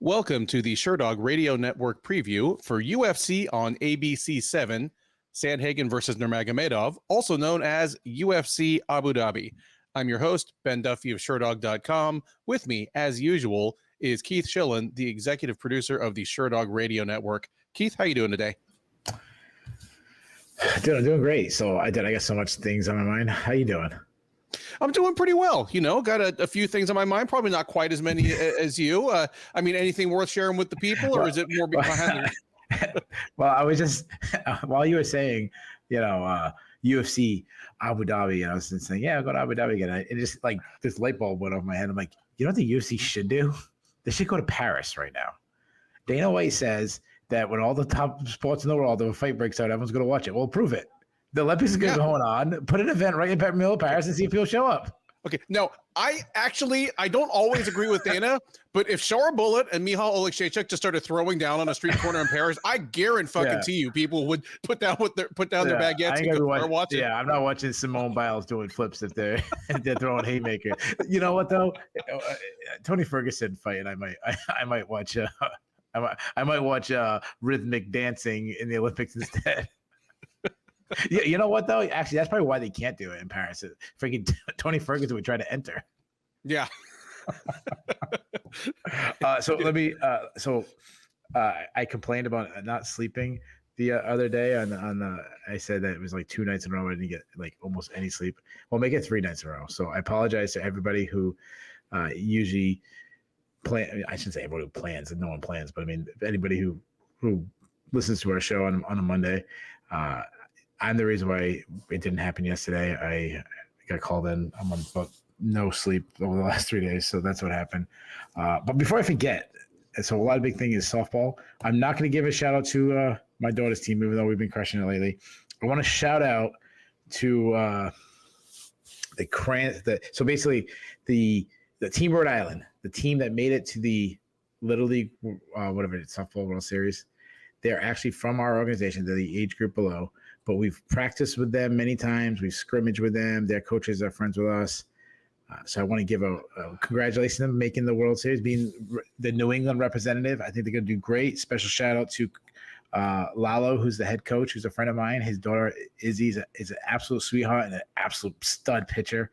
Welcome to the Sherdog Radio Network preview for UFC on ABC 7, Sandhagen versus Nurmagomedov, also known as UFC Abu Dhabi. I'm your host, Ben Duffy of Sherdog.com. With me, as usual, is Keith Schillen, the executive producer of the Sherdog Radio Network. Keith, how you doing today? Dude, I'm doing great. So I got so much things on my mind. How you doing? I'm doing pretty well. You know, got a few things on my mind, probably not quite as many as you. I mean, anything worth sharing with the people, or is it more behind the... Well, I was just, while you were saying, UFC Abu Dhabi, and I was just saying, yeah, I'll go to Abu Dhabi again. It just like this light bulb went off my head. I'm like, you know what the UFC should do? They should go to Paris right now. Dana White says that when all the top sports in the world, the fight breaks out, everyone's going to watch it. Well, prove it. The Olympics is going on. Put an event right in the middle of Paris and see if people show up. Okay. Now, I don't always agree with Dana, but if Sharabulat and Michal Oleksiejczuk just started throwing down on a street corner in Paris, I guarantee you people would put down their baguettes and go watch it. Yeah, I'm not watching Simone Biles doing flips if they're throwing haymaker. You know what though? Tony Ferguson fight, and I might watch I might watch rhythmic dancing in the Olympics instead. Yeah, you know what though? Actually, that's probably why they can't do it in Paris. Freaking Tony Ferguson would try to enter. Yeah. I complained about not sleeping the other day. I said that it was like 2 nights in a row I didn't get like almost any sleep. Well, make it 3 nights in a row. So I apologize to everybody who usually plan. I shouldn't say everybody who plans, and no one plans, but I mean anybody who listens to our show on a Monday. I'm the reason why it didn't happen yesterday. I got called in. I'm on no sleep over the last 3 days, so that's what happened. But before I forget, so a lot of big thing is softball. I'm not going to give a shout out to my daughter's team, even though we've been crushing it lately. I want to shout out to so basically the Team Rhode Island, the team that made it to the Little League, softball World Series. They're actually from our organization. They're the age group below. But we've practiced with them many times. We've scrimmaged with them. Their coaches are friends with us. So I want to give a congratulations to them making the World Series, being the New England representative. I think they're going to do great. Special shout out to Lalo, who's the head coach, who's a friend of mine. His daughter, Izzy, is an absolute sweetheart and an absolute stud pitcher.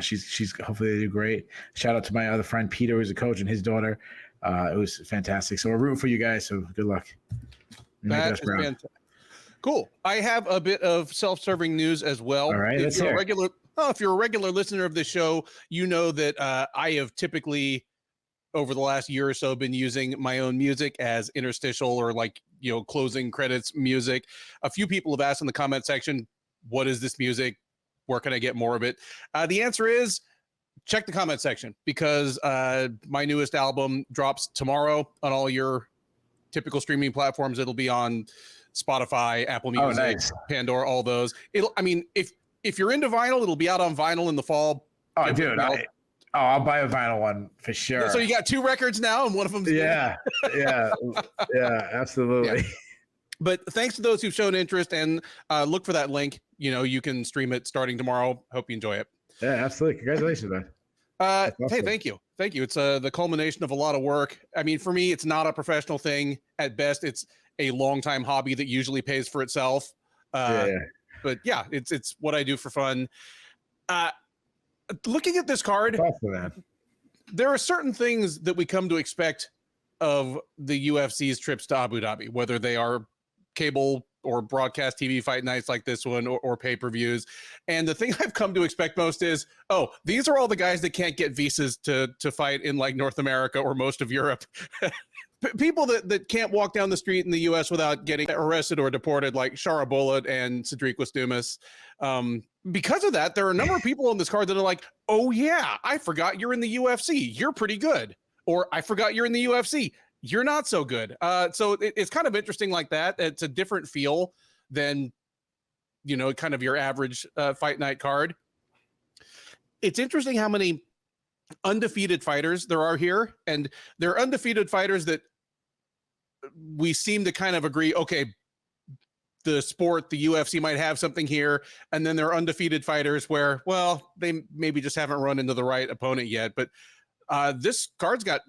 She's hopefully they do great. Shout out to my other friend, Peter, who's a coach, and his daughter. It was fantastic. So we're rooting for you guys. So good luck. That's fantastic. Cool. I have a bit of self-serving news as well. All right, if you're a regular listener of the show, you know that I have typically, over the last year or so, been using my own music as interstitial or closing credits music. A few people have asked in the comment section, what is this music? Where can I get more of it? The answer is check the comment section, because my newest album drops tomorrow on all your typical streaming platforms. It'll be on Spotify, Apple Music, nice. Pandora, all those. If you're into vinyl, it'll be out on vinyl in the fall. Oh, dude, I'll buy a vinyl one for sure. So you got 2 records now, and one of them's yeah, absolutely. Yeah. But thanks to those who've shown interest, and look for that link. You can stream it starting tomorrow. Hope you enjoy it. Yeah, absolutely. Congratulations, man. Awesome. Hey, thank you. It's the culmination of a lot of work. I mean, for me, it's not a professional thing. At best, it's a long-time hobby that usually pays for itself. But yeah, it's what I do for fun. Looking at this card, there are certain things that we come to expect of the UFC's trips to Abu Dhabi, whether they are cable or broadcast TV fight nights like this one, or pay-per-views. And the thing I've come to expect most is, these are all the guys that can't get visas to fight in like North America or most of Europe. People that can't walk down the street in the U.S. without getting arrested or deported, like Sharabulat and Sedriques Dumas. Because of that, there are a number of people on this card that are like, oh yeah, I forgot you're in the UFC. You're pretty good. Or I forgot you're in the UFC. You're not so good. So it's kind of interesting like that. It's a different feel than, kind of your average fight night card. It's interesting how many undefeated fighters there are here. And they're undefeated fighters that we seem to kind of agree, okay, the sport, the UFC might have something here. And then there are undefeated fighters where, well, they maybe just haven't run into the right opponent yet. But this card's got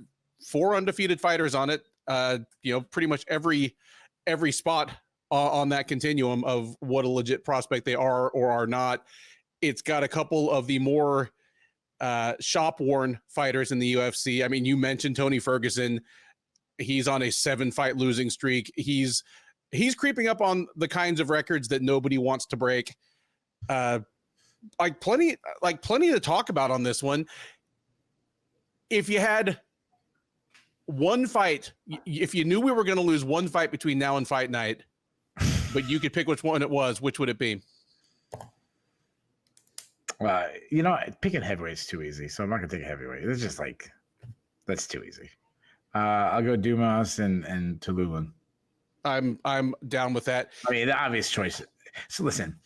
4 undefeated fighters on it. Pretty much every spot on that continuum of what a legit prospect they are or are not. It's got a couple of the more shop-worn fighters in the UFC. I mean, you mentioned Tony Ferguson. He's on a 7-fight losing streak. He's creeping up on the kinds of records that nobody wants to break. Plenty to talk about on this one. If you had one fight, if you knew we were going to lose one fight between now and fight night, but you could pick which one it was, which would it be? Picking heavyweight is too easy, so I'm not gonna take a heavyweight. It's just like that's too easy. I'll go Dumas and Tiuliulin. I'm down with that. I mean, the obvious choice. So listen,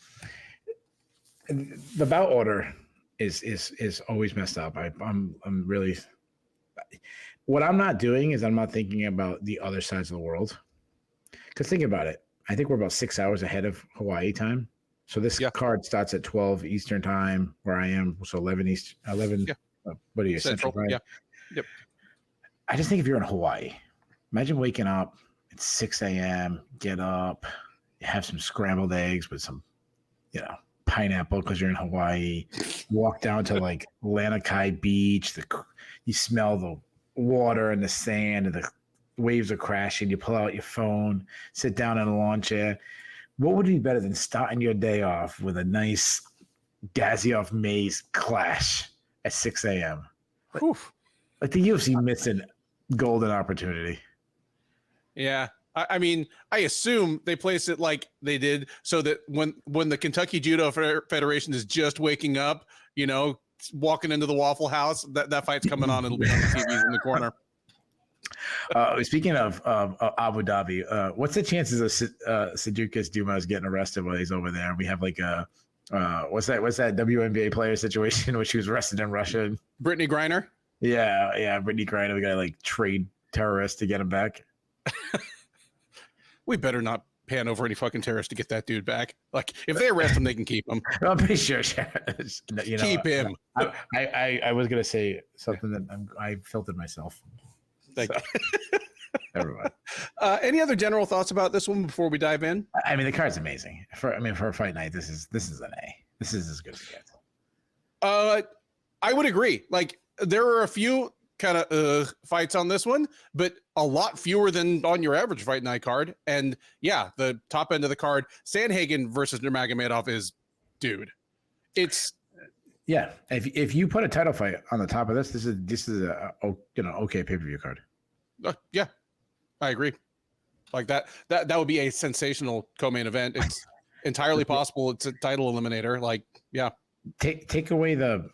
the bout order is always messed up. I'm really. What I'm not doing is I'm not thinking about the other sides of the world. Because think about it. I think we're about 6 hours ahead of Hawaii time. So this card starts at 12 Eastern time where I am. So 11 East, 11. Yeah. What are you, Central time? Yeah. Yep. I just think if you're in Hawaii, imagine waking up at 6 a.m., get up, you have some scrambled eggs with some, pineapple because you're in Hawaii, walk down to like Lanikai Beach, you smell the water and the sand and the waves are crashing, you pull out your phone, sit down in a lawn chair. What would be better than starting your day off with a nice Gaziev Mays clash at 6 a.m.? Like the UFC missed a golden opportunity. Yeah. I mean, I assume they place it like they did so that when the Kentucky Judo Federation is just waking up, walking into the Waffle House, that fight's coming on. It'll be on the TVs in the corner. Speaking of Abu Dhabi, what's the chances of Sedriques Dumas getting arrested while he's over there? We have like what's that WNBA player situation where she was arrested in Russia? Brittany Griner. Yeah, Brittany Griner. We got to like trade terrorists to get him back. We better not pan over any fucking terrorists to get that dude back. Like if they arrest him, they can keep him. I'm pretty sure. Keep him. I was gonna say something that I filtered myself. Thank you. Everyone. Any other general thoughts about this one before we dive in? I mean, the card's amazing. For a fight night, this is an A. This is as good as it gets. I would agree. Like there are a few kind of fights on this one, but a lot fewer than on your average fight night card. And yeah, the top end of the card, Sandhagen versus Nurmagomedov is, dude. It's yeah. If you put a title fight on the top of this is a okay pay-per-view card. Yeah, I agree. Like that would be a sensational co-main event. It's entirely possible. It's a title eliminator. Like, yeah. Take away the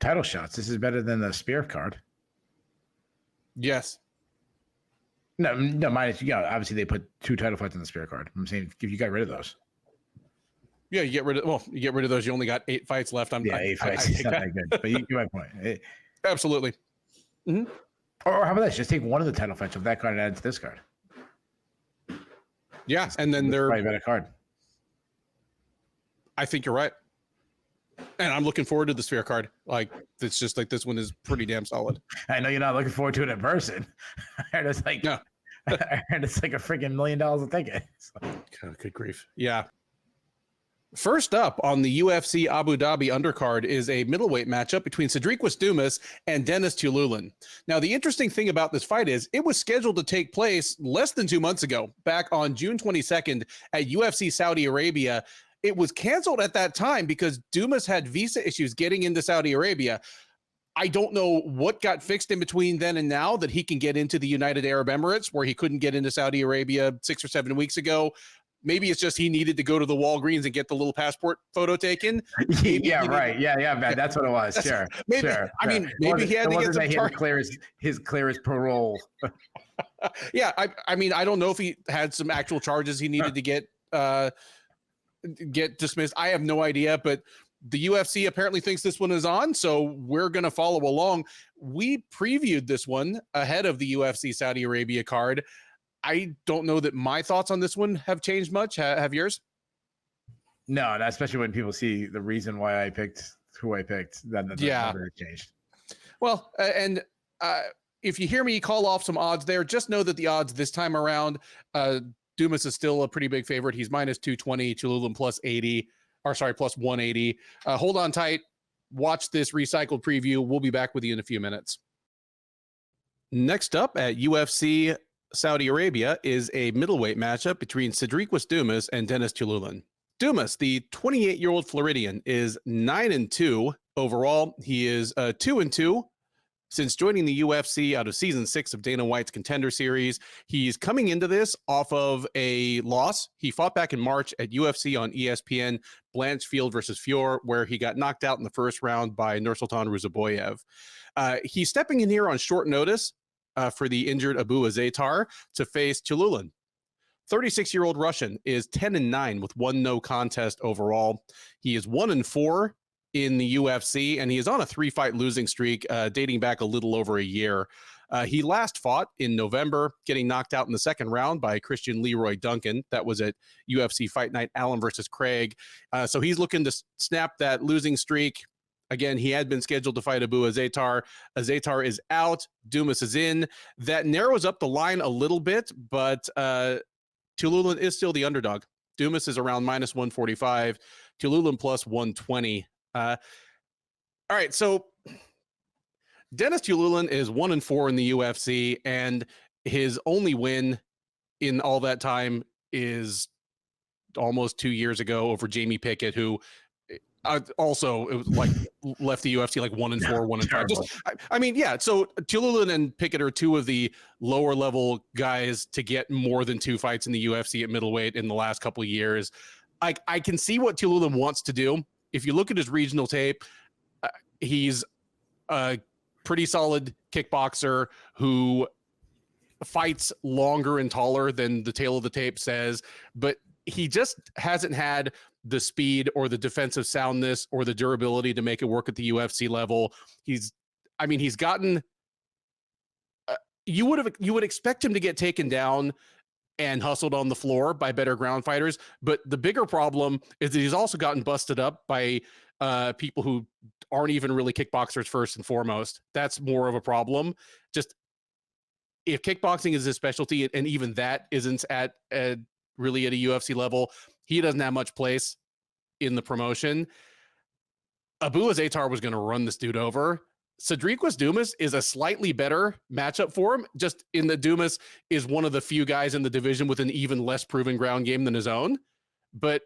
title shots. This is better than the Spear card. Yes. No, minus, obviously they put 2 title fights on the Spear card. I'm saying if you got rid of those. Yeah, you get rid of those. You only got 8 fights left. 8 fights. It's not that good. But you get my point. Absolutely. Mm-hmm. Or how about this? Just take one of the title fights of that card and add it to this card. Yeah, and then they're probably a better card. I think you're right. And I'm looking forward to the Sphere card. Like, it's just like this one is pretty damn solid. I know you're not looking forward to it in person. I heard it's like, no. I heard it's like a freaking $1 million a ticket. God, good grief. Yeah. First up on the UFC Abu Dhabi undercard is a middleweight matchup between Sedriques Dumas and Denis Tiuliulin. Now, the interesting thing about this fight is it was scheduled to take place less than 2 months ago, back on June 22nd at UFC Saudi Arabia. It was canceled at that time because Dumas had visa issues getting into Saudi Arabia. I don't know what got fixed in between then and now that he can get into the United Arab Emirates, where he couldn't get into Saudi Arabia 6 or 7 weeks ago. Maybe it's just he needed to go to the Walgreens and get the little passport photo taken. Yeah, right. Yeah, man. That's what it was. Sure. Maybe. Sure. I mean, maybe he had to get some his clearest parole. Yeah, I mean, I don't know if he had some actual charges he needed to get dismissed. I have no idea, but the UFC apparently thinks this one is on, so we're going to follow along. We previewed this one ahead of the UFC Saudi Arabia card. I don't know that my thoughts on this one have changed much. Have yours? No, especially when people see the reason why I picked who I picked. That changed. Well, and if you hear me call off some odds there, just know that the odds this time around, Dumas is still a pretty big favorite. He's minus 220, Tiuliulin plus 80, or sorry, plus 180. Hold on tight. Watch this recycled preview. We'll be back with you in a few minutes. Next up at UFC Saudi Arabia is a middleweight matchup between Sedriques Dumas and Denis Tiuliulin. Dumas, the 28-year-old Floridian, is 9-2 overall. He is 2-2 since joining the UFC out of season 6 of Dana White's Contender Series. He's coming into this off of a loss. He fought back in March at UFC on ESPN, Blanchfield versus Fior, where he got knocked out in the first round by Nursultan Ruziboyev. He's stepping in here on short notice for the injured Abu Azaitar to face Tiuliulin. 36-year-old Russian is 10-9 with 1 no contest overall. He is 1-4 in the UFC, and he is on a 3-fight losing streak dating back a little over a year. He last fought in November, getting knocked out in the second round by Christian Leroy Duncan. That was at UFC Fight Night, Allen versus Craig. So he's looking to snap that losing streak. Again, he had been scheduled to fight Abu Azaitar. Azaitar is out. Dumas is in. That narrows up the line a little bit, but Tiuliulin is still the underdog. Dumas is around minus 145. Tiuliulin plus 120. All right, so Denis Tiuliulin is 1-4 in the UFC, and his only win in all that time is almost 2 years ago over Jamie Pickett, who also it was like left the UFC like 1-4, 1-5. I mean, yeah. So Tiuliulin and Pickett are two of the lower level guys to get more than 2 fights in the UFC at middleweight in the last couple of years. I can see what Tiuliulin wants to do. If you look at his regional tape, he's a pretty solid kickboxer who fights longer and taller than the tail of the tape says, but he just hasn't had the speed or the defensive soundness or the durability to make it work at the UFC level. He's gotten, you would expect him to get taken down and hustled on the floor by better ground fighters. But the bigger problem is that he's also gotten busted up by people who aren't even really kickboxers first and foremost. That's more of a problem. Just if kickboxing is his specialty, and even that isn't at really at a UFC level, he doesn't have much place in the promotion. Abu Azaitar was going to run this dude over. Sedriques Dumas is a slightly better matchup for him, just in that Dumas is one of the few guys in the division with an even less proven ground game than his own. But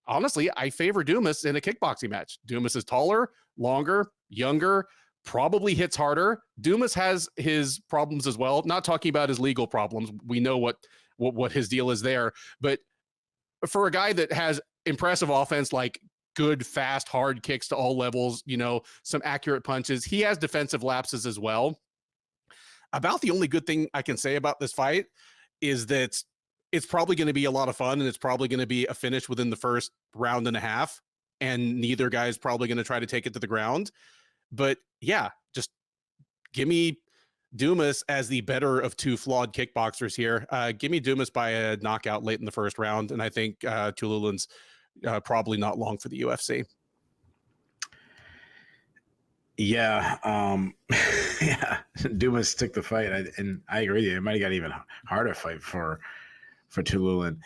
honestly, I favor Dumas in a kickboxing match. Dumas is taller, longer, younger, probably hits harder. Dumas has his problems as well. Not talking about his legal problems. We know what his deal is there. But for a guy that has impressive offense, like good, fast, hard kicks to all levels, some accurate punches, he has defensive lapses as well. About the only good thing I can say about this fight is that it's probably going to be a lot of fun, and it's probably going to be a finish within the first round and a half, and neither guy is probably going to try to take it to the ground. But yeah, just give me Dumas as the better of 2 flawed kickboxers here. Give me Dumas by a knockout late in the first round, and I think Tiuliulin's probably not long for the UFC. Yeah, yeah. Dumas took the fight, and I agree with you. It might have got even harder fight for Tiuliulin.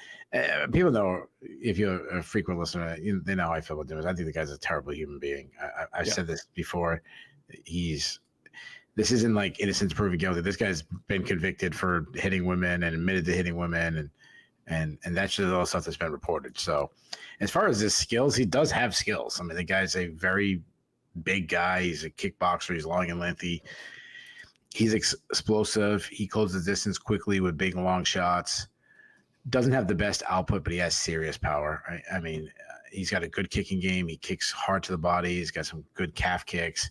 People know, if you're a frequent listener, they know how I feel about Dumas. I think the guy's a terrible human being. I've said this before. This isn't like innocent proven guilty. This guy's been convicted for hitting women and admitted to hitting women, and that's just all stuff that's been reported. So as far as his skills, he does have skills. I mean, the guy's a very big guy. He's a kickboxer. He's long and lengthy. He's explosive. He closes the distance quickly with big, long shots. Doesn't have the best output, but he has serious power. I mean, he's got a good kicking game. He kicks hard to the body. He's got some good calf kicks.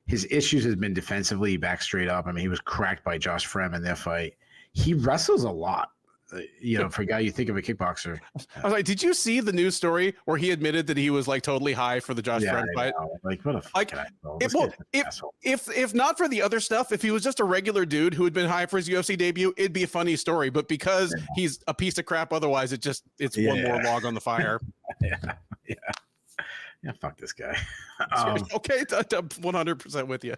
His issues has been defensively. He backs straight up. I mean, he was cracked by Josh Frem in their fight. He wrestles a lot. For a guy you think of a kickboxer. I was like, did you see the news story where he admitted that he was like totally high for the Josh Frem fight? Like, what a fucking asshole. If not for the other stuff, if he was just a regular dude who had been high for his UFC debut, it'd be a funny story. But because he's a piece of crap otherwise, it's one more log on the fire. Yeah, fuck this guy. Okay, I'm 100% with you.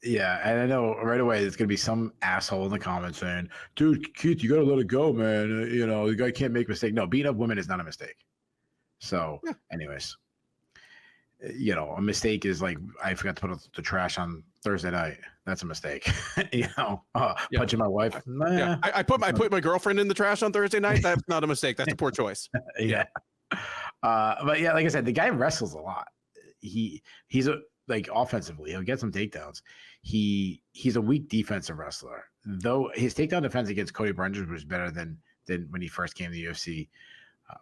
Yeah, and I know right away there's gonna be some asshole in the comments saying, "Dude, Keith, you gotta let it go, man. The guy can't make a mistake." No, beating up women is not a mistake. So, Yeah. anyways, a mistake is like I forgot to put the trash on Thursday night. That's a mistake. Punching my wife. Nah, Yeah, I put my girlfriend in the trash on Thursday night. That's not a mistake. That's a poor choice. Yeah. But yeah, like I said, the guy wrestles a lot. He's offensively, he'll get some takedowns. He's a weak defensive wrestler, though his takedown defense against Cody Brener was better than when he first came to the UFC.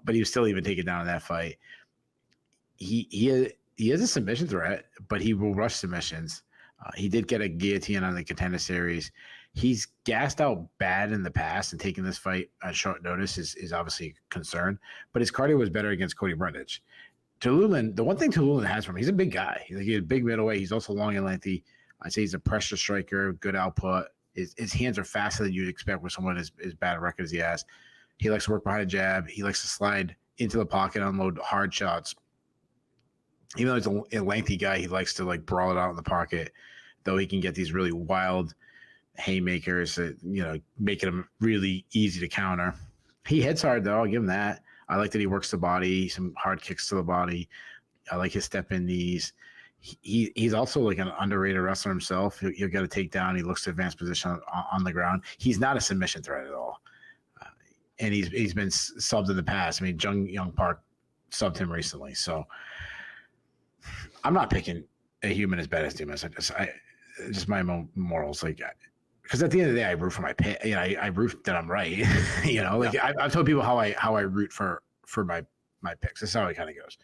But he was still even taken down in that fight. He is a submission threat, but he will rush submissions. He did get a guillotine on the Contender Series. He's gassed out bad in the past, and taking this fight at short notice is obviously a concern. But his cardio was better against Cody Brener. Tiuliulin, the one thing Tiuliulin has from him, he's a big guy. He's a big middleweight. He's also long and lengthy. I'd say he's a pressure striker, good output. His hands are faster than you'd expect with someone as bad a record as he has. He likes to work behind a jab. He likes to slide into the pocket, unload hard shots. Even though he's a lengthy guy, he likes to brawl it out in the pocket, though he can get these really wild haymakers that, making him really easy to counter. He hits hard, though. I'll give him that. I like that he works the body, some hard kicks to the body. I like his step-in knees. He's also like an underrated wrestler himself. He'll get a takedown. He looks to advanced position on the ground. He's not a submission threat at all. And he's been subbed in the past. I mean, Young Park subbed him recently. So I'm not picking a human as bad as Dumas. Just my morals. Because at the end of the day, I root for my pick. I root that I'm right. I've told people how I root for my picks. That's how it kind of goes.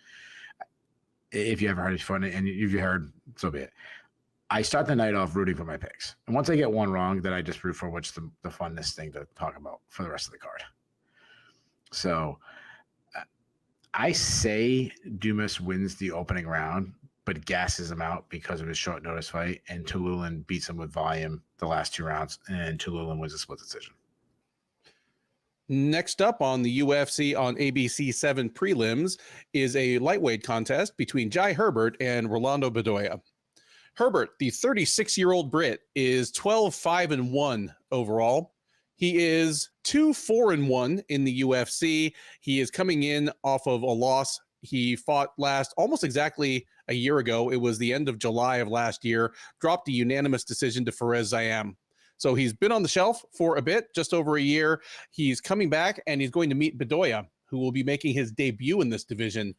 If you ever heard it fun, and if you heard, so be it. I start the night off rooting for my picks, and once I get one wrong, then I just root for what's the funnest thing to talk about for the rest of the card. So I say Dumas wins the opening round, but gasses him out because of his short notice fight, and Tiuliulin beats him with volume the last 2 rounds, and Tiuliulin wins a split decision. Next up on the UFC on ABC 7 prelims is a lightweight contest between Jai Herbert and Rolando Bedoya. Herbert, the 36-year-old Brit, is 12-5-1 overall. He is 2-4-1 in the UFC. He is coming in off of a loss. He fought last almost exactly a year ago. It was the end of July of last year. Dropped a unanimous decision to Fares Ziam. So he's been on the shelf for a bit, just over a year. He's coming back, and he's going to meet Bedoya, who will be making his debut in this division.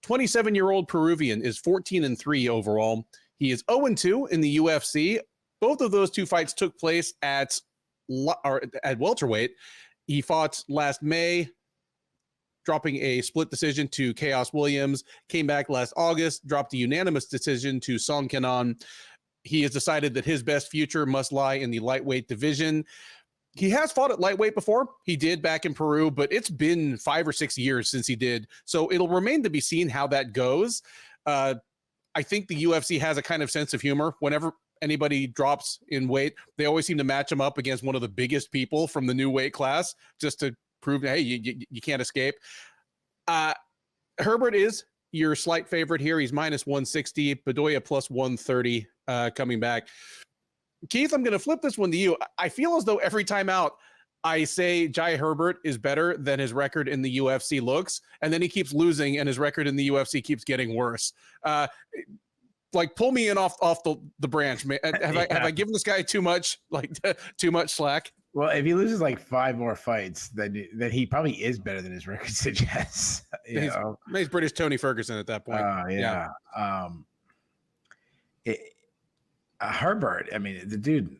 27-year-old Peruvian is 14-3 overall. He is 0-2 in the UFC. Both of those 2 fights took place at welterweight. He fought last May, dropping a split decision to Chaos Williams. Came back last August, dropped a unanimous decision to Song Kenan. He has decided that his best future must lie in the lightweight division. He has fought at lightweight before. He did back in Peru, but it's been 5 or 6 years since he did. So it'll remain to be seen how that goes. I think the UFC has a kind of sense of humor. Whenever anybody drops in weight, they always seem to match him up against one of the biggest people from the new weight class just to prove, hey, you can't escape. Herbert is your slight favorite here. He's minus 160. Bedoya plus 130 coming back. Keith, I'm going to flip this one to you. I feel as though every time out, I say Jai Herbert is better than his record in the UFC looks, and then he keeps losing, and his record in the UFC keeps getting worse. Pull me in off the branch, man. Have I given this guy too much slack? Well, if he loses 5 more fights, then he probably is better than his record suggests. He's British Tony Ferguson at that point. Yeah. Herbert, I mean, the dude,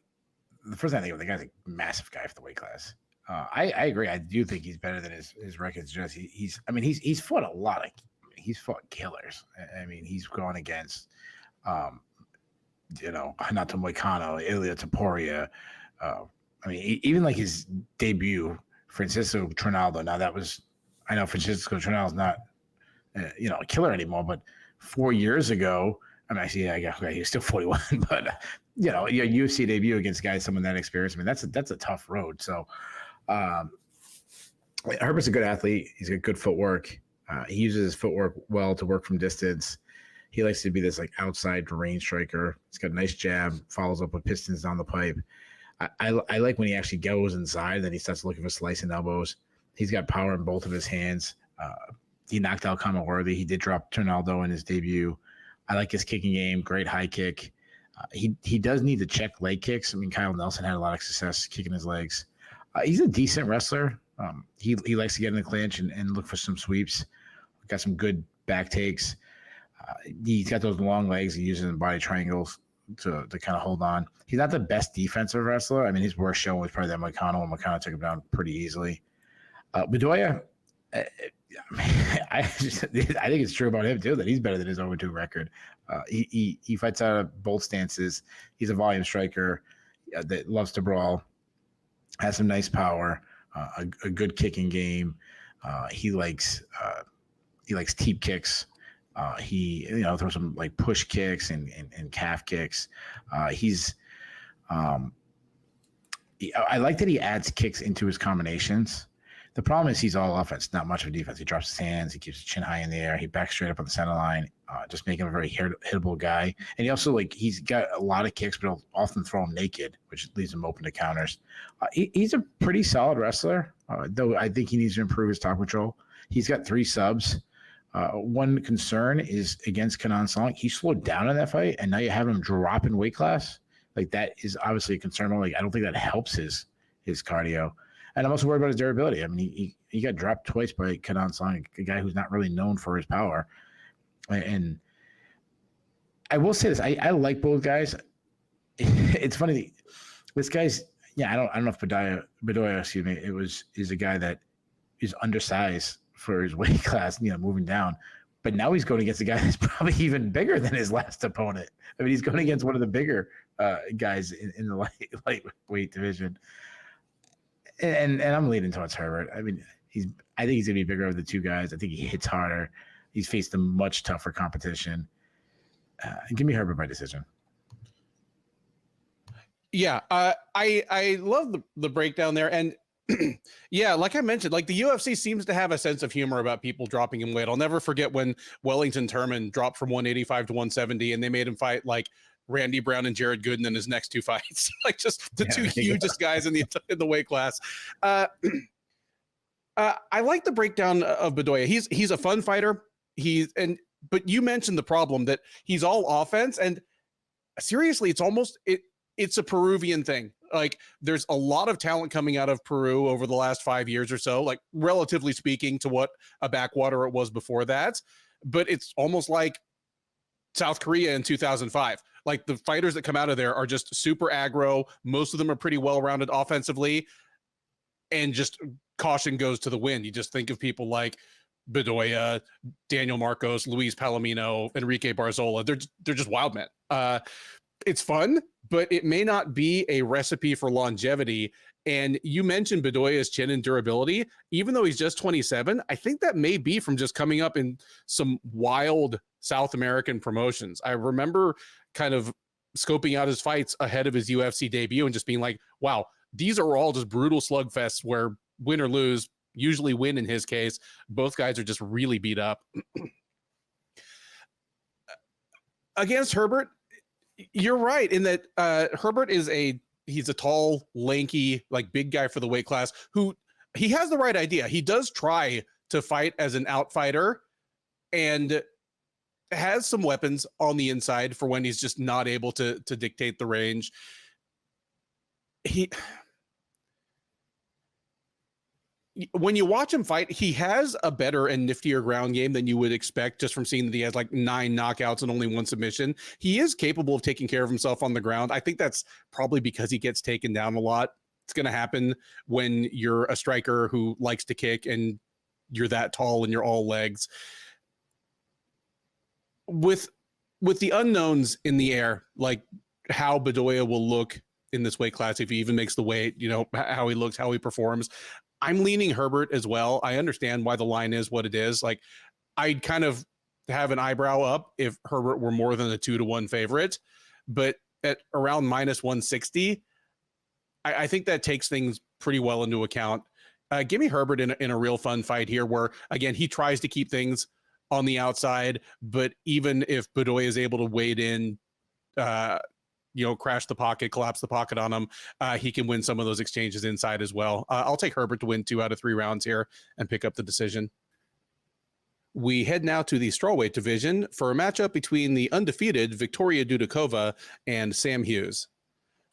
the first thing I think of, the guy's a massive guy for the weight class. I agree. I do think he's better than his record suggests. He's fought a lot of, he's fought killers. I mean, he's gone against, Hanato Moicano, Ilia Topuria. Even his debut, Francisco Trinaldo. Now I know Francisco Trinaldo's not, a killer anymore, but 4 years ago, he was still 41, but your UFC debut against guys, someone that experienced, that's a tough road. So, Herbert's a good athlete. He's got good footwork. He uses his footwork well to work from distance. He likes to be this like outside range striker. He's got a nice jab, follows up with pistons down the pipe. I like when he actually goes inside, then he starts looking for slicing elbows. He's got power in both of his hands. He knocked out Worthy. He did drop Ronaldo in his debut. I like his kicking game, great high kick. He does need to check leg kicks. I mean, Kyle Nelson had a lot of success kicking his legs. He's a decent wrestler. He likes to get in the clinch and look for some sweeps. Got some good back takes. He's got those long legs. He uses in body triangles to kind of hold on. He's not the best defensive wrestler. I mean, his worst show was probably that McConnell, and McConnell took him down pretty easily. Bedoya, I think it's true about him too that he's better than his 0-2 record. He fights out of both stances. He's a volume striker that loves to brawl, has some nice power, a good kicking game. He likes teep kicks. He throws some like push kicks and calf kicks. I like that he adds kicks into his combinations. The problem is he's all offense, not much of defense. He drops his hands, he keeps his chin high in the air, he backs straight up on the center line, just making him a very hittable guy. And he also he's got a lot of kicks, but he'll often throw him naked, which leaves him open to counters. He's a pretty solid wrestler, though I think he needs to improve his top control. He's got 3 subs. One concern is against Kenan Song. He slowed down in that fight, and now you have him drop in weight class. Like that is obviously a concern. I don't think that helps his cardio. And I'm also worried about his durability. I mean, he got dropped twice by Kenan Song, a guy who's not really known for his power. And I will say this: I like both guys. It's funny. This guy's I don't know if Bedoya, excuse me, is a guy that is undersized for his weight class, moving down. But now he's going against a guy that's probably even bigger than his last opponent. I mean, he's going against one of the bigger guys in the lightweight division. And I'm leaning towards Herbert. I mean, I think he's gonna be bigger of the 2 guys. I think he hits harder. He's faced a much tougher competition. Give me Herbert by decision. Yeah, I love the breakdown there, and yeah, like I mentioned, like the UFC seems to have a sense of humor about people dropping in weight. I'll never forget when Wellington Turman dropped from 185 to 170, and they made him fight like Randy Brown and Jared Gooden in his next 2 fights, like just the 2 hugest guys in the weight class. I like the breakdown of Bedoya. He's a fun fighter. But you mentioned the problem that he's all offense, and seriously, it's a Peruvian thing. Like there's a lot of talent coming out of Peru over the last 5 years or so, like relatively speaking to what a backwater it was before that. But it's almost like South Korea in 2005. Like the fighters that come out of there are just super aggro. Most of them are pretty well-rounded offensively, and just caution goes to the wind. You just think of people like Bedoya, Daniel Marcos, Luis Palomino, Enrique Barzola. They're just wild men. It's fun, but it may not be a recipe for longevity. And you mentioned Bedoya's chin and durability. Even though he's just 27, I think that may be from just coming up in some wild South American promotions. I remember kind of scoping out his fights ahead of his UFC debut and just being like, wow, these are all just brutal slugfests where win or lose, usually win in his case, both guys are just really beat up. Against Herbert, you're right in that Herbert he's a tall, lanky, like big guy for the weight class who he has the right idea. He does try to fight as an outfighter and has some weapons on the inside for when he's just not able to dictate the range. When you watch him fight, he has a better and niftier ground game than you would expect just from seeing that he has like 9 knockouts and only 1 submission. He is capable of taking care of himself on the ground. I think that's probably because he gets taken down a lot. It's going to happen when you're a striker who likes to kick and you're that tall and you're all legs. With the unknowns in the air, like how Bedoya will look in this weight class, if he even makes the weight, how he looks, how he performs, I'm leaning Herbert as well. I understand why the line is what it is. Like I'd kind of have an eyebrow up if Herbert were more than a 2-1 favorite, but at around -160, I think that takes things pretty well into account. Give me Herbert in a real fun fight here where, again, he tries to keep things on the outside. But even if Bedoya is able to wade in, crash the pocket, collapse the pocket on him, he can win some of those exchanges inside as well. I'll take Herbert to win 2 out of 3 rounds here and pick up the decision. We head now to the strawweight division for a matchup between the undefeated Victoria Dudakova and Sam Hughes.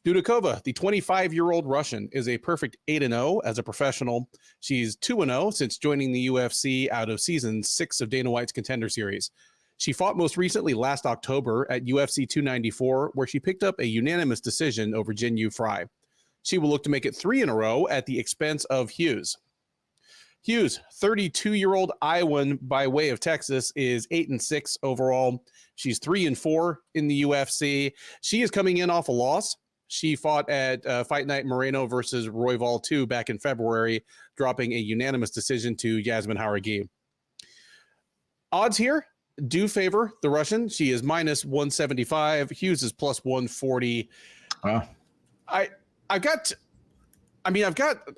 Dudakova, the 25-year-old Russian, is a perfect 8-0 as a professional. She's 2-0 since joining the UFC out of season 6 of Dana White's Contender Series. She fought most recently last October at UFC 294, where she picked up a unanimous decision over Jinyu Fry. She will look to make it 3 in a row at the expense of Hughes. Hughes, 32-year-old Iowan by way of Texas, is 8-6 overall. She's 3-4 in the UFC. She is coming in off a loss. She fought at Fight Night Moreno versus Royval 2 back in February, dropping a unanimous decision to Yasmin Haragi. Odds here do favor the Russian. She is -175. Hughes is +140. Wow. I've got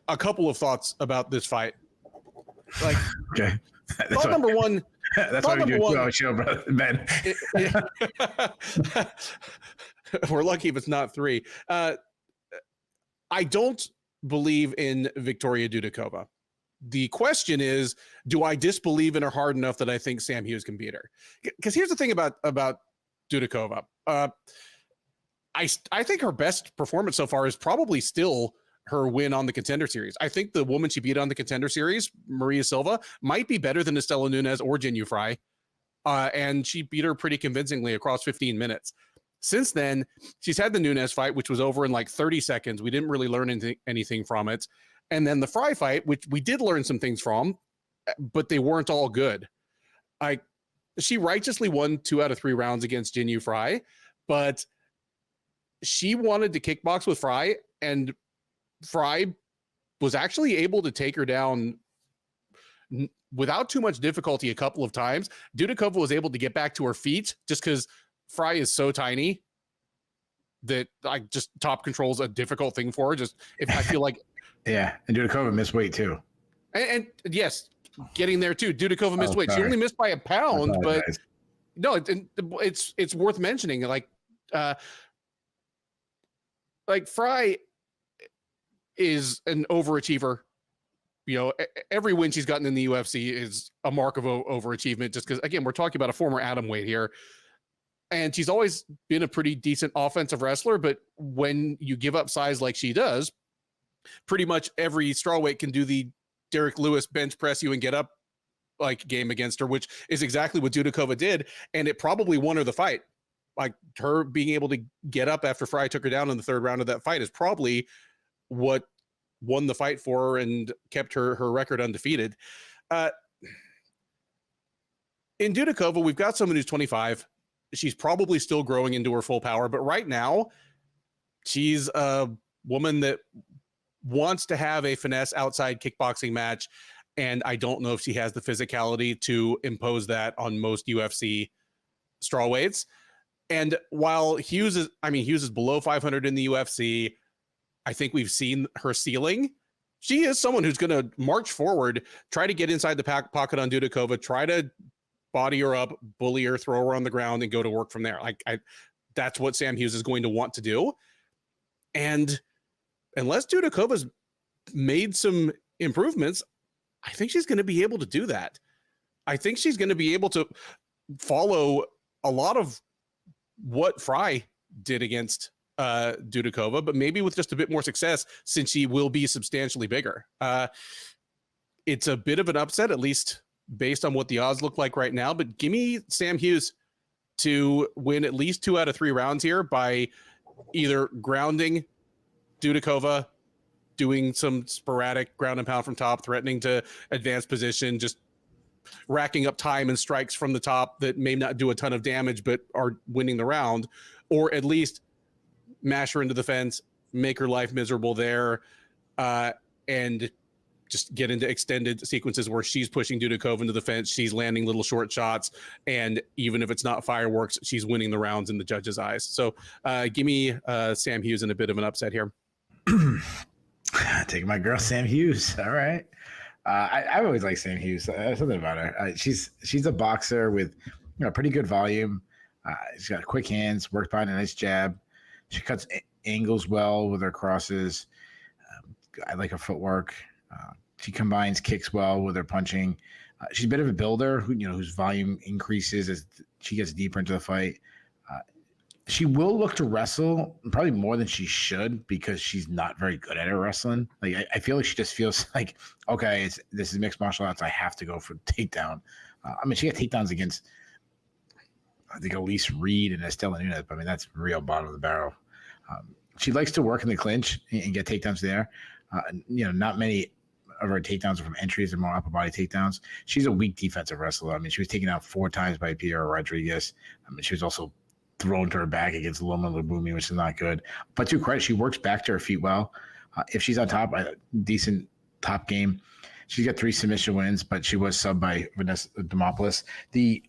a couple of thoughts about this fight. Like, okay. Thought number one. That's why we do a 2-hour show, brother, Ben. We're lucky if it's not 3. I don't believe in Victoria Dudakova. The question is, do I disbelieve in her hard enough that I think Sam Hughes can beat her? Because here's the thing about Dudakova. I think her best performance so far is probably still her win on the Contender Series. I think the woman she beat on the Contender Series, Maria Silva, might be better than Estela Nunes or Jinyu Fry. And she beat her pretty convincingly across 15 minutes. Since then, she's had the Nunes fight, which was over in like 30 seconds. We didn't really learn anything from it. And then the Fry fight, which we did learn some things from, but they weren't all good. She righteously won 2 out of 3 rounds against Jinyu Fry, but she wanted to kickbox with Fry, and Fry was actually able to take her down without too much difficulty a couple of times. Dudakova was able to get back to her feet just because Fry is so tiny that just top control's a difficult thing for her. Just if I feel like, yeah, and Dudakova missed weight too, and yes, getting there too. Dudakova missed weight. She only missed by a pound, but no, it's worth mentioning. Like Fry is an overachiever. Every win she's gotten in the UFC is a mark of overachievement, just because, again, we're talking about a former atomweight here. And she's always been a pretty decent offensive wrestler, but when you give up size like she does, pretty much every strawweight can do the Derek Lewis bench press you and get up like game against her, which is exactly what Dudakova did. And it probably won her the fight. Like, her being able to get up after Fry took her down in the 3rd round of that fight is probably what won the fight for her and kept her record undefeated. In Dudakova, we've got someone who's 25. She's probably still growing into her full power, but right now she's a woman that wants to have a finesse outside kickboxing match, and I don't know if she has the physicality to impose that on most UFC strawweights. And while Hughes is below 500 in the UFC, I think we've seen her ceiling. She is someone who's going to march forward, try to get inside the pocket on Dudakova, try to body her up, bully her, throw her on the ground, and go to work from there. That's what Sam Hughes is going to want to do. And unless Dudakova's made some improvements, I think she's going to be able to do that. I think she's going to be able to follow a lot of what Fry did against Dudakova, but maybe with just a bit more success, since she will be substantially bigger. It's a bit of an upset, at least based on what the odds look like right now, but give me Sam Hughes to win at least 2 out of 3 rounds here by either grounding Dudakova, doing some sporadic ground and pound from top, threatening to advance position, just racking up time and strikes from the top that may not do a ton of damage but are winning the round, or at least mash her into the fence, make her life miserable there, and just get into extended sequences where she's pushing Dudakova into the fence, she's landing little short shots, and even if it's not fireworks, she's winning the rounds in the judges' eyes. So give me Sam Hughes in a bit of an upset here. Take my girl Sam Hughes. All right. I always like Sam Hughes. Something about her. She's a boxer with pretty good volume. She's got quick hands, works behind a nice jab. She cuts angles well with her crosses. I like her footwork. She combines kicks well with her punching. She's a bit of a builder whose volume increases as she gets deeper into the fight. She will look to wrestle probably more than she should because she's not very good at her wrestling. Like I feel like she just feels like, okay, this is mixed martial arts. I have to go for takedown. She got takedowns against, I think, Elise Reed and Estela Nunes. But that's real bottom of the barrel. She likes to work in the clinch and get takedowns there. Not many of her takedowns are from entries and more upper body takedowns. She's a weak defensive wrestler. She was taken out 4 times by Piero Rodriguez. She was also thrown to her back against Loma Lubumi, which is not good. But to credit, she works back to her feet well. If she's on top, a decent top game. She's got 3 submission wins, but she was subbed by Vanessa Demopoulos. The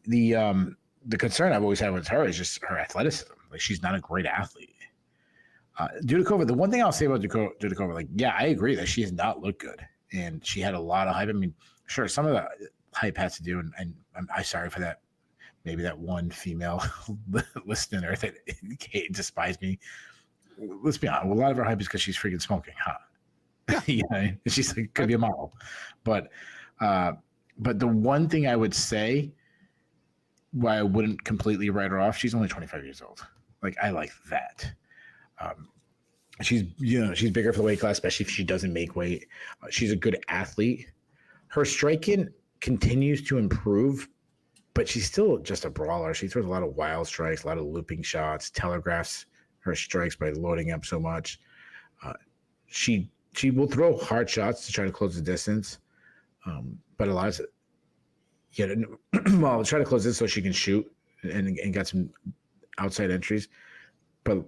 concern I've always had with her is just her athleticism. Like, she's not a great athlete. Dudakova, the one thing I'll say about Dudakova, I agree that she has not looked good. And she had a lot of hype. Sure, some of the hype has to do, and I'm sorry for that. Maybe that one female listener that despised me. Let's be honest. A lot of her hype is because she's freaking smoking, huh? Yeah. She's could be a model. But the one thing I would say why I wouldn't completely write her off, she's only 25 years old. I like that. She's bigger for the weight class, especially if she doesn't make weight. She's a good athlete. Her striking continues to improve, but she's still just a brawler. She throws a lot of wild strikes, a lot of looping shots, telegraphs her strikes by loading up so much. She will throw hard shots to try to close the distance, but a lot of try to close this so she can shoot and get some outside entries. But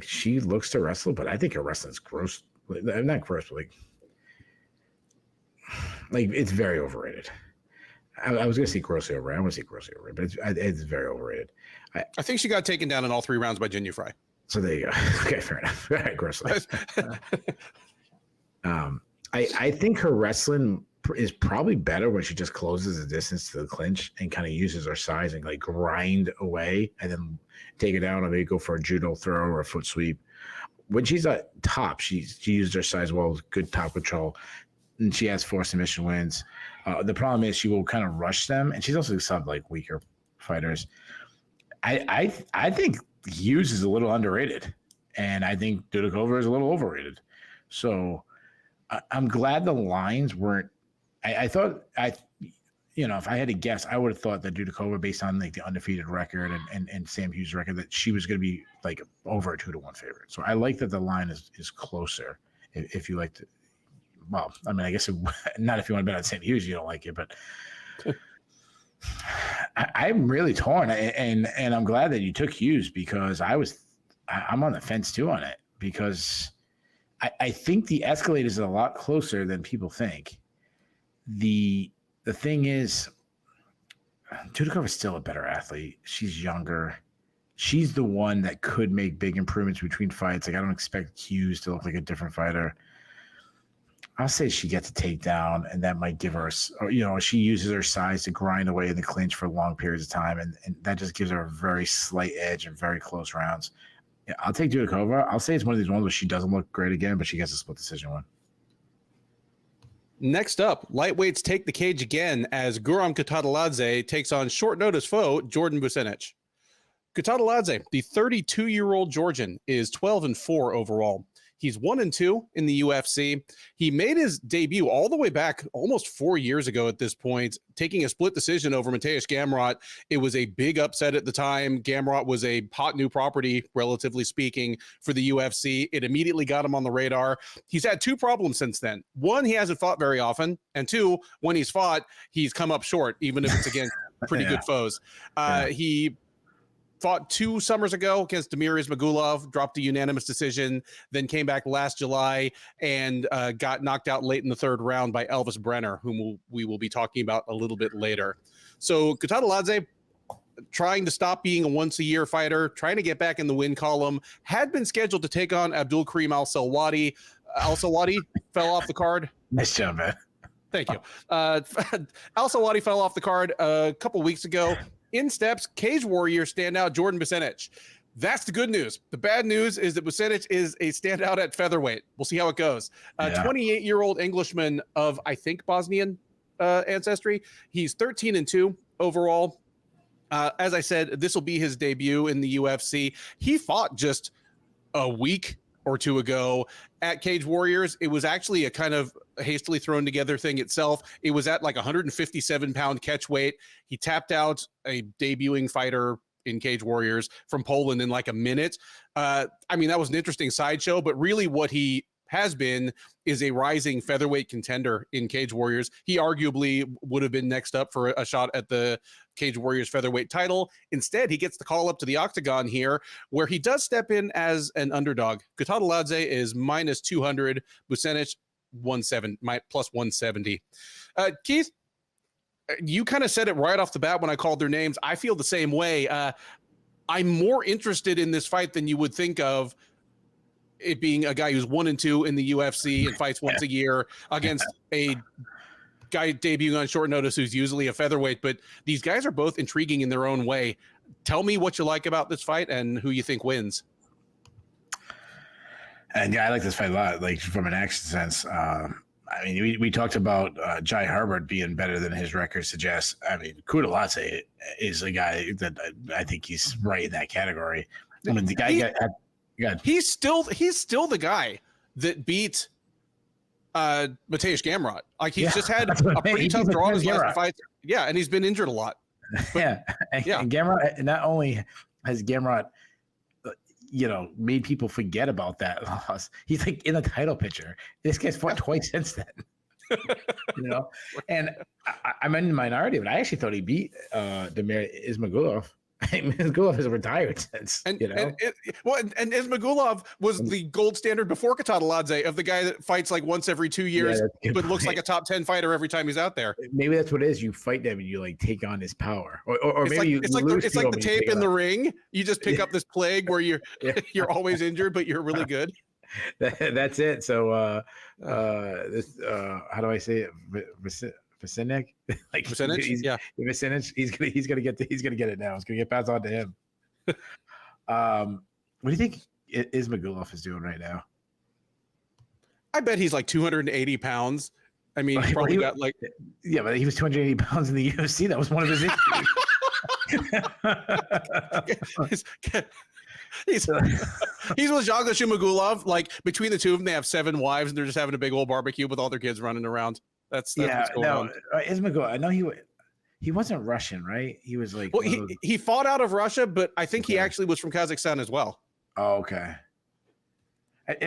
she looks to wrestle, but I think her wrestling's gross. Not gross, but it's very overrated. I was going to say grossly overrated. I want to say grossly overrated, but it's very overrated. I think she got taken down in all 3 rounds by Jinya Fry. So there you go. Okay, fair enough. All right, grossly. I think her wrestling is probably better when she just closes the distance to the clinch and kind of uses her size and grind away and then take it down, or maybe go for a judo throw or a foot sweep. When she's at top, she uses her size well with good top control, and she has 4 submission wins. The problem is she will kind of rush them, and she's also subbed weaker fighters. I think Hughes is a little underrated, and I think Dudakova is a little overrated. So I'm glad the lines weren't. I thought if I had to guess, I would have thought that Dudakova, based on the undefeated record and Sam Hughes' record, that she was going to be over a 2-1 favorite. So I like that the line is closer. If you like to, well, I guess not if you want to bet on Sam Hughes, you don't like it, but I'm really torn, and I'm glad that you took Hughes because I'm on the fence too on it because I think the escalate is a lot closer than people think. The thing is, Dudakova is still a better athlete. She's younger. She's the one that could make big improvements between fights. I don't expect Hughes to look like a different fighter. I'll say she gets a takedown, and that might give her, she uses her size to grind away in the clinch for long periods of time, and that just gives her a very slight edge in very close rounds. Yeah, I'll take Dudakova. I'll say it's one of these ones where she doesn't look great again, but she gets a split decision win. Next up, lightweights take the cage again as Guram Kutateladze takes on short notice foe Jordan Vucenic. Kutateladze, the 32-year-old Georgian, is 12-4 overall. He's 1-2 in the UFC. He made his debut all the way back almost 4 years ago at this point, taking a split decision over Mateusz Gamrot. It was a big upset at the time. Gamrot was a hot new property, relatively speaking, for the UFC. It immediately got him on the radar. He's had 2 problems since then. 1, he hasn't fought very fften. And 2, when he's fought, he's come up short, even if it's against pretty good foes. He fought 2 summers ago against Damir Ismagulov, dropped a unanimous decision, then came back last July and got knocked out late in the 3rd round by Elves Brener, whom we will be talking about a little bit later. So Kutateladze, trying to stop being a once-a-year fighter, trying to get back in the win column, had been scheduled to take on Abdul Karim Al-Salwati. Al-Salwati fell off the card. Nice job, man. Thank you. Al-Sawadi fell off the card a couple weeks ago. In steps Cage Warrior standout Jordan Vucenic. That's the good news. The bad news is that Vucenic is a standout at featherweight. We'll see how it goes. 28-year-old Englishman of, I think, Bosnian ancestry. He's 13-2 overall. As I said, this will be his debut in the UFC. He fought just a week or two ago at Cage Warriors. It was actually a kind of hastily thrown together thing itself. It was at like 157-pound catch weight. He tapped out a debuting fighter in Cage Warriors from Poland in like a minute. I mean, that was an interesting sideshow, but really what he has been is a rising featherweight contender in Cage Warriors. He arguably would have been next up for a shot at the Cage Warriors featherweight title. Instead, he gets the call up to the octagon here, where he does step in as an underdog. Kutateladze is minus 200, Vucenic plus 170. Keith, you kind of said it right off the bat when I called their names. I feel the same way. I'm more interested in this fight than you would think of, it being a guy who's 1-2 in the UFC and fights once a year against a guy debuting on short notice who's usually a featherweight. But these guys are both intriguing in their own way. Tell me what you like about this fight and who you think wins. And yeah, I like this fight a lot, like from an action sense. I mean, we talked about Jai Herbert being better than his record suggests. I mean, Kutateladze is a guy that I think he's right in that category. I mean, the guy he's still the guy that beat Mateusz Gamrot. Like he's just had a pretty tough draw in his last fight. Yeah, and he's been injured a lot. But, and Gamrot, not only has Gamrot made people forget about that loss, he's like in the title picture. This guy's fought twice since then. And I'm in the minority, but I actually thought he beat Damir Ismagulov. Ismagulov has retired since, and Ismagulov was the gold standard before Kutateladze of the guy that fights like once every 2 years, but looks like a top 10 fighter every time he's out there. Maybe that's what it is. You fight them and you like take on his power, or maybe it's like the tape in the ring. You just pick up this plague where you're always injured, but you're really good. That's it. So this how do I say it? Vucenic, like Vucenic, Vucenic, he's gonna get it now. It's gonna get passed on to him. What do you think Ismagulov is doing right now? I bet he's like 280 pounds. I mean, he probably got like but he was 280 pounds in the UFC. That was one of his issues. He's with Django Shumagulov. Like between the two of them, they have 7 wives, and they're just having a big old barbecue with all their kids running around. That's what's going on. Ismagulov, I know he wasn't Russian, right? He was like, well, he fought out of Russia, but I think he actually was from Kazakhstan as well. Oh, okay. What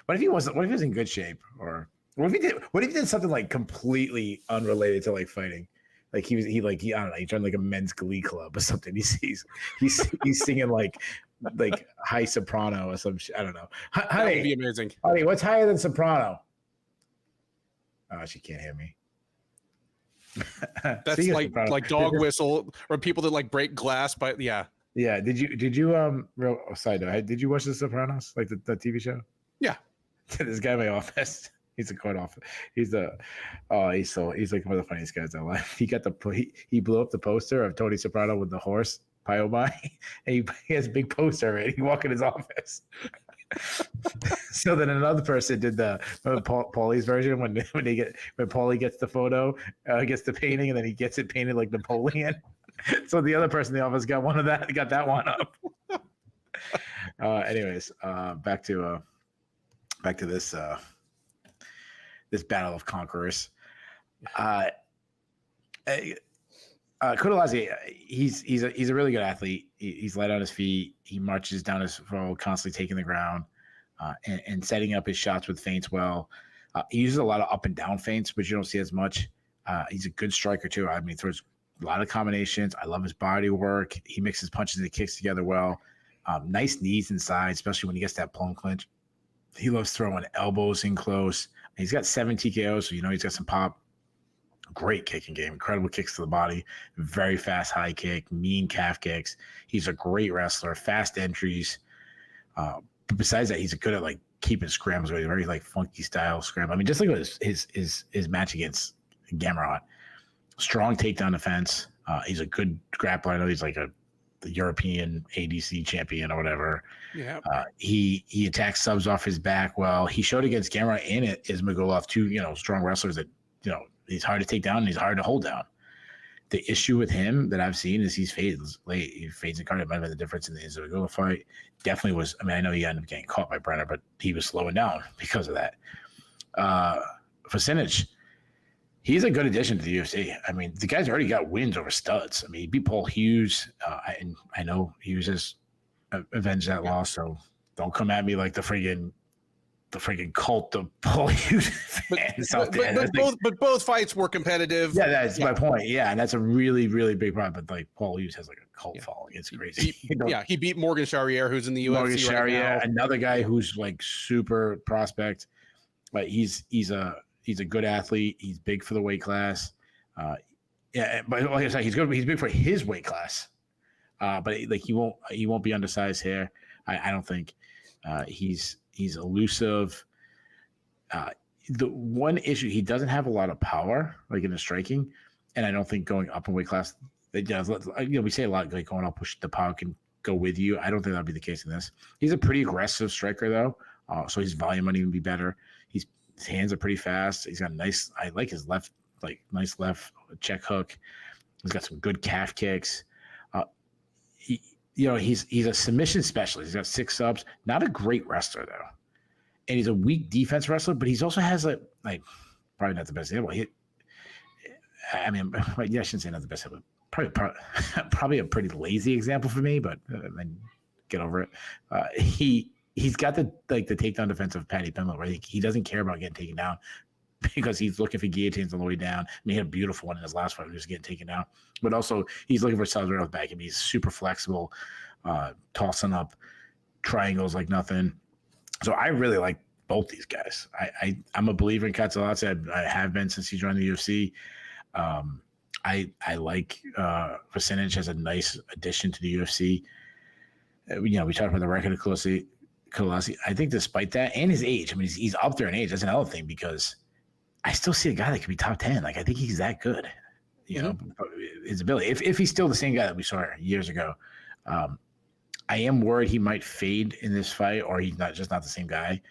if he wasn't? What if he was in good shape, or what if he did something like completely unrelated to like fighting? Like he I don't know, he joined like a men's glee club or something. He's singing like high soprano or some shit. I don't know. That would be amazing. Honey, what's higher than soprano? Oh, she can't hear me. That's like dog whistle or people that like break glass. But yeah. Did you real side note? Did you watch The Sopranos, like the TV show? Yeah. This guy in my office. He's a court office. He's like one of the funniest guys in life. He blew up the poster of Tony Soprano with the horse Pyobai, and he has a big poster of it. He walked in his office. So then another person did Paulie's version when Paulie gets the photo, gets the painting, and then he gets it painted like Napoleon. So the other person in the office got that one up. Anyways, back to this battle of conquerors. Kutateladze, he's a really good athlete. He's light on his feet. He marches down his road, constantly taking the ground and setting up his shots with feints well. He uses a lot of up and down feints, which you don't see as much. He's a good striker too. I mean, he throws a lot of combinations. I love his body work. He mixes punches and kicks together well. Nice knees inside, especially when he gets that plum clinch. He loves throwing elbows in close. He's got 7 TKOs, so he's got some pop. Great kicking game, incredible kicks to the body, very fast high kick, mean calf kicks. He's a great wrestler, fast entries. But besides that, he's good at like keeping scrambles, very like funky style scramble. I mean, just look at his match against Gamrot. Strong takedown defense. He's a good grappler. I know he's like the European ADC champion or whatever. Yeah. He attacks subs off his back well. He showed against Gamrot and Ismagulov, two strong wrestlers that he's hard to take down and he's hard to hold down. The issue with him that I've seen is he fades late. He fades in card. It might have been the difference in the Ismagulov fight. Definitely was. I mean, I know he ended up getting caught by Brener, but he was slowing down because of that. Vucenic, he's a good addition to the UFC. I mean, the guy's already got wins over studs. I mean, he beat Paul Hughes. And I know Hughes has avenged that loss, so don't come at me like the friggin' cult of Paul Hughes fans out there. But both fights were competitive. Yeah, that's my point. Yeah, and that's a really, really big problem. But like Paul Hughes has like a cult following. It's crazy. He beat Morgan Charrier, who's in the UFC. Morgan Charrier, another guy who's like super prospect. But he's a good athlete. He's big for the weight class. But like I said, he's good. He's big for his weight class. But like he won't be undersized here. I don't think. He's elusive. The one issue, he doesn't have a lot of power, like in the striking, and I don't think going up in weight class. We say a lot, like going up, push the power can go with you. I don't think that'll be the case in this. He's a pretty aggressive striker though, so his volume might even be better. His hands are pretty fast. He's got nice. I like his left, like nice left check hook. He's got some good calf kicks. He's a submission specialist. He's got 6 subs. Not a great wrestler though, and he's a weak defense wrestler. But he also has like probably not the best example. I shouldn't say not the best example. Probably a pretty lazy example for me. But get over it. He's got the takedown defense of Paddy Pimblett, where he doesn't care about getting taken down because he's looking for guillotines on the way down. I mean, he had a beautiful one in his last fight when he was getting taken down. But also, he's looking for subs right off the back. I mean, he's super flexible, tossing up triangles like nothing. So I really like both these guys. I'm a believer in Kutateladze. I have been since he joined the UFC. I like Vucenic as a nice addition to the UFC. We talked about the record of Kutateladze. I think despite that and his age, I mean, he's up there in age. That's another thing because I still see a guy that could be top 10. Like I think he's that good. His ability. If he's still the same guy that we saw years ago, I am worried he might fade in this fight, or he's not the same guy.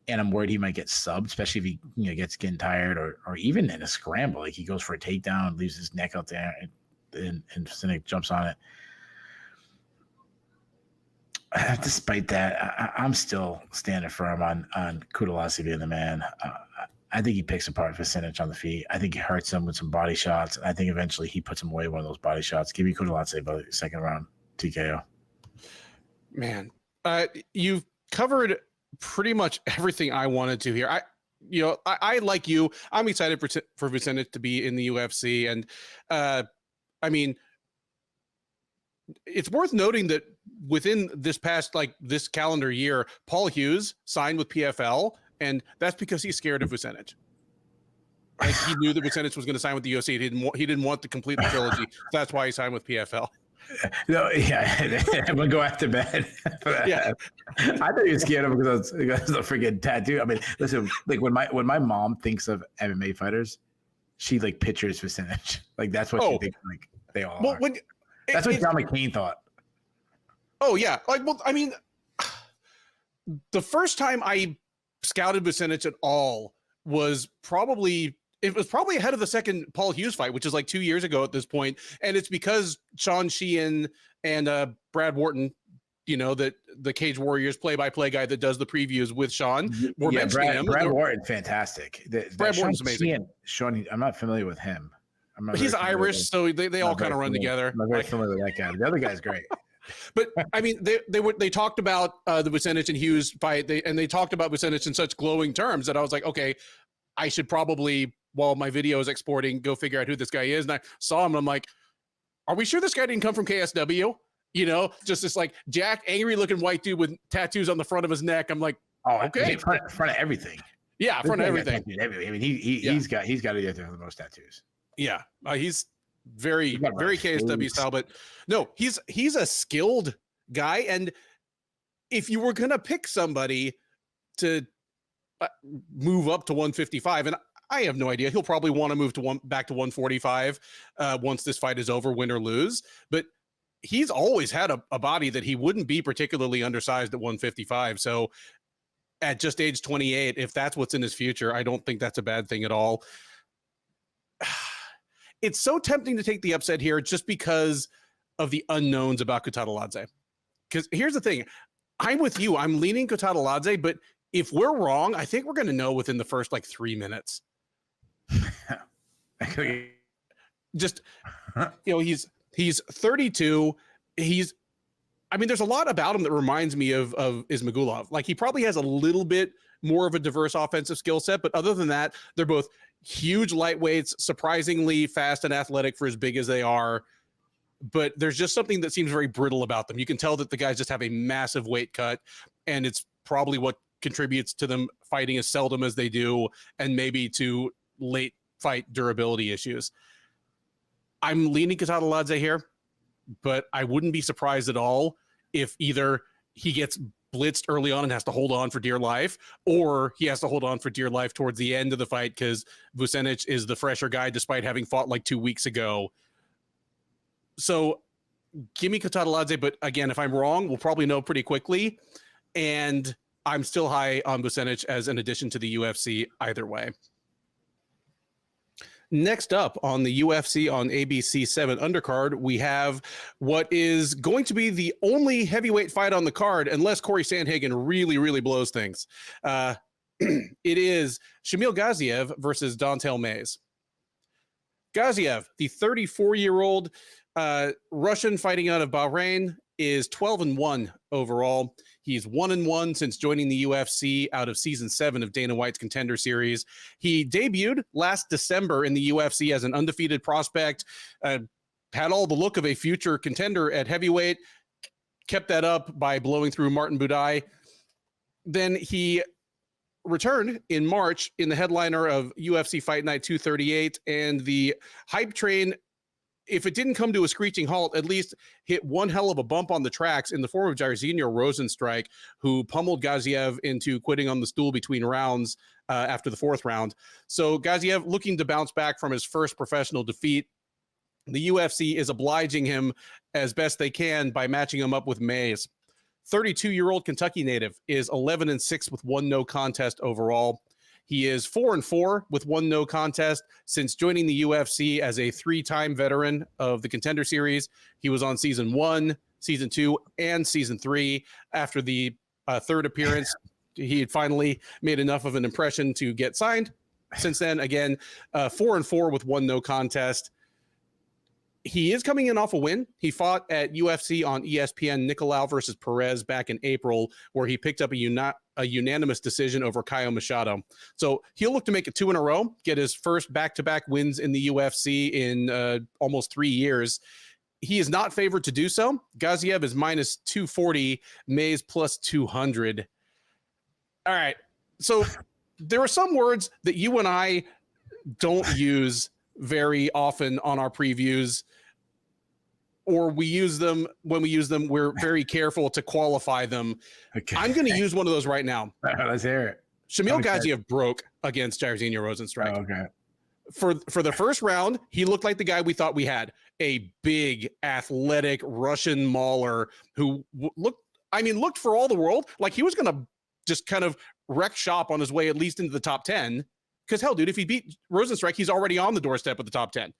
And I'm worried he might get subbed, especially if he gets getting tired, or even in a scramble. Like he goes for a takedown, leaves his neck out there, and Vucenic jumps on it. Despite that, I'm still standing firm on Kutateladze being the man. I think he picks apart Vucenic on the feet. I think he hurts him with some body shots. I think eventually he puts him away one of those body shots. Give me Kutateladze by the second round TKO. Man, you've covered pretty much everything I wanted to here. I like you. I'm excited for Vucenic to be in the UFC, and I mean, it's worth noting that within this past this calendar year, Paul Hughes signed with PFL, and that's because he's scared of Vucenic. Like he knew that Vucenic was going to sign with the UFC. He didn't want to complete the trilogy. That's why he signed with PFL. No, yeah, I'm gonna go after bed. Yeah, I thought he was scared of him because of the freaking tattoo. I mean, listen, like when my mom thinks of MMA fighters, she like pictures Vucenic. Like that's what she thinks. Like they all are. That's what John McCain thought. Oh yeah, I mean, the first time I scouted Vucenic at all was probably ahead of the second Paul Hughes fight, which is like 2 years ago at this point. And it's because Sean Sheehan and Brad Wharton, that the Cage Warriors play-by-play guy that does the previews with Sean, were mentioning him. Brad Wharton's fantastic. Brad Wharton's amazing. Sean, I'm not familiar with him. He's Irish, so they all kind of run together. I'm not very familiar with that guy. The other guy's great. But I mean, they talked about the Vucenic and Hughes fight, and they talked about Vucenic in such glowing terms that I was like, okay, I should probably, while my video is exporting, go figure out who this guy is. And I saw him, and I'm like, are we sure this guy didn't come from KSW? Just this like jacked, angry-looking white dude with tattoos on the front of his neck. I'm like, oh, okay, front of everything. Yeah, front of everything. I mean, he's got to be the most tattoos. Yeah, he's very KSW style, but no, he's a skilled guy. And if you were gonna pick somebody, to move up to 155. And I have no idea. He'll probably want to move to back to 145 once this fight is over, win or lose. But he's always had a body that he wouldn't be particularly undersized at 155. So at just age 28, if that's what's in his future, I don't think that's a bad thing at all. It's so tempting to take the upset here just because of the unknowns about Kutateladze. Because here's the thing. I'm with you. I'm leaning Kutateladze, but if we're wrong, I think we're going to know within the first 3 minutes. Just, he's 32. There's a lot about him that reminds me of Ismagulov. He probably has a little bit more of a diverse offensive skill set, but other than that, they're both huge lightweights, surprisingly fast and athletic for as big as they are. But there's just something that seems very brittle about them. You can tell that the guys just have a massive weight cut, and it's probably what contributes to them fighting as seldom as they do, and maybe to late fight durability issues. I'm leaning Kutateladze here, but I wouldn't be surprised at all if either he gets blitzed early on and has to hold on for dear life, or he has to hold on for dear life towards the end of the fight because Vucenic is the fresher guy despite having fought 2 weeks ago. So give me Kutateladze, but again, if I'm wrong, we'll probably know pretty quickly. And I'm still high on Vucenic as an addition to the UFC either way. Next up on the UFC on ABC 7 undercard, we have what is going to be the only heavyweight fight on the card, unless Corey Sandhagen really, really blows things. It is Shamil Gaziev versus Don'Tale Mayes. Gaziev, the 34-year-old Russian fighting out of Bahrain, is 12-1 overall. He's 1-1 since joining the UFC out of season 7 of Dana White's Contender Series. He debuted last December in the UFC as an undefeated prospect, had all the look of a future contender at heavyweight, kept that up by blowing through Martin Budai. Then he returned in March in the headliner of UFC Fight Night 238, and the hype train, if it didn't come to a screeching halt, at least hit one hell of a bump on the tracks in the form of Jairzinho Rozenstruik, who pummeled Gaziev into quitting on the stool between rounds after the 4th round. So Gaziev looking to bounce back from his first professional defeat. The UFC is obliging him as best they can by matching him up with Mayes. 32-year-old Kentucky native is 11-6 with 1 no contest overall. He is 4-4 with 1 no contest since joining the UFC as a 3-time veteran of the Contender Series. He was on season 1, season 2, and season 3. After the 3rd appearance, he had finally made enough of an impression to get signed. Since then, again, 4-4 with 1 no contest. He is coming in off a win. He fought at UFC on ESPN Nicolau versus Perez back in April, where he picked up a unanimous decision over Caio Machado. So he'll look to make it 2 in a row, get his first back-to-back wins in the UFC in almost 3 years. He is not favored to do so. Gaziev is minus 240, Mayes plus 200. All right. So there are some words that you and I don't use very often on our previews, or we use them when we use them. We're very careful to qualify them. Okay. I'm going to use one of those right now. Let's hear it. Shamil Gaziev broke against Jairzinho Rozenstruik. Oh, okay. For the first round, he looked like the guy we thought we had, a big, athletic Russian mauler who looked for all the world like he was going to just kind of wreck shop on his way at least into the top 10. Because hell, dude, if he beat Rozenstruik, he's already on the doorstep of the top 10.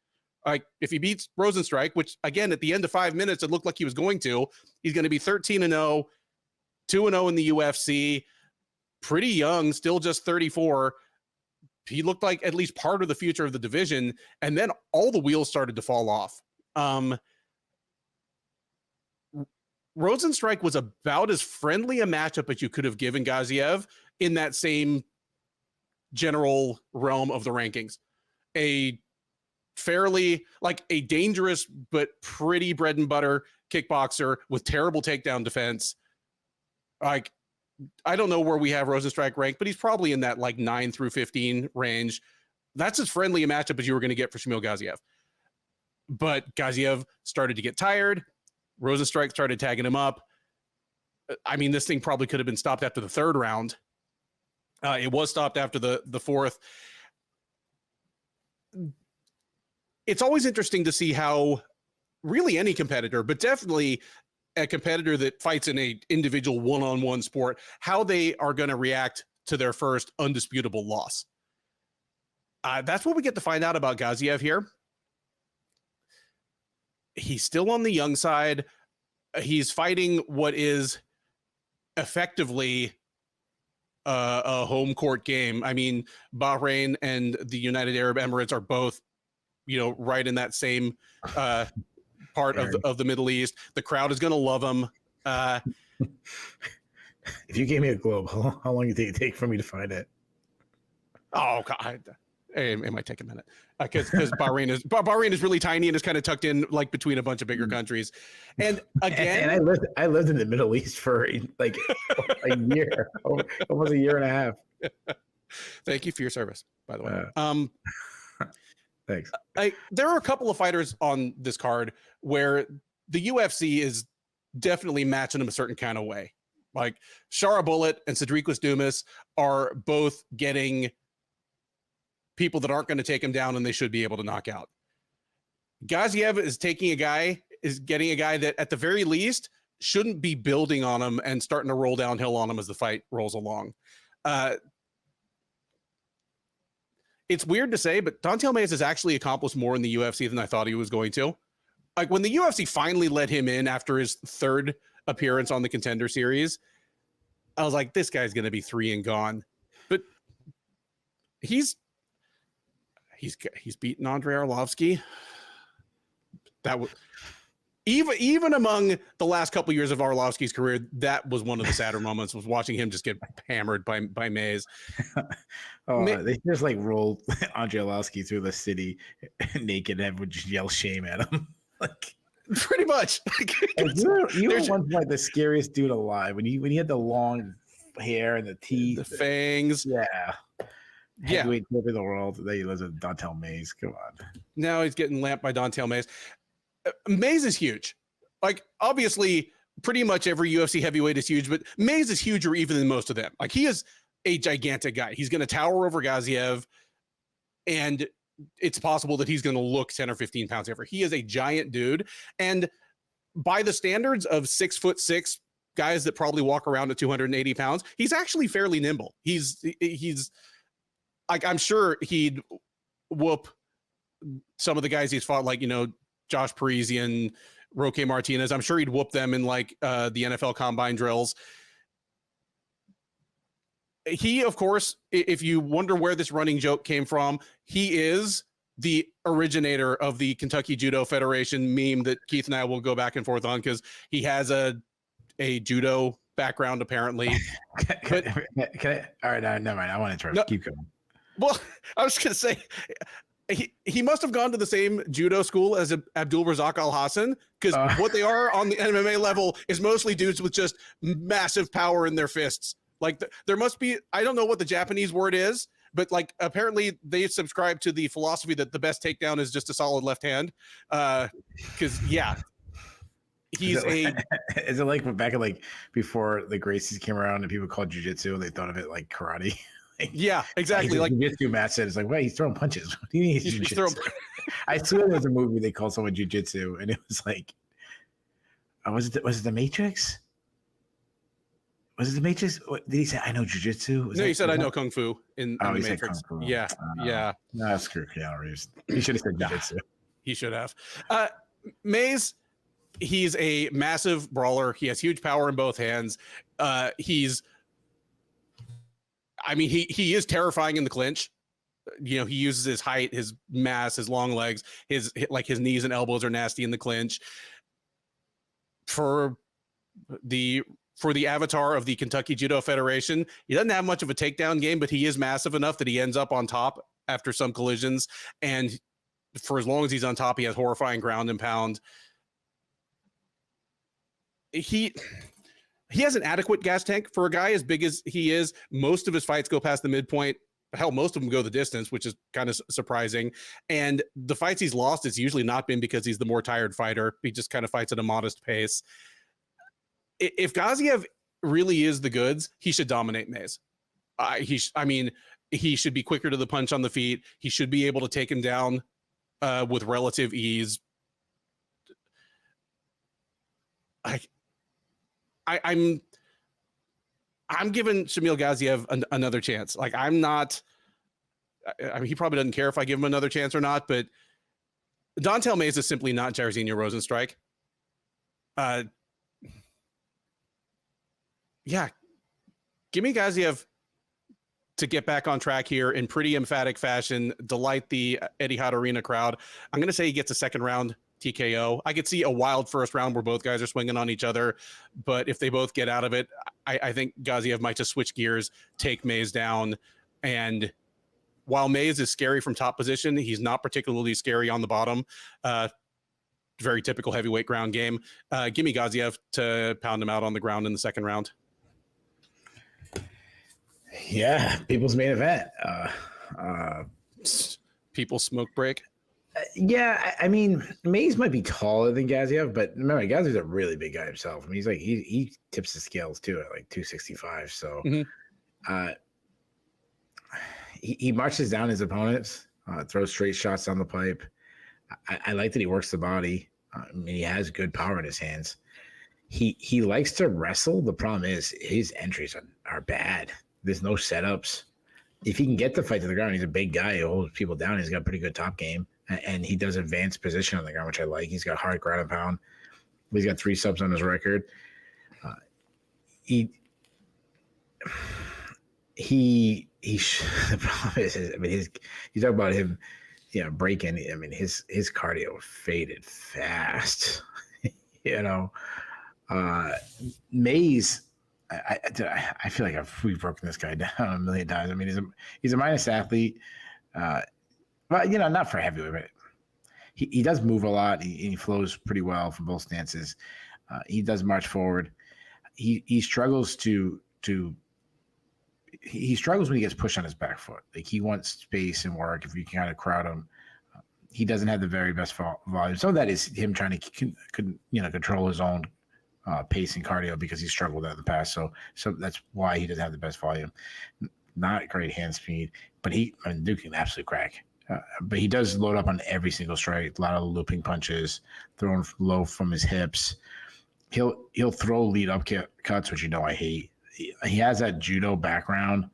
Like, if he beats Rozenstruik, which again at the end of 5 minutes it looked like he was going to, he's going to be 13-0, 2-0 in the UFC, pretty young, still just 34. He looked like at least part of the future of the division, and then all the wheels started to fall off. Rozenstruik was about as friendly a matchup as you could have given Gaziev in that same general realm of the rankings. A fairly, a dangerous but pretty bread and butter kickboxer with terrible takedown defense. Like, I don't know where we have Rozenstruik ranked, but he's probably in that 9 through 15 range. That's as friendly a matchup as you were going to get for Shamil Gaziev. But Gaziev started to get tired. Rozenstruik started tagging him up. I mean, this thing probably could have been stopped after the 3rd round. It was stopped after the fourth. It's always interesting to see how really any competitor, but definitely a competitor that fights in a individual one-on-one sport, how they are going to react to their first undisputable loss. That's what we get to find out about Gaziev here. He's still on the young side. He's fighting what is effectively a home court game. I mean, Bahrain and the United Arab Emirates are both, right in that same part of the Middle East. The crowd is going to love him. If you gave me a globe, how long did it take for me to find it? Oh God, it might take a minute because Bahrain is really tiny and is kind of tucked in like between a bunch of bigger countries. And again, and I lived in the Middle East for like a year, almost a year and a half. Thank you for your service, by the way. Thanks. There are a couple of fighters on this card where the UFC is definitely matching them a certain kind of way. Like Shara Bullet and Sedriques Dumas are both getting people that aren't going to take him down and they should be able to knock out. Gaziev is getting a guy that at the very least shouldn't be building on him and starting to roll downhill on him as the fight rolls along. It's weird to say, but Don'Tale Mayes has actually accomplished more in the UFC than I thought he was going to. Like when the UFC finally let him in after his third appearance on the Contender Series, I was like, this guy's going to be 3 and gone. But he's beaten Andrei Arlovsky. That was even among the last couple years of Arlovsky's career, that was one of the sadder moments, was watching him just get hammered by Mayes. They just like rolled Andrei Arlovsky through the city naked and would just yell shame at him. Like pretty much. you were once like the scariest dude alive when he had the long hair and the teeth, the fangs. Yeah. Heavyweight champion of the world. Then he lives with Don'Tale Mayes. Come on. Now he's getting lamped by Don'Tale Mayes. Mayes is huge. Like obviously, pretty much every UFC heavyweight is huge, but Mayes is huger even than most of them. Like he is a gigantic guy. He's going to tower over Gaziev, and it's possible that he's going to look 10 or 15 pounds heavier. He is a giant dude, and by the standards of 6'6" guys that probably walk around at 280 pounds, he's actually fairly nimble. He's like, I'm sure he'd whoop some of the guys he's fought, like, Josh Parisian, Roque Martinez. I'm sure he'd whoop them in like the NFL combine drills. He, of course, if you wonder where this running joke came from, he is the originator of the Kentucky Judo Federation meme that Keith and I will go back and forth on, because he has a judo background apparently. Can I? All right, never mind. I want to interrupt. No, keep going. Well, I was going to say, he must have gone to the same judo school as Abdul Razak Al Hassan, because what they are on the MMA level is mostly dudes with just massive power in their fists. Like there must be, I don't know what the Japanese word is, but like apparently they subscribe to the philosophy that the best takedown is just a solid left hand. Because he's is it like back in like before the Gracies came around and people called jiu-jitsu and they thought of it like karate? Yeah, exactly. Like jiu-jitsu match said, it's like, wait, he's throwing punches. What do you mean he's jiu-jitsu? I swear there was a movie they called someone jiu-jitsu, and it was like, was it The Matrix? Was it The Matrix? Did he say I know jiu-jitsu? No, he said I know kung fu in The he Matrix. said kung fu. Yeah, yeah. No, screw Keanu Reeves. He should have said jiu-jitsu. He should have. Mayes, he's a massive brawler. He has huge power in both hands. He is terrifying in the clinch. He uses his height, his mass, his long legs, his knees and elbows are nasty in the clinch. For the avatar of the Kentucky Judo Federation, he doesn't have much of a takedown game, but he is massive enough that he ends up on top after some collisions. And for as long as he's on top, he has horrifying ground and pound. He has an adequate gas tank for a guy as big as he is. Most of his fights go past the midpoint. Hell, most of them go the distance, which is kind of surprising. And the fights he's lost, it's usually not been because he's the more tired fighter. He just kind of fights at a modest pace. If Gaziev really is the goods, he should dominate Mayes. He should be quicker to the punch on the feet. He should be able to take him down with relative ease. I'm giving Shamil Gaziev another chance. Like, I'm not. I mean, he probably doesn't care if I give him another chance or not, but Dontel Mays is simply not Jairzinho Rosenstrike. Yeah, give me Gaziev to get back on track here in pretty emphatic fashion, delight the Etihad Arena crowd. I'm going to say he gets a second round TKO. I could see a wild first round where both guys are swinging on each other, but if they both get out of it, I think Gaziev might just switch gears, take Mays down, and while Mays is scary from top position, he's not particularly scary on the bottom. Very typical heavyweight ground game. Give me Gaziev to pound him out on the ground in the second round. Yeah, people's main event. People's smoke break. Yeah, I mean, Mays might be taller than Gaziev, but remember, Gaziev's a really big guy himself. I mean, he's like he tips the scales too at like 265. So he marches down his opponents, throws straight shots down the pipe. I like that he works the body. I mean, he has good power in his hands. He likes to wrestle. The problem is his entries are bad. There's no setups. If he can get the fight to the ground, he's a big guy. He holds people down. He's got a pretty good top game. And he does advanced position on the ground, which I like. He's got hard ground and pound. He's got 3 subs on his record. The problem is, I mean, you talk about him, breaking. I mean, his cardio faded fast. Mays. I feel like we've broken this guy down a million times. I mean, he's a minus athlete. But not for heavyweight, but he does move a lot. He flows pretty well from both stances. He does march forward. He struggles he struggles when he gets pushed on his back foot. Like, he wants space and work. If you can kind of crowd him, he doesn't have the very best volume. Some of that is him trying to control his own pace and cardio because he struggled in the past. So that's why he doesn't have the best volume. Not great hand speed, but Duke can absolutely crack. But he does load up on every single strike. A lot of looping punches, thrown low from his hips. He'll throw lead up cuts, which I hate. He has that judo background,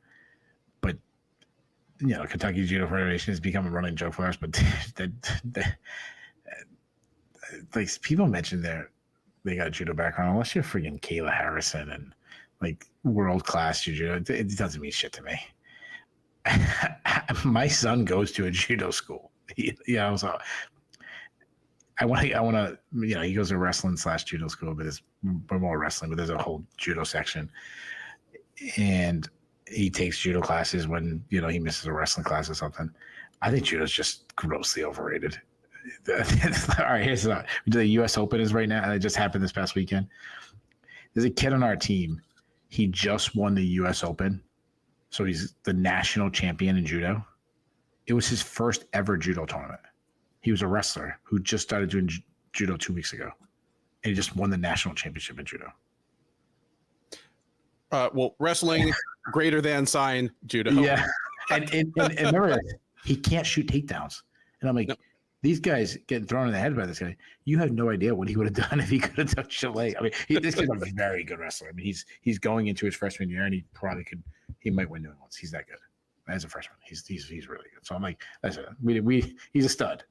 but Kentucky Judo Federation has become a running joke for us. But like, people mention they got a judo background, unless you're freaking Kayla Harrison and like world class judo, it doesn't mean shit to me. My son goes to a judo school. So I want to, he goes to wrestling / judo school, but it's more wrestling, but there's a whole judo section. And he takes judo classes when, he misses a wrestling class or something. I think judo is just grossly overrated. All right, here's the U.S. Open is right now. It just happened this past weekend. There's a kid on our team. He just won the U.S. Open. So he's the national champion in judo. It was his first ever judo tournament. He was a wrestler who just started doing judo 2 weeks ago. And he just won the national championship in judo. Well, wrestling greater than sign judo. Yeah. And remember, he can't shoot takedowns. And I'm like, no. These guys getting thrown in the head by this guy. You have no idea what he would have done if he could have touched your leg. I mean, this kid's a very good wrestler. I mean, he's going into his freshman year, and he might win New England. He's that good as a freshman. He's really good. So I'm like, he's a stud.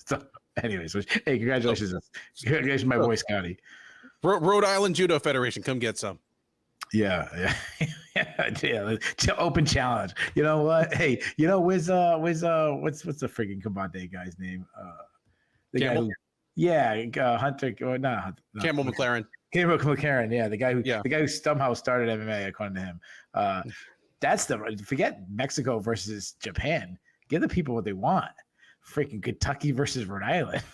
So anyways, hey, congratulations, my boy Scotty. Rhode Island Judo Federation, come get some. Yeah. Open challenge. You know what? Hey, what's the freaking Kabate guy's name? The Campbell? Guy who, Hunter, or not Hunter. No, Campbell McLaren. Campbell McLaren, yeah, the guy who somehow started MMA, according to him. That's forget Mexico versus Japan. Give the people what they want. Freaking Kentucky versus Rhode Island.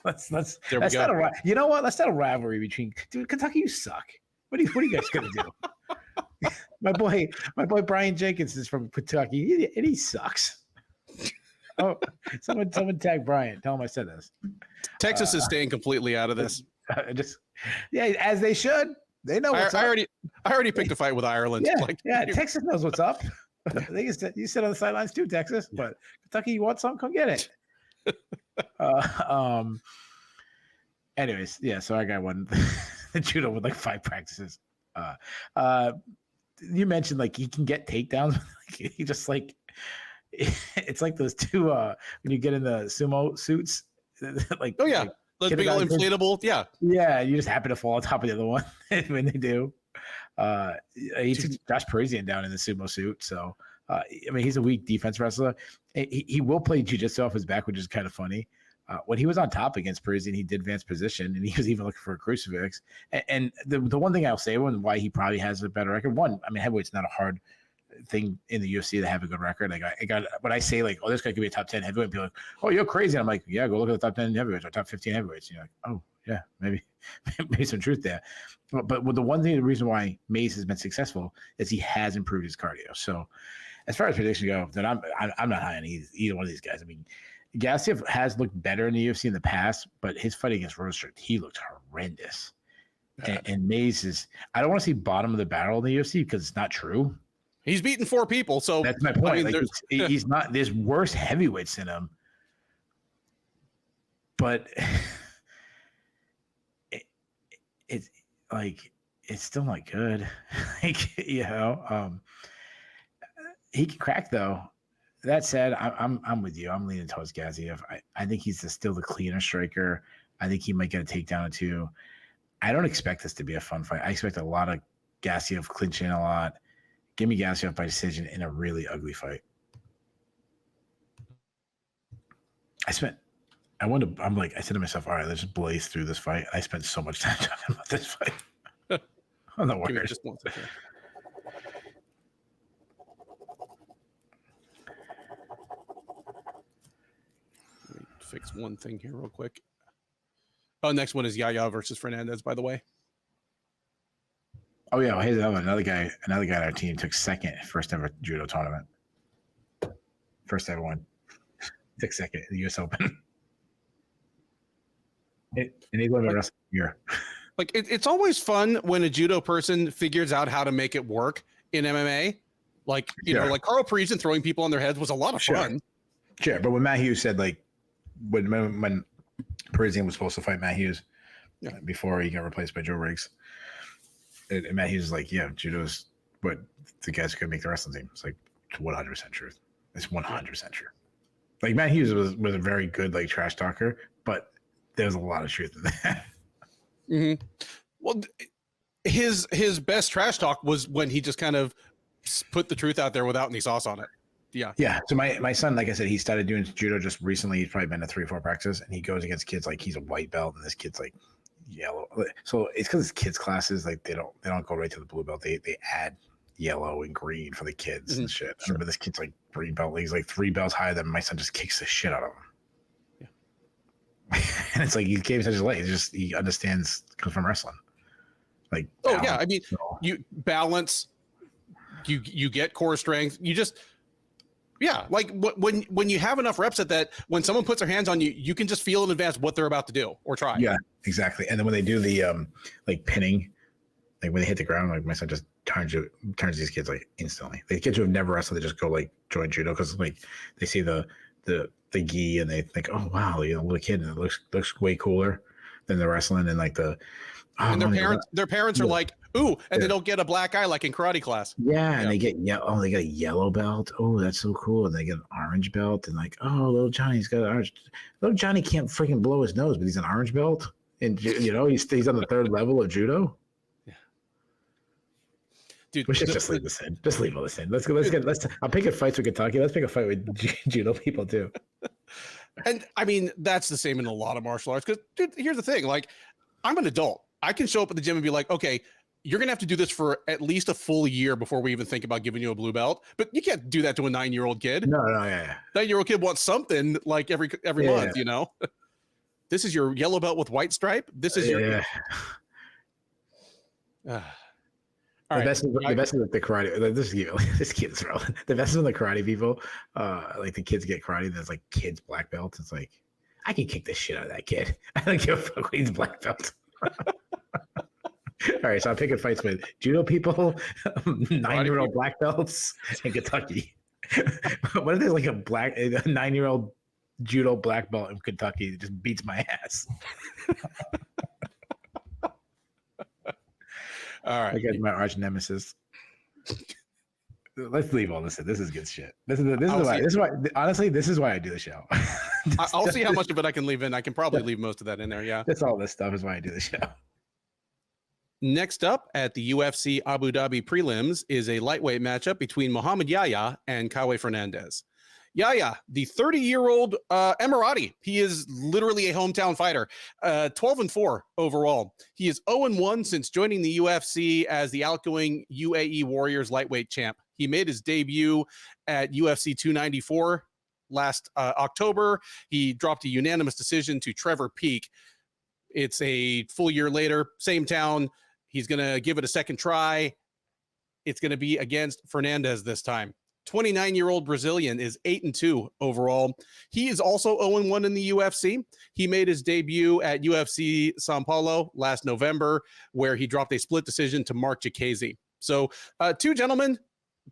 Let's not a rivalry between. Dude, Kentucky, you suck. What are you guys gonna do? my boy Brian Jenkins is from Kentucky, and he sucks. Oh, someone tag Brian. Tell him I said this. Texas is staying completely out of this. As they should. They know what's up. I already picked a fight with Ireland. Yeah, Texas knows what's up. I think you sit on the sidelines too, Texas. But Kentucky, you want some? Come get it. Anyways, yeah. So I got one judo with like 5 practices. You mentioned like he can get takedowns. He just like it's like those two when you get in the sumo suits. Like like, those big old inflatable. Yeah, you just happen to fall on top of the other one when they do. He took Josh Parisian down in the sumo suit. So I mean, he's a weak defense wrestler. He will play jiu-jitsu off his back, which is kind of funny. When he was on top against Parisian, he did advance position, and he was even looking for a crucifix. And the one thing I'll say why he probably has a better record, one, I mean, heavyweight's not a hard thing in the UFC to have a good record. Like I got when I say like, oh, this guy could be a top 10 heavyweight, people are like, oh, you're crazy. And I'm like, yeah, go look at the top 10 heavyweights or top 15 heavyweights. And you're like, oh yeah, maybe some truth there. But with the reason why Mays has been successful is he has improved his cardio. So as far as predictions go, then I'm not high on either one of these guys. I mean, Gaziev has looked better in the UFC in the past, but his fight against Rosenstruck, he looked horrendous. And Mays is, I don't want to see bottom of the barrel in the UFC because it's not true. He's beaten 4 people, so that's my point. I mean, like, he's not. There's worse heavyweights than him, but it's like it's still not good. Like he can crack though. That said, I'm with you. I'm leaning towards Gaziev. I think he's still the cleaner striker. I think he might get a takedown or 2. I don't expect this to be a fun fight. I expect a lot of Gaziev clinching a lot. Give me Gaziev by decision in a really ugly fight. I said to myself, all right, let's just blaze through this fight. I spent so much time talking about this fight. I'm not worried. Just 1 second. Let me fix one thing here real quick. Oh, next one is Yahya versus Fernandes, by the way. Oh yeah, well, here's another guy on our team took second first ever judo tournament. First ever one. Took second in the US Open. And he's going to wrestle here. Like it's always fun when a judo person figures out how to make it work in MMA. Like you know, like Carl Parisian throwing people on their heads was a lot of fun. Sure, but when Matt Hughes said like when Parisian was supposed to fight Matt Hughes before he got replaced by Joe Riggs. And Matt Hughes is like, yeah, judo's what the guys who could make the wrestling team. It's like 100% truth. It's 100% true. Like Matt Hughes was a very good like trash talker, but there's a lot of truth in that. Mm-hmm. Well, his best trash talk was when he just kind of put the truth out there without any sauce on it. Yeah. Yeah. So my son, like I said, he started doing judo just recently. He's probably been to 3 or 4 practices, and he goes against kids like he's a white belt, and this kid's like yellow. So it's because it's kids classes. Like they don't go right to the blue belt. They add yellow and green for the kids and shit. Sure. I remember this kid's like green belt. He's like 3 belts higher than my son. Just kicks the shit out of him. Yeah. And it's like he gave such a light. He understands comes from wrestling. Like balance, I mean you balance. You get core strength. You just. Yeah, like when you have enough reps at that, when someone puts their hands on you, you can just feel in advance what they're about to do or try. Yeah, exactly. And then when they do the like pinning, like when they hit the ground, like my son just turns these kids like instantly. The kids who have never wrestled, they just go like join judo because like they see the gi and they think, oh wow, little kid, and it looks way cooler than the wrestling and like the. And their parents are like, ooh, and they don't get a black eye like in karate class. Yeah, and they get they got a yellow belt. Oh, that's so cool. And they get an orange belt, and like, oh, little Johnny's got an orange. Little Johnny can't freaking blow his nose, but he's an orange belt, and he's on the 3rd level of judo. Yeah, dude, we should just leave this in. Just leave all this in. Let's go. I'm picking fights with Kentucky. Let's pick a fight with judo people too. And I mean, that's the same in a lot of martial arts. Because, dude, here's the thing: like, I'm an adult. I can show up at the gym and be like, okay, you're going to have to do this for at least a full year before we even think about giving you a blue belt. But you can't do that to a 9-year-old kid. No, yeah. 9-year-old kid wants something like every month, you know? This is your yellow belt with white stripe. This is your. The best is the karate. This kid is relevant. The best is when the karate people, like the kids get karate. There's like kids black belts. It's like, I can kick the shit out of that kid. I don't give a fuck when he's black belt. All right, so I'm picking fights with judo people, 9-year-old black belts, and Kentucky. What if there's like a 9-year-old judo black belt in Kentucky that just beats my ass? All right. That guy's my arch nemesis. Let's leave all this in. This is good shit. This is why honestly, this is why I do the show. I'll see how much of it I can leave in. I can probably leave most of that in there. Yeah. That's all this stuff is why I do the show. Next up at the UFC Abu Dhabi prelims is a lightweight matchup between Mohammad Yahya and Kaue Fernandes. Yahya, the 30-year-old Emirati. He is literally a hometown fighter. 12-4 overall. He is 0-1 since joining the UFC as the outgoing UAE Warriors lightweight champ. He made his debut at UFC 294 last October. He dropped a unanimous decision to Trevor Peek. It's a full year later, same town. He's going to give it a second try. It's going to be against Fernandes this time. 29-year-old Brazilian is 8-2 overall. He is also 0-1 in the UFC. He made his debut at UFC Sao Paulo last November, where he dropped a split decision to Mark Jacasey. So two gentlemen,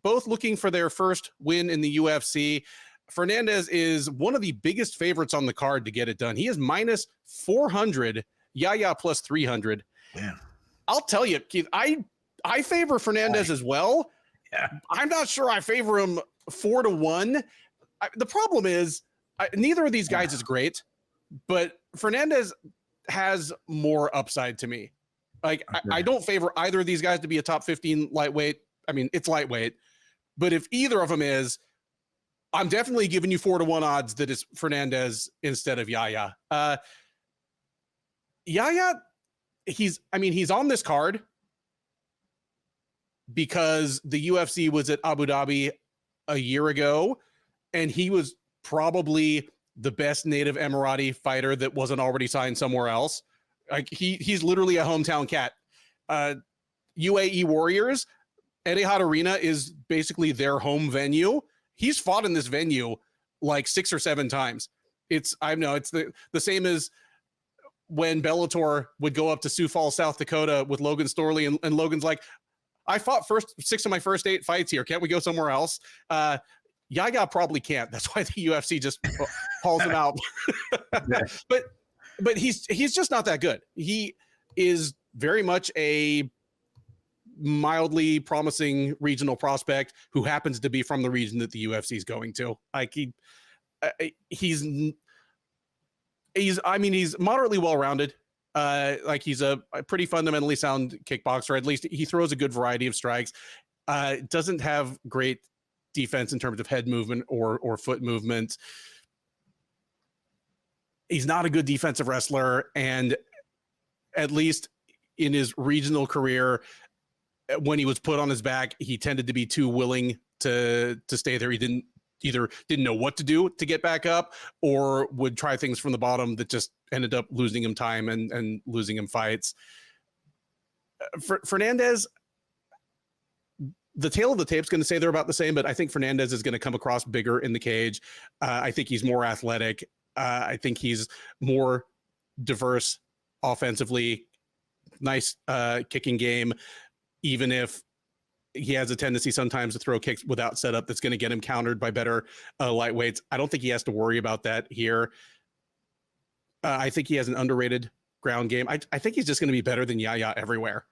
both looking for their first win in the UFC. Fernandes is one of the biggest favorites on the card to get it done. He is minus 400, Yahya plus 300. Yeah. I'll tell you, Keith, I favor Fernandes as well. Yeah. I'm not sure I favor him 4-1. The problem is neither of these guys is great, but Fernandes has more upside to me. Like I don't favor either of these guys to be a top 15 lightweight. I mean, it's lightweight, but if either of them is, I'm definitely giving you 4-1 odds that it's Fernandes instead of Yahya. Yahya, he's on this card because the UFC was at Abu Dhabi a year ago, and he was probably the best native Emirati fighter that wasn't already signed somewhere else. Like he's literally a hometown cat. UAE Warriors, Etihad Arena is basically their home venue. He's fought in this venue like 6 or 7 times. It's the same as when Bellator would go up to Sioux Falls, South Dakota with Logan Storley, and Logan's like, I fought 6 of my first 8 fights here. Can't we go somewhere else? Yahya probably can't. That's why the UFC just hauls him out. But he's just not that good. He is very much a mildly promising regional prospect who happens to be from the region that the UFC is going to. Like he's moderately well-rounded. Like he's a pretty fundamentally sound kickboxer. At least he throws a good variety of strikes. Doesn't have great defense in terms of head movement or foot movement. He's not a good defensive wrestler, and at least in his regional career, when he was put on his back, he tended to be too willing to stay there. He didn't know what to do to get back up, or would try things from the bottom that just ended up losing him time and losing him fights. Fernandes, the tail of the tape is going to say they're about the same, but I think Fernandes is going to come across bigger in the cage. I think he's more athletic. I think he's more diverse offensively, nice kicking game, even if he has a tendency sometimes to throw kicks without setup that's going to get him countered by better lightweights. I don't think he has to worry about that here. I think he has an underrated ground game. I think he's just going to be better than Yahya everywhere.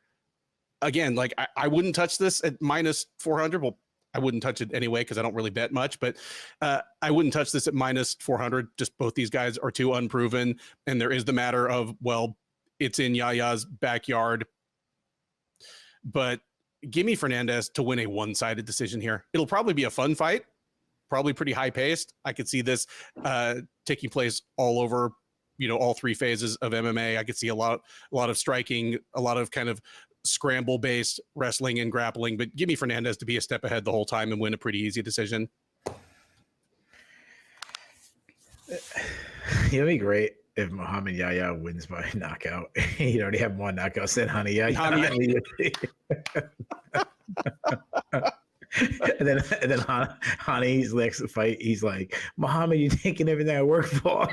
Again, like I wouldn't touch this at minus 400. Well, I wouldn't touch it anyway because I don't really bet much, but I wouldn't touch this at minus 400. Just both these guys are too unproven. And there is the matter of, well, it's in Yahya's backyard. But give me Fernandes to win a one-sided decision here. It'll probably be a fun fight, probably pretty high-paced. I could see this taking place all over, all 3 phases of MMA. I could see a lot of striking, a lot of kind of scramble-based wrestling and grappling. But give me Fernandes to be a step ahead the whole time and win a pretty easy decision. It'll be great if Mohammad Yahya wins by knockout. He'd already have 1 knockout. Said honey Yahya. and then Hani's next fight, he's like, Mohammad, you're taking everything I work for.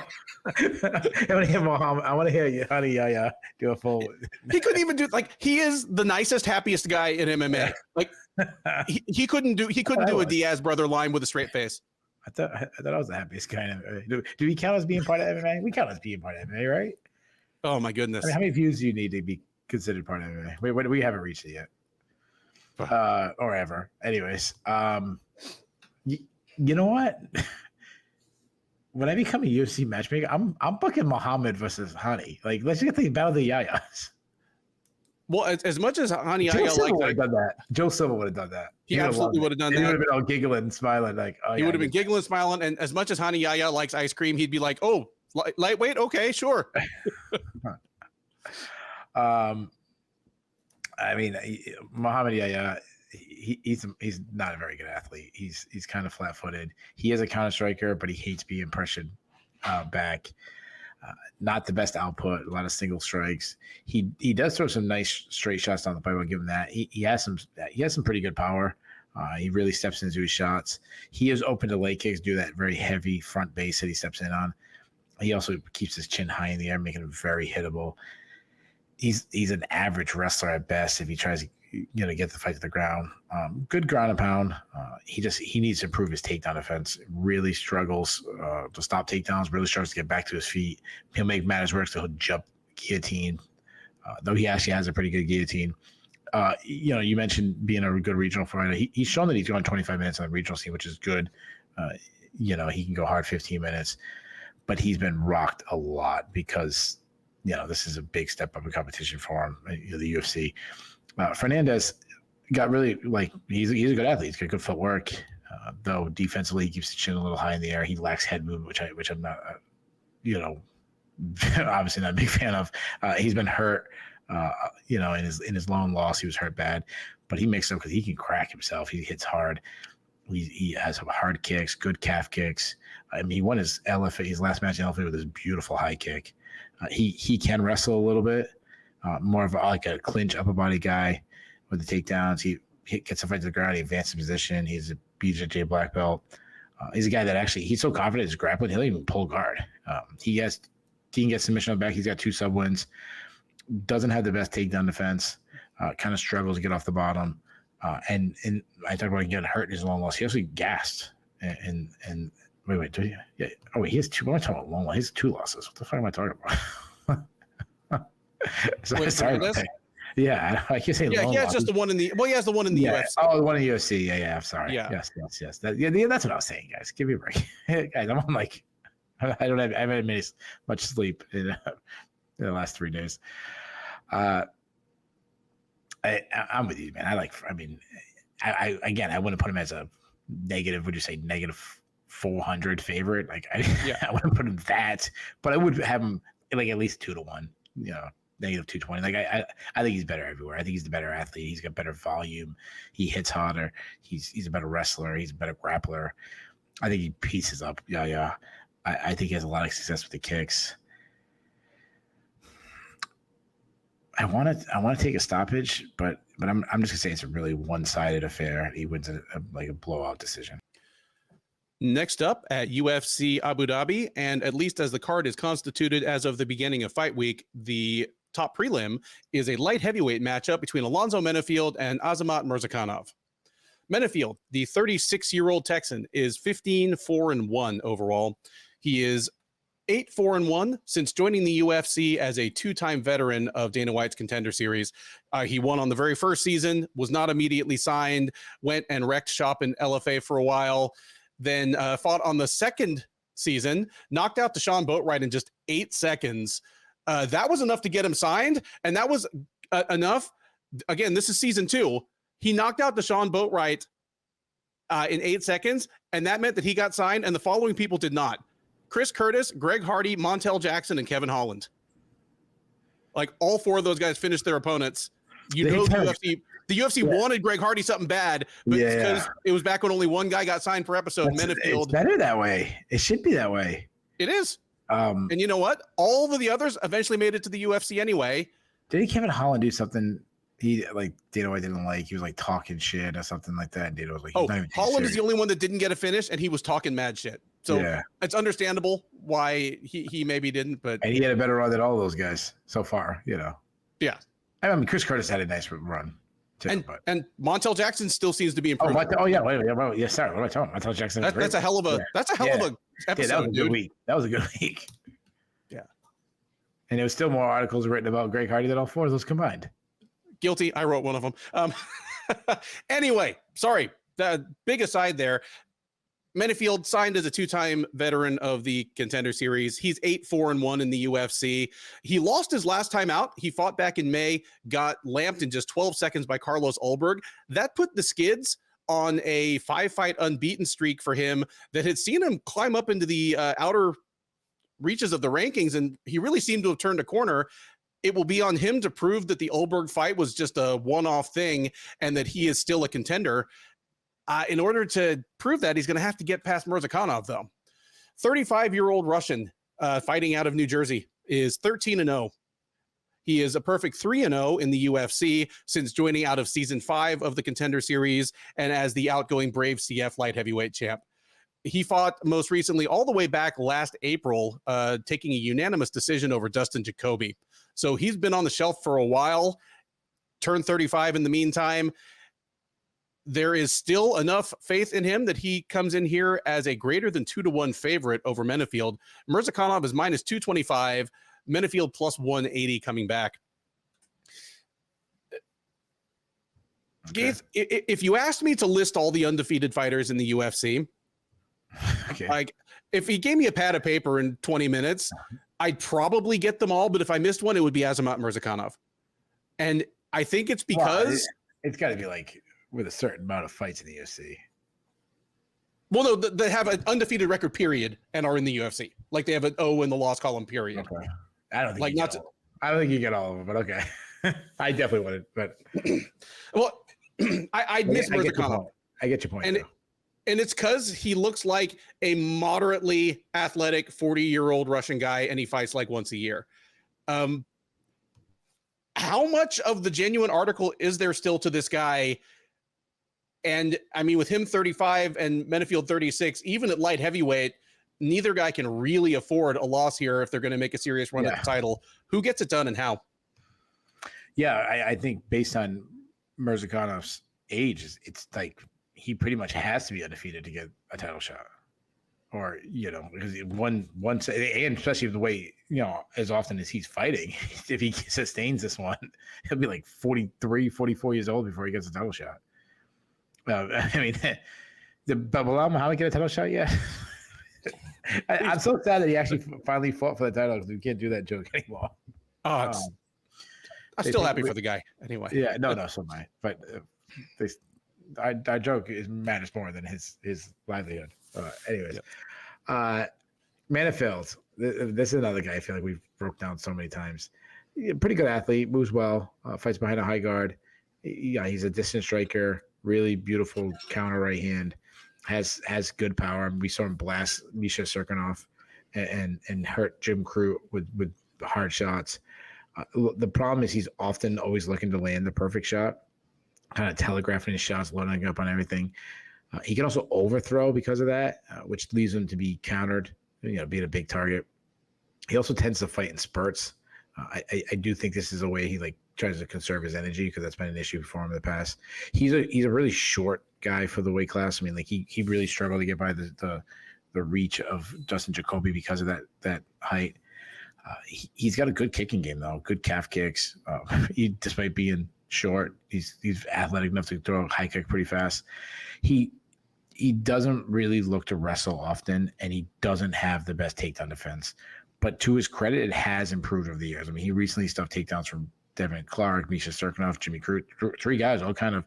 I want to hear Mohammad. I want to hear Hani Yahya do a full. He couldn't even do he is the nicest, happiest guy in MMA. Yeah. Like he couldn't do a Diaz brother line with a straight face. I thought I was the happiest guy in MMA. Do we count as being part of MMA? We count as being part of MMA, right? Oh my goodness! I mean, how many views do you need to be considered part of MMA? We haven't reached it yet. Or ever. Anyways, you know what? When I become a UFC matchmaker, I'm booking Mohammad versus Hani. Like, let's get the battle of the Yahyas. Well, as much as Hani Yahya would have done that. Joe Silva would have done that. He absolutely would have done that. He would have been all giggling and smiling, like, oh, he would have been giggling and smiling. And as much as Hani Yahya likes ice cream, he'd be like, oh, lightweight, okay, sure. I mean, Mohammad Yahya, he's not a very good athlete. He's kind of flat-footed. He is a counter striker, but he hates being pressured back. Not the best output. A lot of single strikes. He does throw some nice straight shots down the pipe. I'll give him that. He has some pretty good power. He really steps into his shots. He is open to leg kicks. Do that very heavy front base that he steps in on. He also keeps his chin high in the air, making him very hittable. He's an average wrestler at best if he tries to get the fight to the ground. Good ground and pound. He needs to improve his takedown defense. Really struggles to stop takedowns. Really struggles to get back to his feet. He'll make matters worse. So he'll jump guillotine. Though he actually has a pretty good guillotine. You mentioned being a good regional fighter. He's shown that he's going 25 minutes on the regional scene, which is good. He can go hard 15 minutes, but he's been rocked a lot because this is a big step up in competition for him. The UFC. Fernandes got really he's a good athlete. He's got good footwork, though defensively he keeps the chin a little high in the air. He lacks head movement, which I'm not, obviously not a big fan of. He's been hurt, in his lone loss he was hurt bad, but he makes up because he can crack himself. He hits hard. He has some hard kicks, good calf kicks. I mean, he won his LFA, his last match in LFA with his beautiful high kick. He can wrestle a little bit. More of a clinch upper body guy with the takedowns. He gets the fight to the ground. He advances position. He's a BJJ black belt. He's a guy that actually, he's so confident in his grappling, he'll even pull guard. He can get submission on the back. He's got 2 sub wins. Doesn't have the best takedown defense. Kind of struggles to get off the bottom. And I talked about getting hurt in his long loss. He actually gassed. And wait, do you? Yeah. Oh, wait, he has 2. What am I talking about? Long loss. He has 2 losses. What the fuck am I talking about? Sorry about that. Yeah, I can't say. Yeah, he has just the one in the. Well, he has the one in the UFC. Oh, the one in the UFC. Yeah. I'm sorry. Yeah. Yes. That's what I was saying, guys. Give me a break, guys. I'm on I haven't made much sleep in the last 3 days. I'm with you, man. I wouldn't put him as a negative. Would you say negative 400 favorite? I wouldn't put him that, but I would have him at least 2-1. Negative 220. I think he's better everywhere. I think he's the better athlete. He's got better volume. He hits harder. He's a better wrestler. He's a better grappler. I think he pieces up. Yeah. I think he has a lot of success with the kicks. I want to take a stoppage, but I'm just gonna say it's a really one-sided affair. He wins a blowout decision. Next up at UFC Abu Dhabi, and at least as the card is constituted as of the beginning of fight week, the top prelim is a light heavyweight matchup between Alonzo Menifield and Azamat Murzakanov. Menifield, the 36-year-old Texan, is 15-4-1 overall. He is 8-4-1 since joining the UFC as a 2-time veteran of Dana White's Contender Series. He won on the very first season, was not immediately signed, went and wrecked shop in LFA for a while, then fought on the second season, knocked out Deshaun Boatwright in just 8 seconds. That was enough to get him signed, and that was enough. Again, this is season 2. He knocked out Deshaun Boatwright in 8 seconds, and that meant that he got signed, and the following people did not. Chris Curtis, Greg Hardy, Montel Jackson, and Kevin Holland. All 4 of those guys finished their opponents. The UFC wanted Greg Hardy something bad, but because it was back when only one guy got signed per episode. Menifield. It's better that way. It should be that way. It is. And you know what? All of the others eventually made it to the UFC anyway. Didn't Kevin Holland do something He like Dana White didn't like. He was like talking shit or something like that. And Dana was like, he's not even Holland is the only one that didn't get a finish, and he was talking mad shit. So it's understandable why he maybe didn't, but and he had a better run than all those guys so far. Yeah. I mean, Chris Curtis had a nice run. Too, and Montel Jackson still seems to be improving. Wait, yes, sir. What am I talking about? Montel Jackson. That's a hell of a episode. That was a good week. That was a good week. Yeah. And there was still more articles written about Greg Hardy than all four of those combined. Guilty. I wrote one of them. Anyway, sorry. The big aside there. Menifield signed as a 2-time veteran of the Contender Series. He's 8-4-1 in the UFC. He lost his last time out. He fought back in May, got lamped in just 12 seconds by Carlos Ulberg. That put the skids on a 5-fight unbeaten streak for him that had seen him climb up into the outer reaches of the rankings, and he really seemed to have turned a corner. It will be on him to prove that the Ulberg fight was just a one-off thing and that he is still a contender. In order to prove that, he's going to have to get past Murzakanov, though. 35-year-old Russian fighting out of New Jersey is 13-0. He is a perfect 3-0 in the UFC since joining out of season 5 of the Contender Series and as the outgoing Brave CF light heavyweight champ. He fought most recently all the way back last April, taking a unanimous decision over Dustin Jacoby. So he's been on the shelf for a while, turned 35 in the meantime. There is still enough faith in him that he comes in here as a greater than 2-1 favorite over Menifield. Murzakanov is minus 225, Menifield plus 180 coming back. Okay. Gaith, if you asked me to list all the undefeated fighters in the UFC, like if he gave me a pad of paper in 20 minutes, I'd probably get them all. But if I missed one, it would be Azamat Murzakanov. And I think it's because it's got to be like with a certain amount of fights in the UFC. Well, no, they have an undefeated record period and are in the UFC. Like they have an O in the loss column period. Okay. I don't think I don't think you get all of them, but okay. I definitely wouldn't, but well, I miss Murzakanov. I get your point. And it's because he looks like a moderately athletic 40-year-old Russian guy, and he fights like once a year. How much of the genuine article is there still to this guy? And I mean, with him 35 and Menifield 36, even at light heavyweight, neither guy can really afford a loss here if they're going to make a serious run at the title. Who gets it done and how? Yeah, I think based on Murzakanov's age, it's like he pretty much has to be undefeated to get a title shot. Or, because and especially the way, as often as he's fighting, if he sustains this one, he'll be like 43, 44 years old before he gets a title shot. I mean, but will Mohammad get a title shot yet? I'm so sad that he actually finally fought for the title because we can't do that joke anymore. I'm still happy for the guy anyway. Yeah, no, so am I. But our joke matters more than his livelihood. Anyways, Menifield. This is another guy I feel like we've broke down so many times. Pretty good athlete, moves well, fights behind a high guard. Yeah, he's a distant striker. Really beautiful counter right hand. Has good power. We saw him blast Misha Serkinov and hurt Jim Crute with hard shots. The problem is he's often always looking to land the perfect shot, kind of telegraphing his shots, loading up on everything. He can also overthrow because of that, which leaves him to be countered, being a big target. He also tends to fight in spurts. I do think this is a way he tries to conserve his energy because that's been an issue for him in the past. He's a really short guy for the weight class. I mean, he really struggled to get by the reach of Dustin Jacoby because of that height. He's got a good kicking game though, good calf kicks. Despite being short, he's athletic enough to throw a high kick pretty fast. He doesn't really look to wrestle often, and he doesn't have the best takedown defense. But to his credit, it has improved over the years. I mean, he recently stuffed takedowns from Devin Clark, Misha Serkinov, Jimmy Crute, 3 guys, all kind of,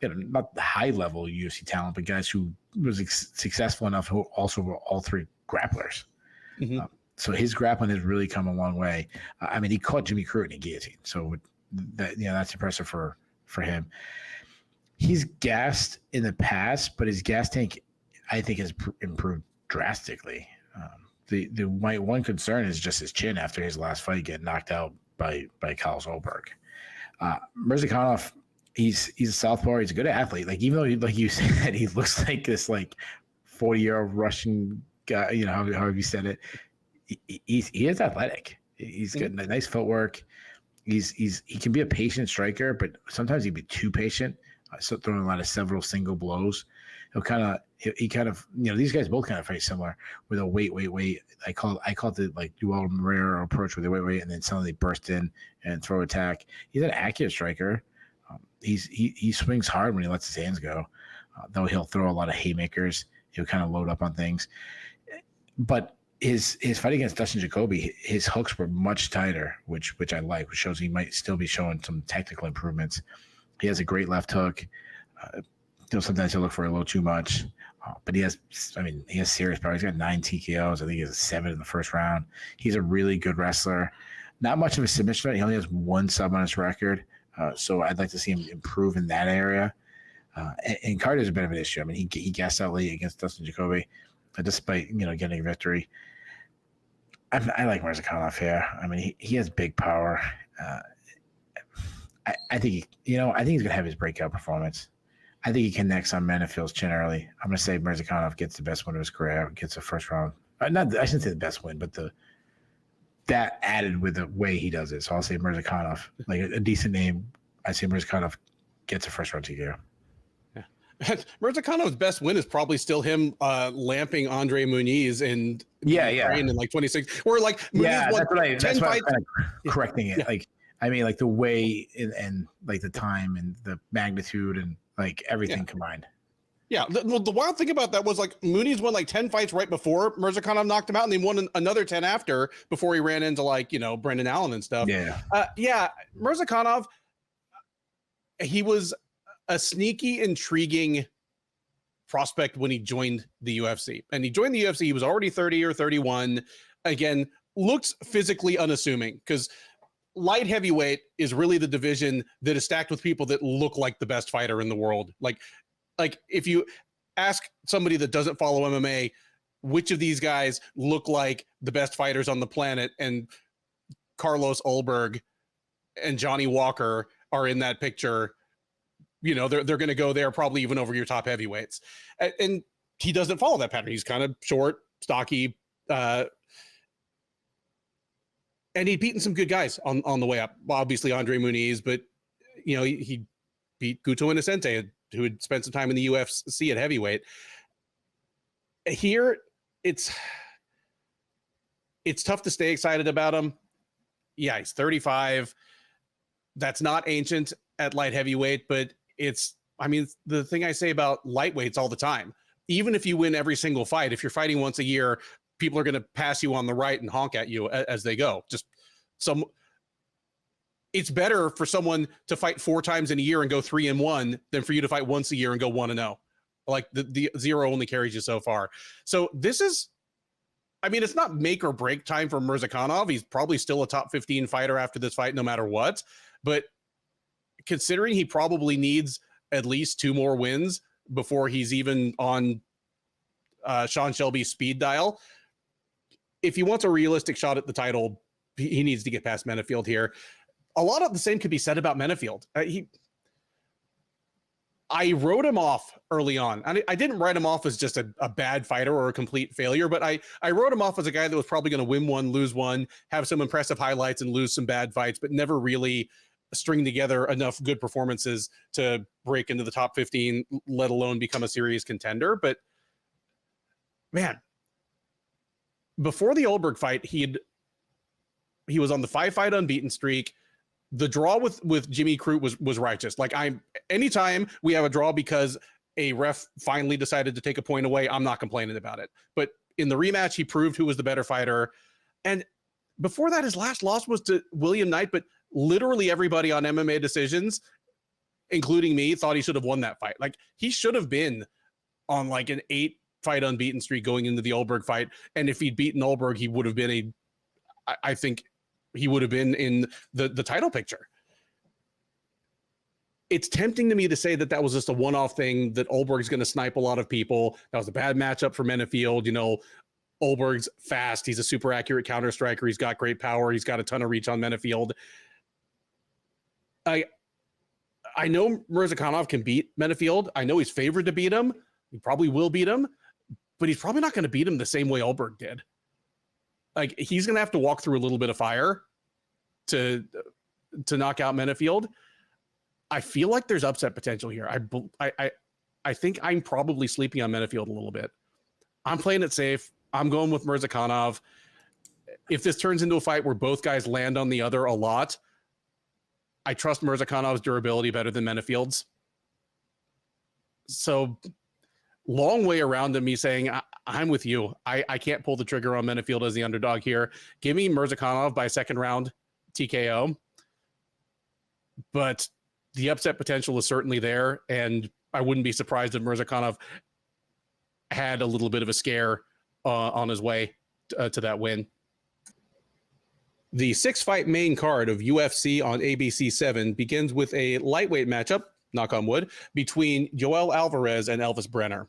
not the high-level UFC talent, but guys who was successful enough who also were all 3 grapplers. Mm-hmm. So his grappling has really come a long way. I mean, he caught Jimmy Crute in a guillotine, so that's impressive for him. He's gassed in the past, but his gas tank, I think, has improved drastically. My one concern is just his chin after his last fight getting knocked out by Carlos Ulberg. Murzakanov, he's a southpaw. He's a good athlete. Like, even though, like you said, he looks like this like 40-year-old Russian guy. You know, however you said it. He is athletic. He's got nice footwork. He can be a patient striker, but sometimes he'd be too patient. So throwing a lot of several single blows. He kind of, you know, these guys both kind of fight similar with a wait. I call it the like dual Marrero approach, where they wait, and then suddenly burst in and throw attack. He's an accurate striker. He swings hard when he lets his hands go, though he'll throw a lot of haymakers. He'll kind of load up on things. But his fight against Dustin Jacoby, his hooks were much tighter, which I like, which shows he might still be showing some technical improvements. He has a great left hook. Sometimes he'll look for a little too much, but he has serious power. He's got 9 TKOs. I think he has 7 in the first round. He's a really good wrestler. Not much of a submission fight. He only has 1 sub on his record. So I'd like to see him improve in that area. And cardio is a bit of an issue. I mean, he gassed out late against Dustin Jacoby, despite, you know, getting a victory. I like Murzakanov here. I mean, he has big power. I think he's going to have his breakout performance. I think he connects on Menifield's chin early. I'm going to say Murzakanov gets the best win of his career, gets a first round. I shouldn't say the best win, but that added with the way he does it. So I'll say Murzakanov, like a decent name. I say Murzakanov gets a first round TKO. Yeah. Murzakanov's best win is probably still him lamping Andre Muniz in like 26. Or like Muniz won 10 fights. I'm correcting it. Yeah. Like, I mean, like the way and like the time and the magnitude and like everything combined. Yeah. The wild thing about that was like Muniz won like 10 fights right before Murzakanov knocked him out, and then won another 10 after, before he ran into like, you know, Brendan Allen and stuff. Yeah. Murzakanov, he was a sneaky, intriguing prospect when he joined the UFC. And he joined the UFC, he was already 30 or 31. Again, looks physically unassuming, because light heavyweight is really the division that is stacked with people that look like the best fighter in the world. Like if you ask somebody that doesn't follow MMA, which of these guys look like the best fighters on the planet, and Carlos Ulberg and Johnny Walker are in that picture, you know, they're going to go there probably even over your top heavyweights. And he doesn't follow that pattern. He's kind of short, stocky, and he'd beaten some good guys on the way up. Obviously, Andre Muniz, but, you know, he beat Guto Innocente, who had spent some time in the UFC at heavyweight. Here, it's tough to stay excited about him. Yeah, he's 35. That's not ancient at light heavyweight, but the thing I say about lightweights all the time, even if you win every single fight, if you're fighting once a year, people are going to pass you on the right and honk at you as they go. It's better for someone to fight 4 times in a year and go 3-1 than for you to fight once a year and go 1-0. Like the 0 only carries you so far. So this is, I mean, it's not make or break time for Murzakanov. He's probably still a top 15 fighter after this fight, no matter what. But considering he probably needs at least 2 more wins before he's even on Sean Shelby's speed dial, if he wants a realistic shot at the title, he needs to get past Menifield here. A lot of the same could be said about Menifield. I wrote him off early on. I didn't write him off as just a bad fighter or a complete failure, but I wrote him off as a guy that was probably going to win 1, lose 1, have some impressive highlights and lose some bad fights, but never really string together enough good performances to break into the top 15, let alone become a serious contender. But man, before the Ulberg fight, he was on the 5-fight unbeaten streak. The draw with Jimmy Crute was righteous. Like, anytime we have a draw because a ref finally decided to take a point away, I'm not complaining about it. But in the rematch, he proved who was the better fighter. And before that, his last loss was to William Knight, but literally everybody on MMA Decisions, including me, thought he should have won that fight. Like, he should have been on like an 8-fight unbeaten streak going into the Ulberg fight. And if he'd beaten Ulberg, he would have been I think he would have been in the title picture. It's tempting to me to say that was just a one-off thing, that Ulberg's going to snipe a lot of people. That was a bad matchup for Menifield. You know, Ulberg's fast. He's a super accurate counter striker. He's got great power. He's got a ton of reach on Menifield. I know Murzakanov can beat Menifield. I know he's favored to beat him. He probably will beat him, but he's probably not going to beat him the same way Ulberg did. Like, he's going to have to walk through a little bit of fire to knock out Menifield. I feel like there's upset potential here. I think I'm probably sleeping on Menifield a little bit. I'm playing it safe. I'm going with Murzakanov. If this turns into a fight where both guys land on the other a lot, I trust Murzakanov's durability better than Menifield's. So long way around to me saying, I'm with you. I can't pull the trigger on Menifield as the underdog here. Give me Murzakanov by second round TKO. But the upset potential is certainly there, and I wouldn't be surprised if Murzakanov had a little bit of a scare on his way to that win. The 6-fight main card of UFC on ABC 7 begins with a lightweight matchup, knock on wood, between Joel Alvarez and Elvis Brener.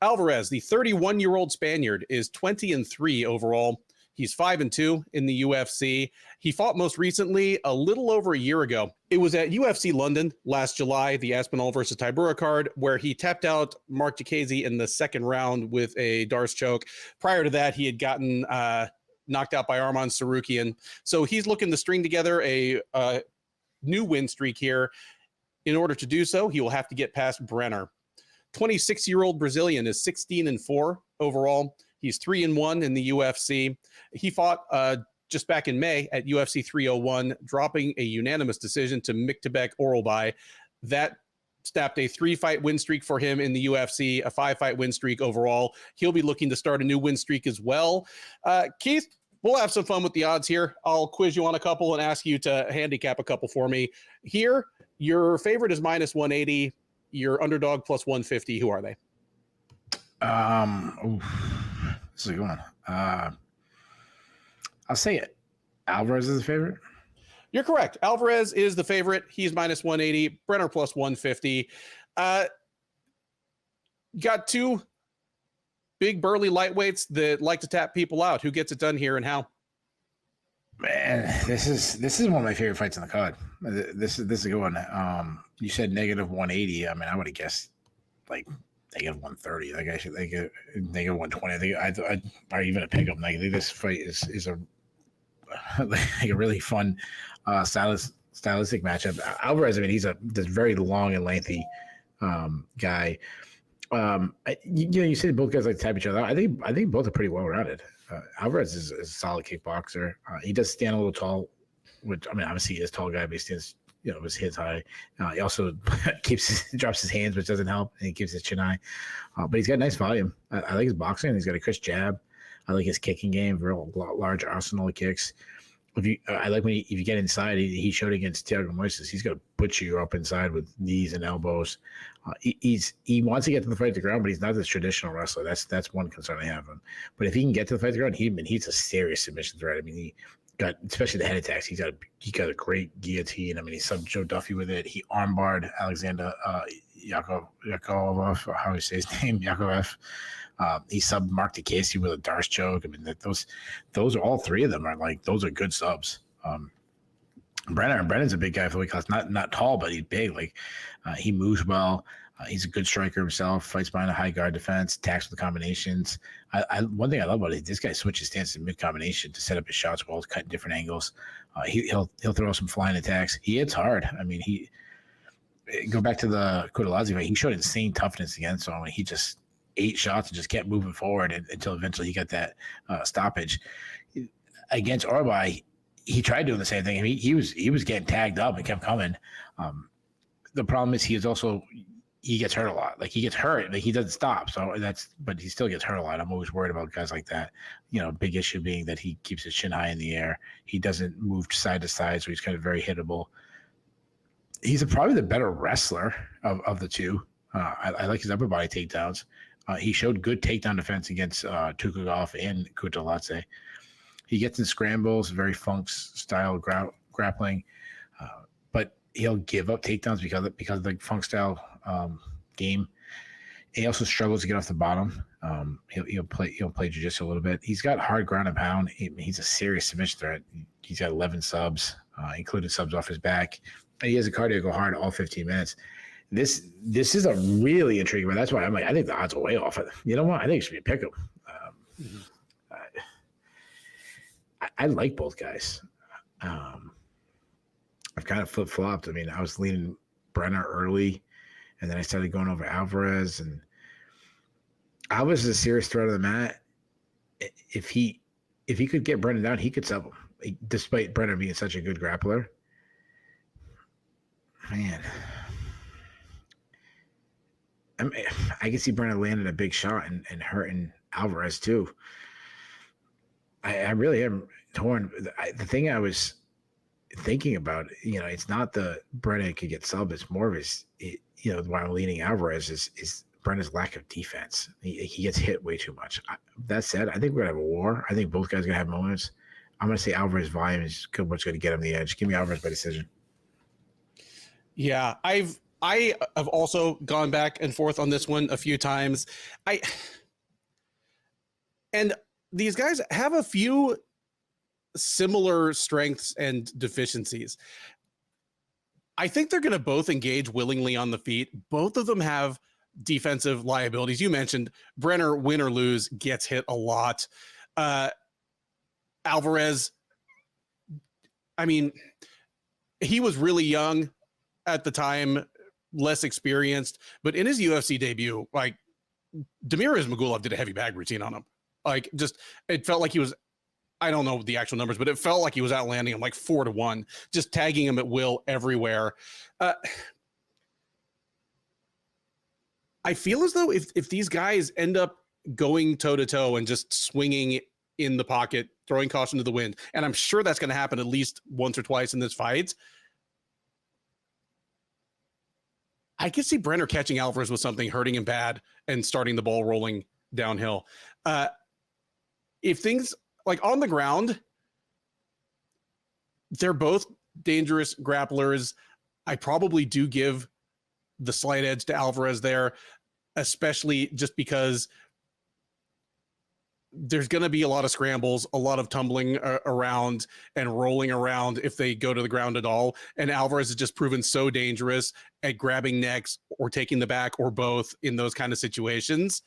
Alvarez, the 31-year-old Spaniard, is 20-3 overall. He's 5-2 in the UFC. He fought most recently a little over a year ago. It was at UFC London last July, the Aspinall versus Tybura card, where he tapped out Mark Diakiese in the second round with a Darce choke. Prior to that, he had gotten knocked out by Arman Sarukian. So he's looking to string together a new win streak here. In order to do so, he will have to get past Brener. 26-year-old Brazilian is 16-4 overall. He's 3-1 in the UFC. He fought just back in May at UFC 301, dropping a unanimous decision to Miktebek Oralbai. That snapped a 3-fight win streak for him in the UFC, a 5-fight win streak overall. He'll be looking to start a new win streak as well. Keith, we'll have some fun with the odds here. I'll quiz you on a couple and ask you to handicap a couple for me. Here, your favorite is minus 180. Your underdog plus 150. Who are they? This is a good one. I'll say it. Alvarez is the favorite. You're correct. Alvarez is the favorite. He's minus 180. Brener plus 150. Got two big burly lightweights that like to tap people out. Who gets it done here and how? Man, this is one of my favorite fights on the card. This is a good one. You said negative 180. I mean, I would have guessed like negative 130. Like I should like negative 120. I think I even a pickup. Like I think this fight is a like a really fun stylistic matchup. Alvarez, I mean, he's this very long and lengthy guy. You said both guys like to tap each other. I think both are pretty well rounded. Alvarez is a solid kickboxer. He does stand a little tall, which I mean, obviously he is a tall guy, but he stands, his head's high. He also drops his hands, which doesn't help, and he keeps his chin high. But he's got nice volume. I like his boxing. He's got a crisp jab. I like his kicking game. Real large arsenal of kicks. If you get inside, he showed against Thiago Moises. He's going to butcher you up inside with knees and elbows. He wants to get to the fight to the ground, but he's not this traditional wrestler. That's one concern I have him. But if he can get to the fight to the ground, he's a serious submission threat. I mean, he got, especially the head attacks. He got a great guillotine. I mean, he subbed Joe Duffy with it. He armbarred Alexander Yakov, how do you say his name? Yakovev. He subbed Mark Diakiese with a Darce choke. I mean, those are all three of them are like, those are good subs. Brennan's a big guy for the weight class, not tall, but he's big. Like he moves well. He's a good striker himself, fights behind a high guard defense, attacks with combinations. One thing I love about it, this guy switches stances in mid combination to set up his shots while cutting different angles. He'll throw some flying attacks. He hits hard. I mean, go back to the Kutateladze fight. He showed insane toughness against him. He just 8 shots and just kept moving forward until eventually he got that stoppage. Against Orbai, he tried doing the same thing. I mean, he was getting tagged up and kept coming. The problem is he gets hurt a lot. Like he gets hurt, like he doesn't stop. But he still gets hurt a lot. I'm always worried about guys like that. Big issue being that he keeps his chin high in the air. He doesn't move side to side, so he's kind of very hittable. He's probably the better wrestler of the two. I like his upper body takedowns. He showed good takedown defense against Tukagov and Kutateladze. He gets in scrambles, very Funk's style grappling, but he'll give up takedowns because of the Funk style game. He also struggles to get off the bottom. He'll play jiu-jitsu a little bit. He's got hard ground and pound. He's a serious submission threat. He's got 11 subs, including subs off his back. And he has a cardio go hard all 15 minutes. This is a really intriguing one. That's why I'm like, I think the odds are way off. You know what? I think it should be a pick 'em. I like both guys. I've kind of flip-flopped. I mean, I was leaning Brener early, and then I started going over Alvarez. And Alvarez is a serious threat on the mat. If he could get Brener down, he could sub him, despite Brener being such a good grappler. Man. I can see Brener landing a big shot and hurting Alvarez too. I really am torn. The thing I was thinking about, it's not the Brener could get subbed. It's more of his, why I'm leaning Alvarez is Brener's lack of defense. He gets hit way too much. That said, I think we're going to have a war. I think both guys are going to have moments. I'm going to say Alvarez volume is what's going to get him the edge. Give me Alvarez by decision. Yeah, I have also gone back and forth on this one a few times. And these guys have a few similar strengths and deficiencies. I think they're going to both engage willingly on the feet. Both of them have defensive liabilities. You mentioned Brener, win or lose, gets hit a lot. Alvarez, I mean, he was really young at the time, less experienced, but in his UFC debut, like Damir Ismagulov did a heavy bag routine on him. Like, it felt like he was, I don't know the actual numbers, but it felt like he was outlanding him like 4-1, just tagging him at will everywhere. I feel as though if these guys end up going toe to toe and just swinging in the pocket, throwing caution to the wind, and I'm sure that's going to happen at least once or twice in this fight, I could see Brener catching Alvarez with something, hurting him bad, and starting the ball rolling downhill. If things like on the ground, they're both dangerous grapplers. I probably do give the slight edge to Alvarez there, especially just because there's going to be a lot of scrambles, a lot of tumbling around and rolling around if they go to the ground at all. And Alvarez has just proven so dangerous at grabbing necks or taking the back or both in those kind of situations.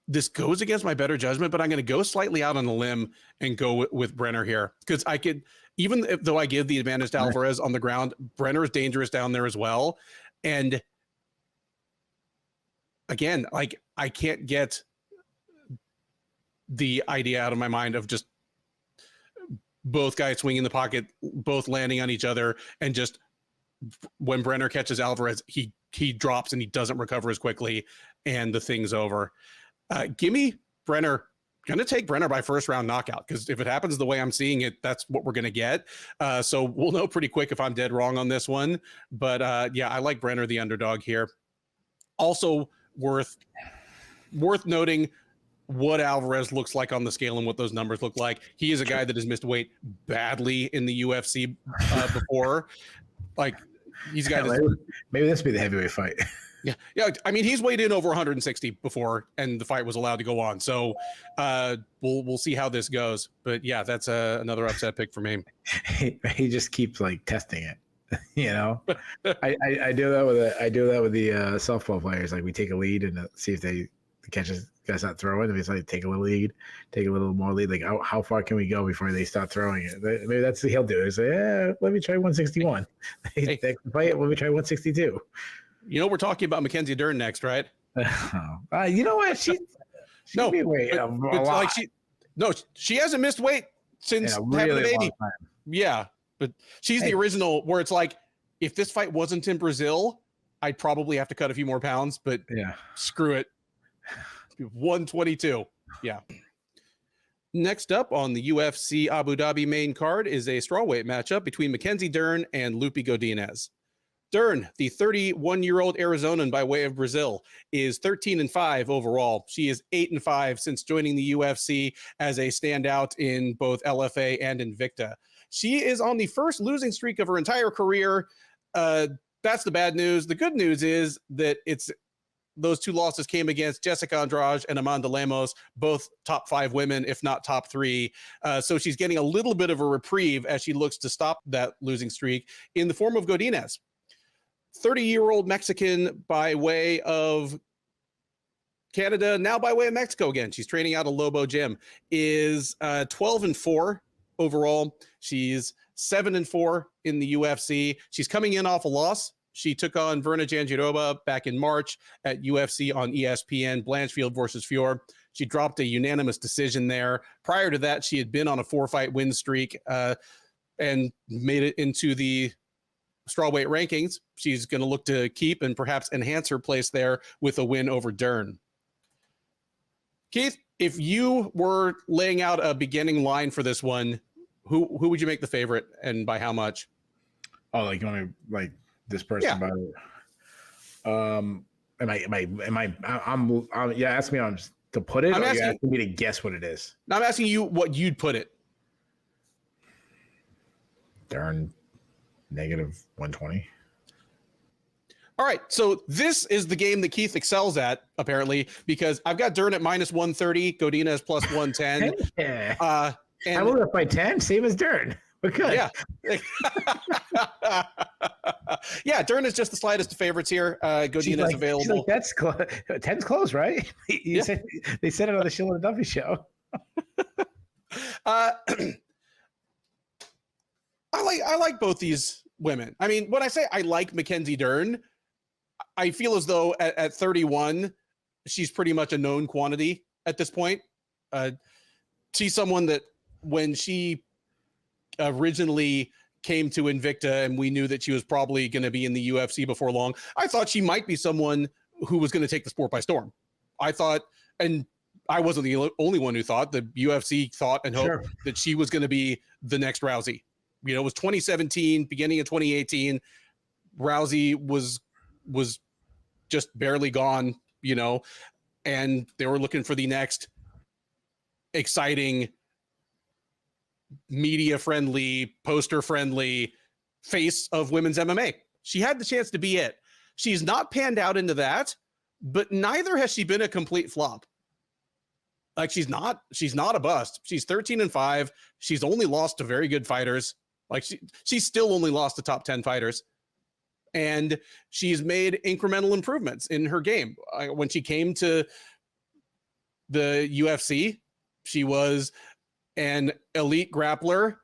This goes against my better judgment, but I'm going to go slightly out on a limb and go with Brener here, because I could, even though I give the advantage to Alvarez on the ground, Brener is dangerous down there as well. And again, like, I can't get the idea out of my mind of just both guys swinging the pocket, both landing on each other, and just when Brener catches Alvarez, he drops and he doesn't recover as quickly, and the thing's over. Give me Brener. Going to take Brener by first round knockout, because if it happens the way I'm seeing it, that's what we're going to get. So we'll know pretty quick if I'm dead wrong on this one. But yeah, I like Brener, the underdog here. Also worth noting what Alvarez looks like on the scale and what those numbers look like. He is a guy that has missed weight badly in the UFC before. Like, he's got maybe this will be the heavyweight fight. Yeah. I mean, he's weighed in over 160 before, and the fight was allowed to go on. So we'll see how this goes. But yeah, that's another upset pick for me. He just keeps like testing it. I do that with the softball players. Like, we take a lead and see if the catches guys not throwing. If it's like take a little lead, take a little more lead. Like, how far can we go before they start throwing it? Maybe that's what he'll do. He'll say, yeah, let me try 161. Hey. Fight, let me try 162. You know, we're talking about Mackenzie Dern next, right? You know what? She no, weight a lot. Like she hasn't missed weight since having the baby. Yeah, but she's the original. Where it's like, if this fight wasn't in Brazil, I'd probably have to cut a few more pounds. But yeah, screw it. 122. Yeah. Next up on the UFC Abu Dhabi main card is a strawweight matchup between Mackenzie Dern and Lupita Godinez. Dern, the 31-year-old Arizonan by way of Brazil, is 13-5 overall. She is 8-5 since joining the UFC as a standout in both LFA and Invicta. She is on the first losing streak of her entire career. That's the bad news. The good news is that it's those two losses came against Jessica Andrade and Amanda Lemos, both top 5 women, if not top 3. So she's getting a little bit of a reprieve as she looks to stop that losing streak in the form of Godinez. 30-year-old Mexican by way of Canada, now by way of Mexico again. She's training out of Lobo Gym, is 12-4 overall. She's 7-4 in the UFC. She's coming in off a loss. She took on Verna Jandiroba back in March at UFC on ESPN, Blanchfield versus Fior. She dropped a unanimous decision there. Prior to that, she had been on a 4-fight win streak and made it into the strawweight rankings. She's going to look to keep and perhaps enhance her place there with a win over Dern. Keith, if you were laying out a beginning line for this one, who would you make the favorite and by how much? Oh, like you want to like this person by yeah, ask me on to put it, I'm or asking, you asking me to guess what it is? I'm asking you what you'd put it. Dern -120. All right, so this is the game that Keith excels at, apparently, because I've got Dern at -130, Godinez +110. Yeah. And I moved up by 10, same as Dern. We're good. Yeah. Yeah, Dern is just the slightest of favorites here. Godinez available. She's like, that's 10's close, right? They said it on the Shamil and Duffy show. I like both these women. I mean, when I say I like Mackenzie Dern, I feel as though at 31, she's pretty much a known quantity at this point. She's someone that when she originally came to Invicta and we knew that she was probably going to be in the UFC before long, I thought she might be someone who was going to take the sport by storm. I thought, and I wasn't the only one who thought, the UFC thought and hoped that she was going to be the next Rousey. You know, it was 2017, beginning of 2018. Rousey was just barely gone, you know, and they were looking for the next exciting, media-friendly, poster-friendly face of women's MMA. She had the chance to be it. She's not panned out into that, but neither has she been a complete flop. Like she's not a bust. She's 13-5. She's only lost to very good fighters. Like she's still only lost to top 10 fighters. And she's made incremental improvements in her game. When she came to the UFC, she was an elite grappler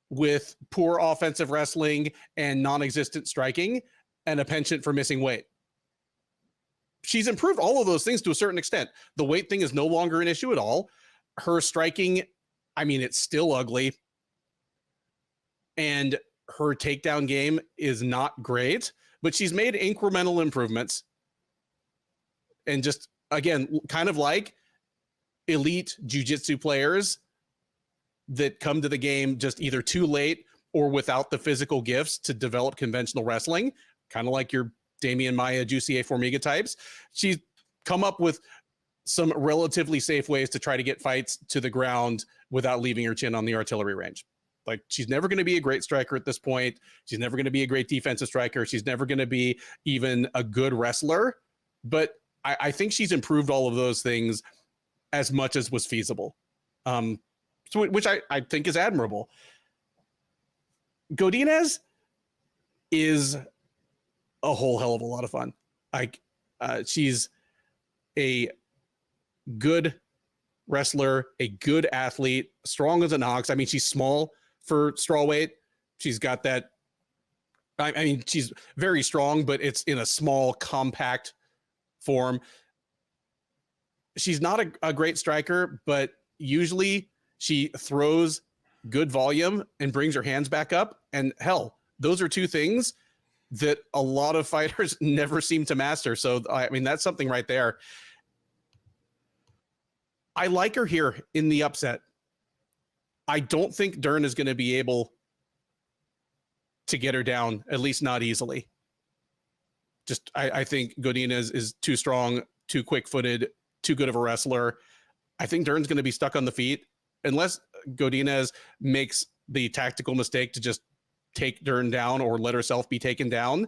with poor offensive wrestling and non-existent striking and a penchant for missing weight. She's improved all of those things to a certain extent. The weight thing is no longer an issue at all. Her striking, I mean, it's still ugly. And her takedown game is not great, but she's made incremental improvements. And just, again, kind of like elite jiu-jitsu players that come to the game just either too late or without the physical gifts to develop conventional wrestling, kind of like your Damian Maia, Jussier Formiga types. She's come up with some relatively safe ways to try to get fights to the ground without leaving her chin on the artillery range. Like, she's never going to be a great striker at this point. She's never going to be a great defensive striker. She's never going to be even a good wrestler. But I think she's improved all of those things as much as was feasible, which I think is admirable. Godinez is a whole hell of a lot of fun. She's a good wrestler, a good athlete, strong as an ox. I mean, she's small for strawweight. She's got that. I mean, she's very strong, but it's in a small, compact form. She's not a great striker, but usually she throws good volume and brings her hands back up. And hell, those are two things that a lot of fighters never seem to master. So, I mean, that's something right there. I like her here in the upset. I don't think Dern is going to be able to get her down, at least not easily. Just, I think Godinez is too strong, too quick-footed, too good of a wrestler. I think Dern's going to be stuck on the feet unless Godinez makes the tactical mistake to just take Dern down or let herself be taken down.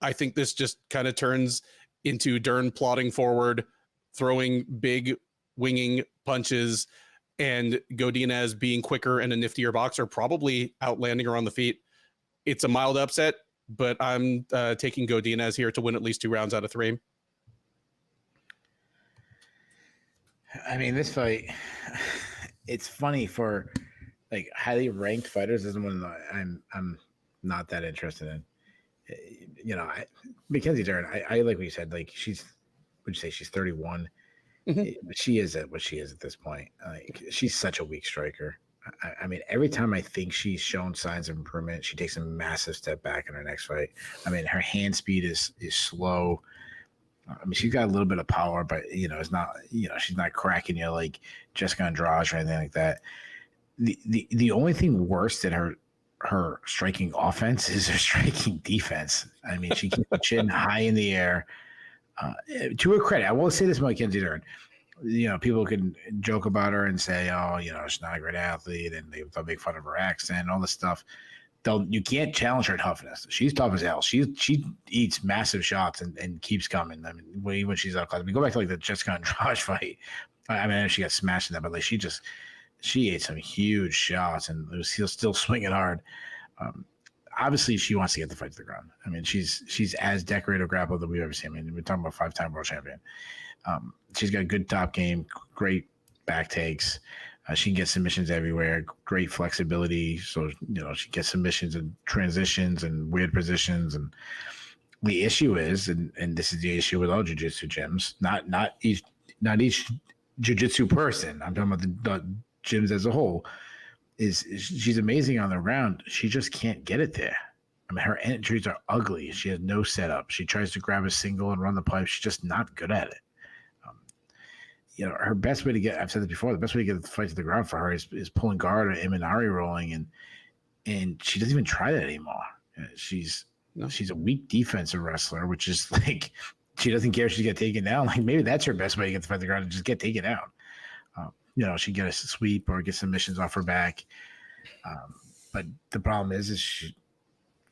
I think this just kind of turns into Dern plodding forward, throwing big winging punches, and Godinez being quicker and a niftier boxer, probably outlanding her on the feet. It's a mild upset, but I'm taking Godinez here to win at least 2 rounds out of 3. I mean, this fight, it's funny for like highly ranked fighters. This is one that I'm not that interested in. You know, Mackenzie Dern, I like what you said. Like would you say she's 31? Mm-hmm. She is at what she is at this point. Like she's such a weak striker. I mean, every time I think she's shown signs of improvement, she takes a massive step back in her next fight. I mean, her hand speed is slow. I mean, she's got a little bit of power, but you know, it's not. You know, she's not cracking you like Jessica Andrade or anything like that. The only thing worse than her striking offense is her striking defense. I mean, she keeps her chin high in the air. To her credit, I will say this about Mackenzie Dern. You know, people can joke about her and say, "Oh, you know, she's not a great athlete," and they'll make fun of her accent and all this stuff. You can't challenge her toughness. She's tough as hell. She eats massive shots and keeps coming. I mean, when she's outclassed. I mean, go back to like the Jessica Andrade fight. I mean, she got smashed in that, but like she ate some huge shots and was still swinging hard. Obviously, she wants to get the fight to the ground. I mean, she's as decorated a grappler that we've ever seen. I mean, we're talking about 5-time world champion. She's got a good top game, great back takes. She can get submissions everywhere, great flexibility. So, you know, she gets submissions and transitions and weird positions. And the issue is, and this is the issue with all jiu-jitsu gyms, not each jiu-jitsu person. I'm talking about the gyms as a whole. Is she's amazing on the round. She just can't get it there. I mean, her entries are ugly. She has no setup. She tries to grab a single and run the pipe. She's just not good at it. You know, her best way to get, I've said this before, the best way to get the fight to the ground for her is pulling guard or Imanari rolling, and she doesn't even try that anymore. She's a weak defensive wrestler, which is like, she doesn't care if she get taken down. Like maybe that's her best way to get the fight to the ground, and just get taken down. You know, she get a sweep or get submissions off her back. But the problem is she,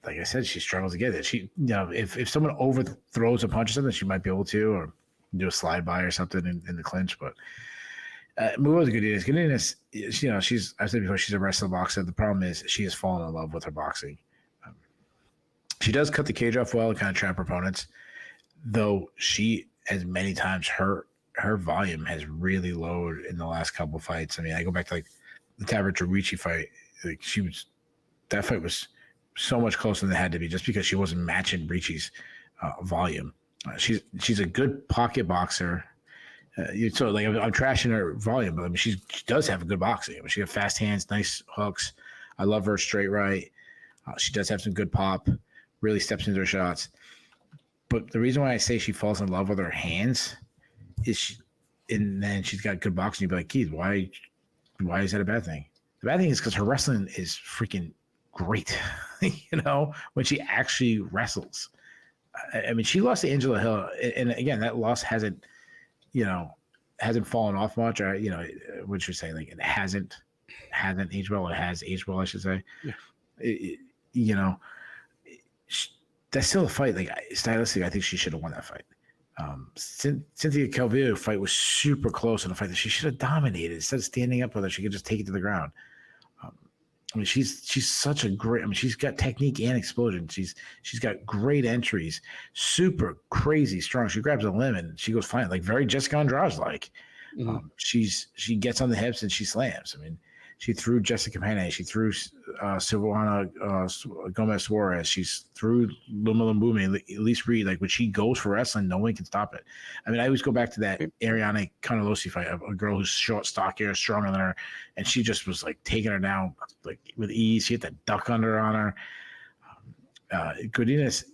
like I said, she struggles to get it. She, you know, if someone overthrows a punch or something, she might be able to, or do a slide by or something in the clinch. But move on to Godinez. Godinez, you know, I've said before, she's a wrestler boxer. The problem is she has fallen in love with her boxing. She does cut the cage off well and kind of trap her opponents, though she has many times her volume has really lowered in the last couple of fights. I mean, I go back to like the Tabric-Ricci fight. Like that fight was so much closer than it had to be just because she wasn't matching Ricci's volume. She's a good pocket boxer. So like I'm trashing her volume, but I mean she does have a good boxing. I mean, she has fast hands, nice hooks. I love her straight right. She does have some good pop. Really steps into her shots. But the reason why I say she falls in love with her hands is, and then she's got good boxing. You'd be like, Keith, why is that a bad thing? The bad thing is because her wrestling is freaking great. You know, when she actually wrestles. I mean, she lost to Angela Hill, and again, that loss hasn't fallen off much. Or, you know, what you're saying, like it hasn't aged well. It has aged well, I should say. Yeah. You know, that's still a fight. Like stylistically, I think she should have won that fight. Cynthia Calvillo fight was super close in a fight that she should have dominated. Instead of standing up with her, she could just take it to the ground. I mean, she's such a great. I mean, she's got technique and explosion. She's got great entries, super crazy strong. She grabs a limb and she goes flying, like very Jessica Andrade like. Mm-hmm. She gets on the hips and she slams. I mean, she threw Jessica Penne. She threw Silvana Gomez Suarez. She's threw Luma Lumbumi, Elise Reed. Like when she goes for wrestling, no one can stop it. I mean, I always go back to that Ariane Canalosi fight, a girl who's short, stockier, stronger than her, and she just was like taking her down like with ease. She hit that duck under on her. Godinez.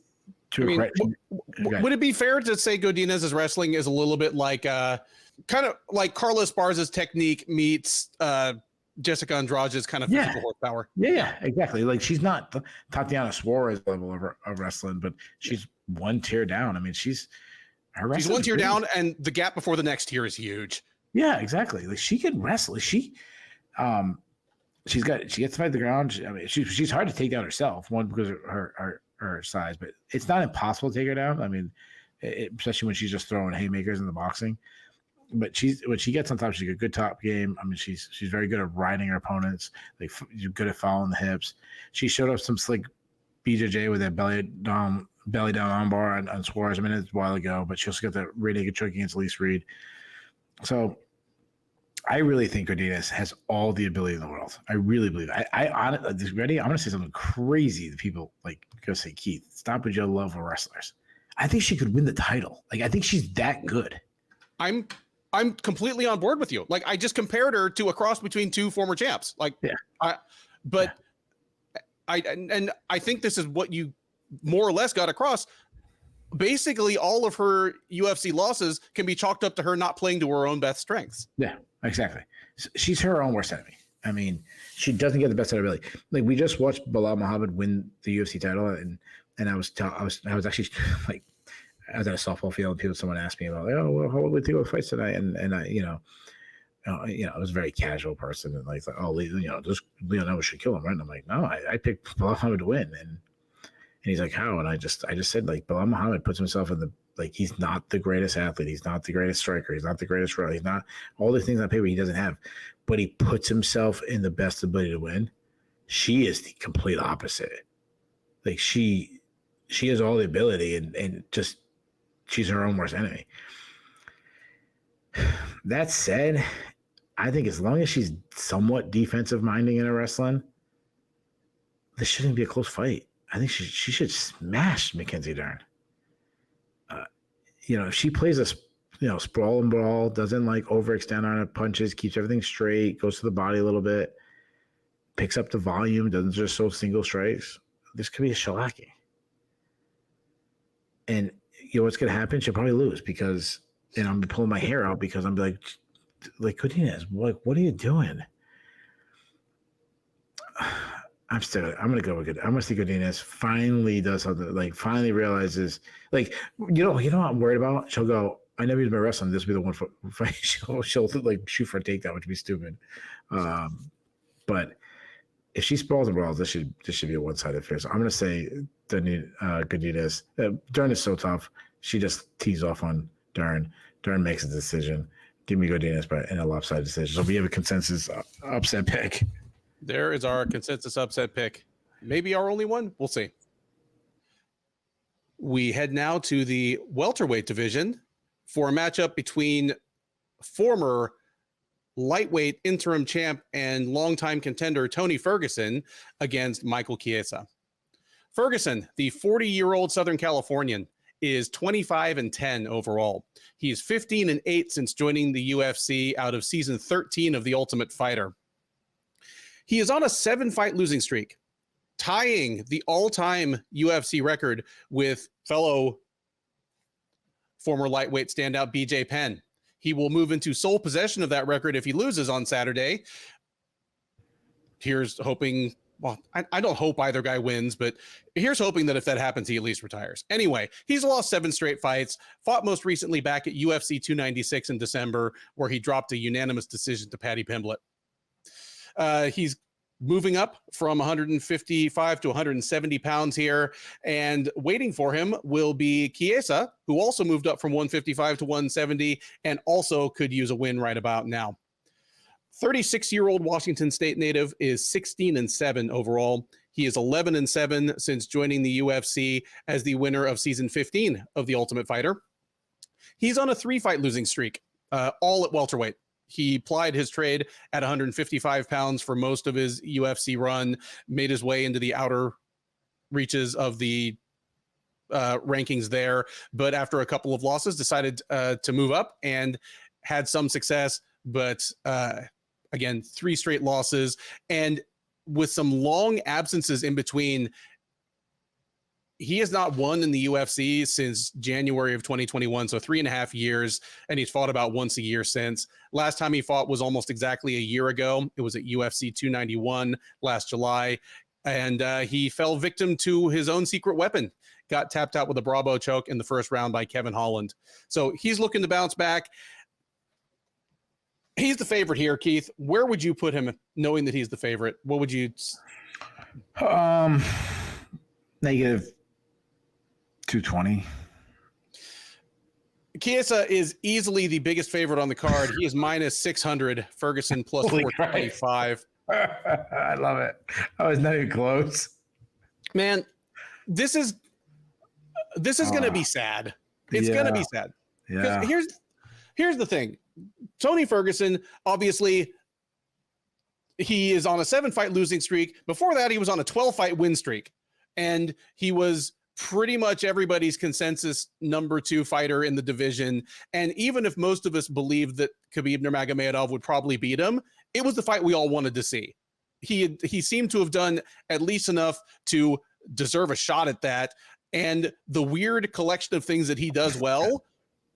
Would it be fair to say Godinez's wrestling is a little bit like kind of like Carlos Barza's technique meets Jessica Andrade's kind of physical horsepower? Yeah, exactly. Like she's not Tatiana Suarez level of wrestling, but she's one tier down. I mean, she's one tier down, and the gap before the next tier is huge. Yeah, exactly. Like she can wrestle. She gets to fight the ground. I mean, she's hard to take down herself. One because of her size, but it's not impossible to take her down. I mean, especially when she's just throwing haymakers in the boxing. But when she gets on top, she's a good top game. I mean, she's very good at riding her opponents. Like, good at following the hips. She showed up some slick BJJ with that belly down armbar on Suarez. I mean, it's a while ago, but she also got that really good choke against Elise Reed. So I really think Godinez has all the ability in the world. I really believe it. Ready? I'm going to say something crazy that people like go say, Keith, stop with your love for wrestlers. I think she could win the title. Like, I think she's that good. I'm completely on board with you. Like, I just compared her to a cross between two former champs. Like, yeah. I think this is what you more or less got across. Basically, all of her UFC losses can be chalked up to her not playing to her own best strengths. Yeah, exactly. She's her own worst enemy. I mean, she doesn't get the best of her ability. Like, we just watched Belal Muhammad win the UFC title, and I was actually like, I was at a softball field, and someone asked me about, oh, well, how would we think about fights tonight? And I, I was a very casual person, and like, oh, just Leon should kill him, right? And I'm like, no, I picked Belal Muhammad to win, and he's like, how? And I just said, like, Belal Muhammad puts himself in the, like, he's not the greatest athlete, he's not the greatest striker, he's not the greatest runner, he's not all the things on paper he doesn't have, but he puts himself in the best ability to win. She is the complete opposite. Like, she has all the ability, and just she's her own worst enemy. That said, I think as long as she's somewhat defensive minding in her wrestling, this shouldn't be a close fight. I think she should smash Mackenzie Dern. If she plays a sprawl and brawl, doesn't like overextend on her punches, keeps everything straight, goes to the body a little bit, picks up the volume, doesn't just throw single strikes, this could be a shellacking. And what's going to happen? She'll probably lose because, and I'm pulling my hair out because I'm like Godinez, what are you doing? I'm going to go with it. I'm going to see Godinez finally does something, like finally realizes, like, what I'm worried about? She'll go, I never used my wrestling. This will be the one for fight. She'll like shoot for a takedown, which would be stupid. But if she sprawls and brawls, this should be a one-sided affair. So I'm going to say Godinez. Dern is so tough. She just tees off on Dern. Dern makes a decision. Give me Godinez in a lopsided decision. So we have a consensus upset pick. There is our consensus upset pick. Maybe our only one. We'll see. We head now to the welterweight division for a matchup between former lightweight interim champ and longtime contender Tony Ferguson against Michael Chiesa. Ferguson, the 40-year-old Southern Californian, is 25-10 overall. He's 15-8 since joining the UFC out of season 13 of The Ultimate Fighter. He is on a 7-fight losing streak, tying the all-time UFC record with fellow former lightweight standout BJ Penn. He will move into sole possession of that record if he loses on Saturday. Here's hoping, well, I don't hope either guy wins, but here's hoping that if that happens, he at least retires. Anyway, he's lost 7 straight fights, fought most recently back at UFC 296 in December, where he dropped a unanimous decision to Paddy Pimblett. He's moving up from 155 to 170 pounds here, and waiting for him will be Chiesa, who also moved up from 155 to 170 and also could use a win right about now. 36-year-old Washington State native is 16-7 overall. He is 11-7 since joining the UFC as the winner of season 15 of The Ultimate Fighter. He's on a 3-fight losing streak, all at welterweight. He plied his trade at 155 pounds for most of his UFC run, made his way into the outer reaches of the rankings there, but after a couple of losses decided to move up and had some success, but again, 3 straight losses, and with some long absences in between. He has not won in the UFC since January of 2021, so 3.5 years, and he's fought about once a year since. Last time he fought was almost exactly a year ago. It was at UFC 291 last July, and he fell victim to his own secret weapon. Got tapped out with a Bravo choke in the first round by Kevin Holland. So he's looking to bounce back. He's the favorite here, Keith. Where would you put him, knowing that he's the favorite? What would you? Negative 220. Chiesa is easily the biggest favorite on the card. He is minus 600. Ferguson plus 425. I love it. I was not even close. Man, this is going to be sad. It's going to be sad. Yeah. Because here's the thing. Tony Ferguson, obviously, he is on a 7-fight losing streak. Before that, he was on a 12-fight win streak. And he was pretty much everybody's consensus number 2 fighter in the division. And even if most of us believed that Khabib Nurmagomedov would probably beat him, it was the fight we all wanted to see. He seemed to have done at least enough to deserve a shot at that. And the weird collection of things that he does well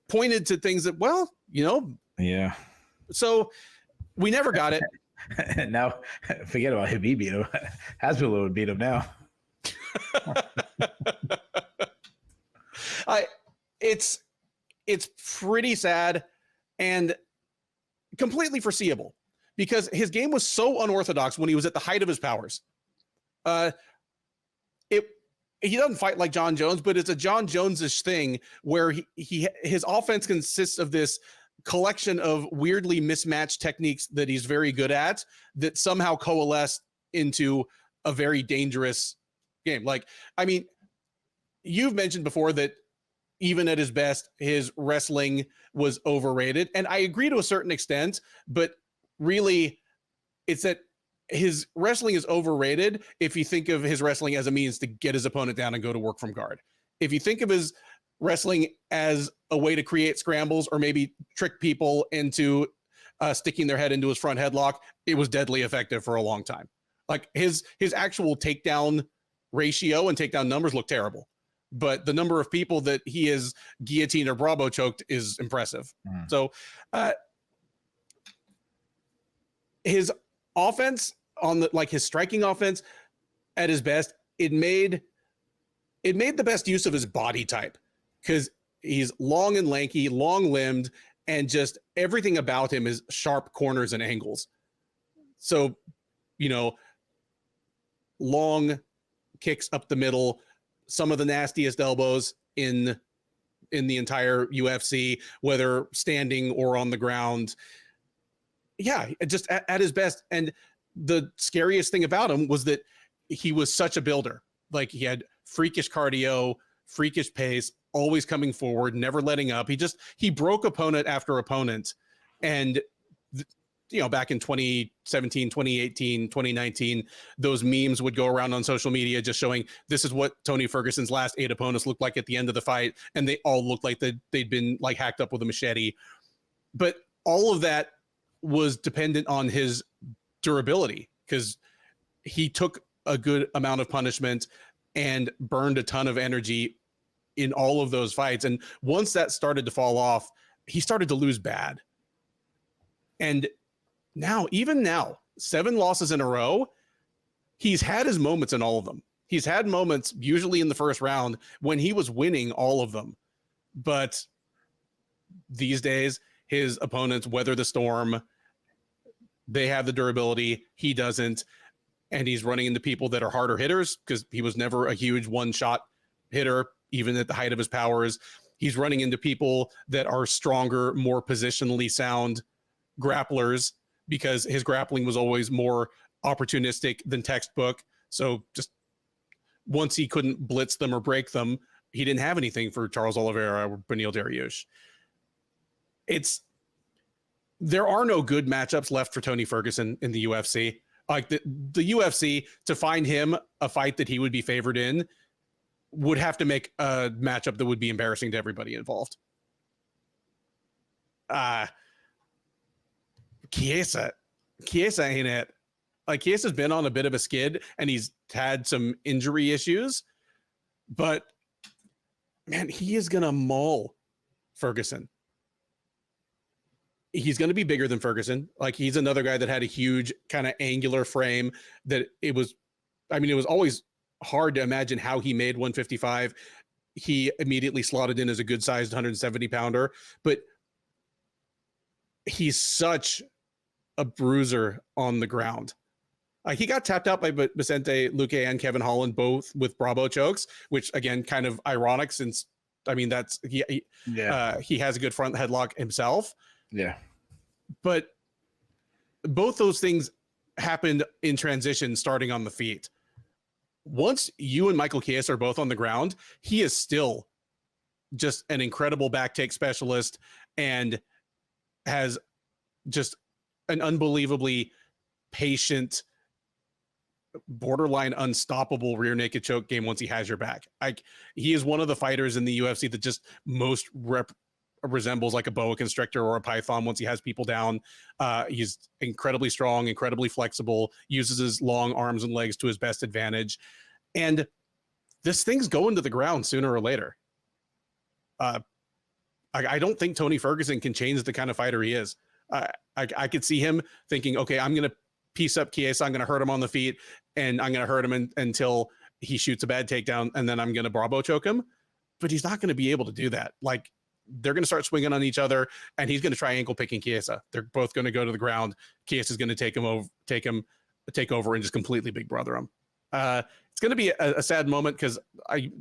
pointed to things that, well, Yeah. So we never got it. Now, forget about Khabib beat him. Hasbulla would beat him now. It's pretty sad and completely foreseeable because his game was so unorthodox when he was at the height of his powers. He doesn't fight like John Jones, but it's a John Jones-ish thing where his offense consists of this collection of weirdly mismatched techniques that he's very good at that somehow coalesce into a very dangerous game. Like, I mean, you've mentioned before that even at his best, his wrestling was overrated. And I agree to a certain extent, but really it's that his wrestling is overrated if you think of his wrestling as a means to get his opponent down and go to work from guard. If you think of his wrestling as a way to create scrambles or maybe trick people into sticking their head into his front headlock, it was deadly effective for a long time. Like his actual takedown ratio and takedown numbers look terrible, but the number of people that he is guillotined or Bravo choked is impressive. So his offense his striking offense at his best, it made the best use of his body type because he's long and lanky, long limbed, and just everything about him is sharp corners and angles. So, long kicks up the middle, some of the nastiest elbows in the entire UFC, whether standing or on the ground. Yeah, just at his best. And the scariest thing about him was that he was such a builder. Like he had freakish cardio, freakish pace, always coming forward, never letting up. He broke opponent after opponent. And, back in 2017, 2018, 2019, those memes would go around on social media just showing this is what Tony Ferguson's last 8 opponents looked like at the end of the fight. And they all looked like they'd been like hacked up with a machete. But all of that was dependent on his durability because he took a good amount of punishment and burned a ton of energy in all of those fights. And once that started to fall off, he started to lose bad. And even now, 7 losses in a row, he's had his moments in all of them. He's had moments usually in the first round when he was winning all of them. But these days, his opponents weather the storm. They have the durability. He doesn't. And he's running into people that are harder hitters because he was never a huge one-shot hitter, even at the height of his powers. He's running into people that are stronger, more positionally sound grapplers because his grappling was always more opportunistic than textbook. So just once he couldn't blitz them or break them, he didn't have anything for Charles Oliveira or Beneil Dariush. There are no good matchups left for Tony Ferguson in the UFC. Like the UFC, to find him a fight that he would be favored in would have to make a matchup that would be embarrassing to everybody involved. Chiesa ain't it. Like Chiesa's been on a bit of a skid and he's had some injury issues, but man, he is going to maul Ferguson. He's going to be bigger than Ferguson. Like he's another guy that had a huge kind of angular frame that it was always hard to imagine how he made 155. He immediately slotted in as a good sized 170 pounder, but he's such a bruiser on the ground. He got tapped out by Vicente Luque and Kevin Holland, both with Bravo chokes, which again, kind of ironic since I mean, that's he has a good front headlock himself. Yeah. But both those things happened in transition starting on the feet. Once you and Michael Chiesa are both on the ground, he is still just an incredible back take specialist and has just an unbelievably patient, borderline unstoppable rear naked choke game once he has your back. He is one of the fighters in the UFC that just most resembles like a boa constrictor or a python once he has people down. He's incredibly strong, incredibly flexible, uses his long arms and legs to his best advantage. And this thing's going to the ground sooner or later. I don't think Tony Ferguson can change the kind of fighter he is. I could see him thinking, okay, I'm going to piece up Chiesa, I'm going to hurt him on the feet, and I'm going to hurt him until he shoots a bad takedown, and then I'm going to Bravo choke him. But he's not going to be able to do that. Like, they're going to start swinging on each other, and he's going to try ankle picking Chiesa. They're both going to go to the ground. Chiesa's going to take over and just completely big brother him. It's going to be a sad moment because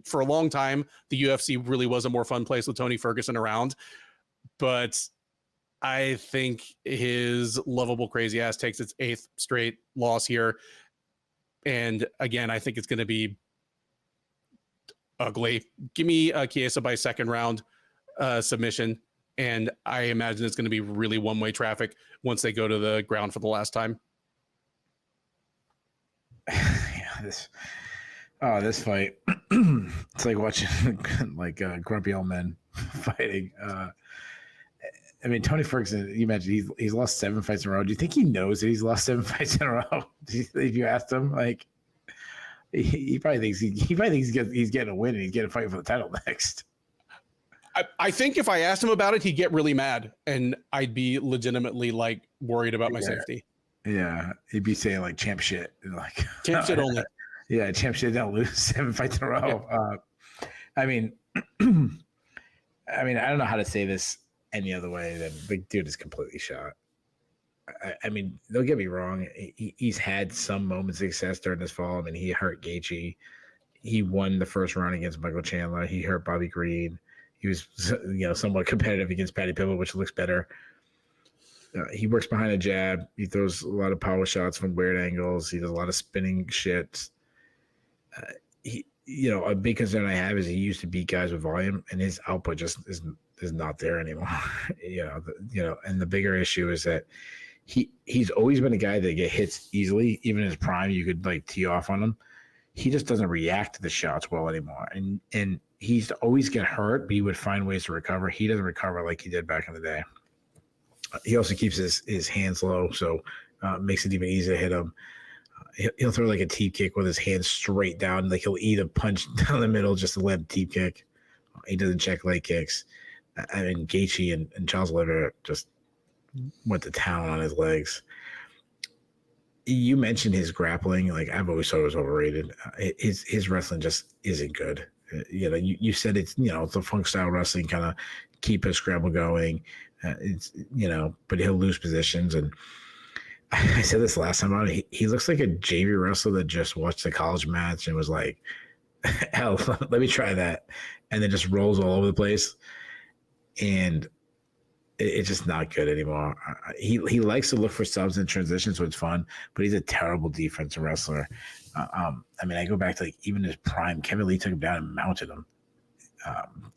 for a long time, the UFC really was a more fun place with Tony Ferguson around. But I think his lovable crazy ass takes its 8th straight loss here. And again, I think it's going to be ugly. Give me Chiesa by second round submission. And I imagine it's going to be really one-way traffic once they go to the ground for the last time. This fight, it's like watching like grumpy old men fighting. I mean, Tony Ferguson, you mentioned he's lost 7 fights in a row. Do you think he knows that he's lost 7 fights in a row? If you asked him, like, he probably thinks he's getting a win and he's getting a fight for the title next. I think if I asked him about it, he'd get really mad, and I'd be legitimately like worried about my safety. Yeah, he'd be saying like champ shit, like champ shit only. Yeah, champ shit don't lose 7 fights in a row. Yeah. I mean, I don't know how to say this any other way than the dude is completely shot. I mean, don't get me wrong. He's had some moments of success during this fall. I mean, he hurt Gaethje. He won the first round against Michael Chandler. He hurt Bobby Green. He was, somewhat competitive against Paddy Pimblett, which looks better. He works behind a jab. He throws a lot of power shots from weird angles. He does a lot of spinning shit. A big concern I have is he used to beat guys with volume, and his output just is not there anymore. And the bigger issue is that he's always been a guy that get hits easily. Even in his prime, you could like tee off on him. He just doesn't react to the shots well anymore, and he's always get hurt, but he would find ways to recover. He doesn't recover like he did back in the day. He also keeps his hands low, so makes it even easier to hit him. He'll throw like a teep kick with his hands straight down. Like he'll eat a punch down the middle just to land a teep kick. He doesn't check leg kicks. I mean, Gaethje and Charles Oliveira just went to town on his legs. You mentioned his grappling. Like, I've always thought it was overrated. His wrestling just isn't good. You said it's it's a funk style wrestling, kind of keep his scramble going. But he'll lose positions. And I said this last time out. He looks like a JV wrestler that just watched the college match and was like, hell, let me try that, and then just rolls all over the place. And it's just not good anymore. He likes to look for subs in transition, so it's fun, but he's a terrible defensive wrestler. I go back to like even his prime. Kevin Lee took him down and mounted him.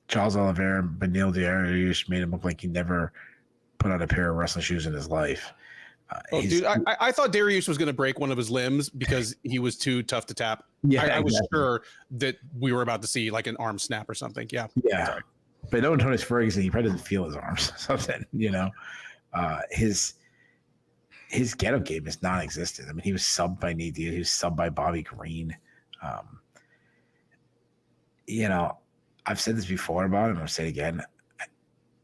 Charles Oliveira and Beneil Dariush made him look like he never put on a pair of wrestling shoes in his life. Dude, I thought Dariush was going to break one of his limbs because he was too tough to tap. Yeah, I was sure that we were about to see like an arm snap or something. Yeah. Sorry. But knowing Tony Ferguson, he probably doesn't feel his arms or something, His get-up game is non-existent. I mean, he was subbed by Nate Diaz. He was subbed by Bobby Green. I've said this before about him. I'll say it again.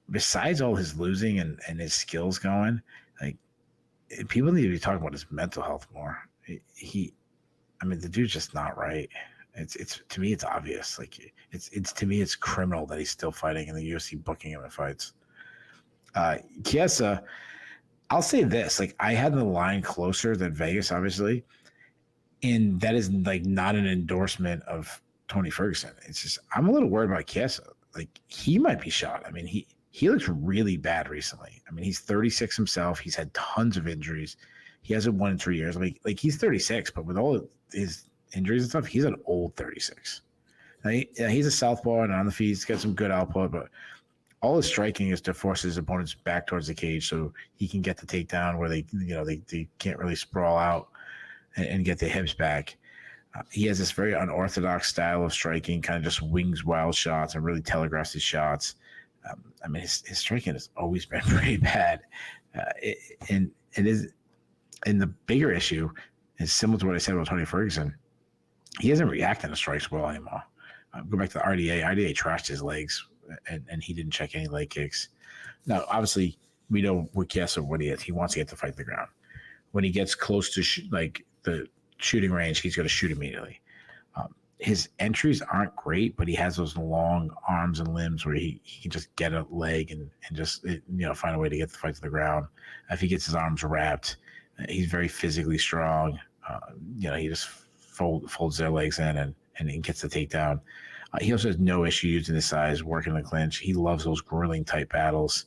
Besides all his losing and his skills going, like, people need to be talking about his mental health more. The dude's just not right. It's to me, it's obvious. Like it's to me, it's criminal that he's still fighting in the UFC, booking him in fights. Chiesa, I'll say this: like, I had the line closer than Vegas, obviously, and that is like not an endorsement of Tony Ferguson. It's just I'm a little worried about Chiesa. like he might be shot. I mean, he looks really bad recently. I mean, he's 36 himself. He's had tons of injuries. He hasn't won in 3 years. Like he's 36, but with all his injuries and stuff, he's an old 36. Now, he's a southpaw and on the feet, he's got some good output, but all his striking is to force his opponents back towards the cage so he can get the takedown where they can't really sprawl out and get their hips back. He has this very unorthodox style of striking, kind of just wings wild shots and really telegraphs his shots. I mean, his striking has always been pretty bad. And the bigger issue is similar to what I said about Tony Ferguson. He isn't reacting to strikes well anymore. Go back to the RDA. RDA trashed his legs, and he didn't check any leg kicks. Now, obviously, we know with Chiesa what he is. He wants to get to fight the ground. When he gets close to the shooting range, he's going to shoot immediately. His entries aren't great, but he has those long arms and limbs where he can just get a leg and just find a way to get the fight to the ground. If he gets his arms wrapped, he's very physically strong. He just folds their legs in and he gets the takedown. He also has no issue using his size, working the clinch. He loves those grueling type battles.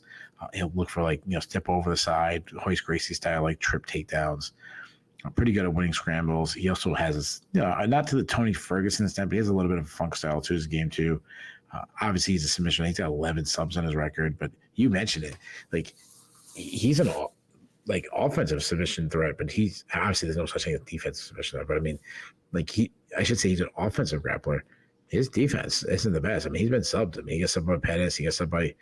He'll look for step over the side, Hoist Gracie style, trip takedowns. Pretty good at winning scrambles. He also has, not to the Tony Ferguson extent, but he has a little bit of funk style to his game too. Obviously, he's a submission. He's got 11 subs on his record, but you mentioned it. He's an offensive submission threat, but he's obviously there's no such thing as defensive submission threat. But I mean, I should say he's an offensive grappler. His defense isn't the best. I mean, he's been subbed. I mean, he gets subbed by Pettis. He gets subbed by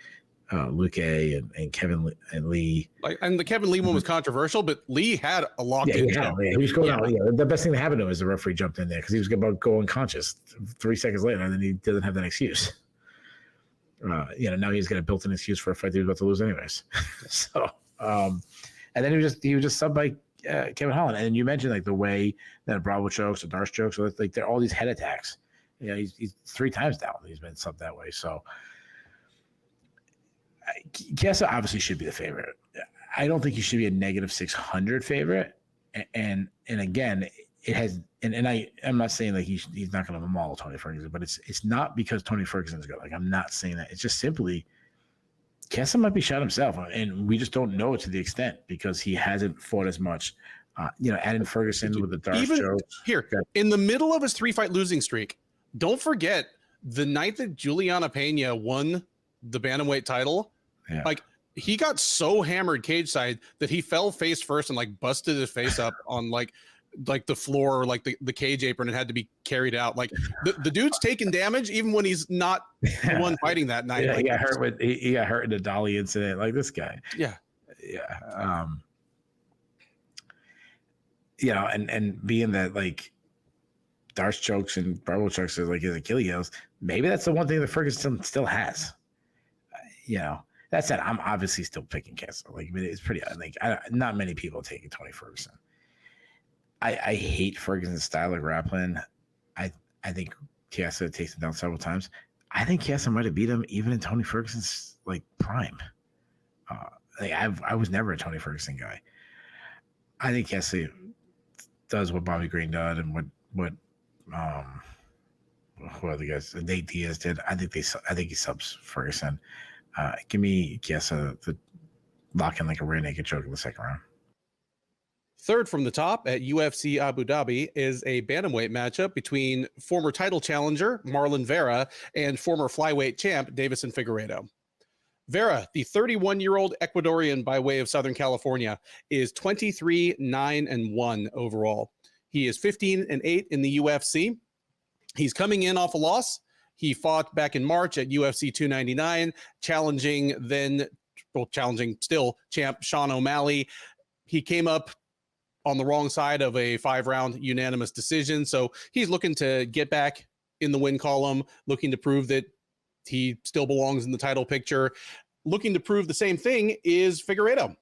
Luke and Kevin and Lee. And the Kevin Lee one was controversial, but Lee had a locked-in jump. Yeah, he was going out. Yeah, the best thing that happened to him is the referee jumped in there because he was about to go unconscious 3 seconds later, and then he doesn't have that excuse. Now he's got a built-in excuse for a fight that he was about to lose anyways. So, and then he was just subbed by Kevin Holland. And you mentioned the way that Bravo chokes, the Darce chokes, so they're all these head attacks. He's 3 times down. He's been subbed that way. So Chiesa obviously should be the favorite. I don't think he should be a -600 favorite. And again, it has. And I'm not saying he's not going to maul Tony Ferguson, but it's not because Tony Ferguson's good. I'm not saying that. It's just simply Chiesa might be shot himself, and we just don't know it to the extent because he hasn't fought as much. Adding Ferguson with the Darce jokes. Here, in the middle of his 3-fight losing streak, don't forget the night that Juliana Pena won the bantamweight title. Yeah. He got so hammered cage side that he fell face first and busted his face up on the floor, the cage apron, and had to be carried out. The dude's taking damage even when he's not the one fighting that night. Yeah, he got hurt in the dolly incident. This guy. Yeah. Yeah. And being that Darce chokes and Bravo chokes are his Achilles heels, maybe that's the one thing that Ferguson still has. That said, I'm obviously still picking Chiesa. It's pretty not many people are taking Tony Ferguson. I hate Ferguson's style of grappling. I think Chiesa takes him down several times. I think Chiesa might have beat him even in Tony Ferguson's prime. I was never a Tony Ferguson guy. I think Chiesa does what Bobby Green did and what who are the guys? Nate Diaz did. I think he subs Ferguson. Give me Chiesa to lock in a rear naked choke in the second round. Third from the top at UFC Abu Dhabi is a bantamweight matchup between former title challenger Marlon Vera and former flyweight champ Davison Figueiredo. Vera, the 31-year-old Ecuadorian by way of Southern California, is 23-9-1 overall. He is 15-8 in the UFC. He's coming in off a loss. He fought back in March at UFC 299, challenging still champ Sean O'Malley. He came up on the wrong side of a 5-round unanimous decision. So he's looking to get back in the win column, looking to prove that he still belongs in the title picture. Looking to prove the same thing is Figueiredo.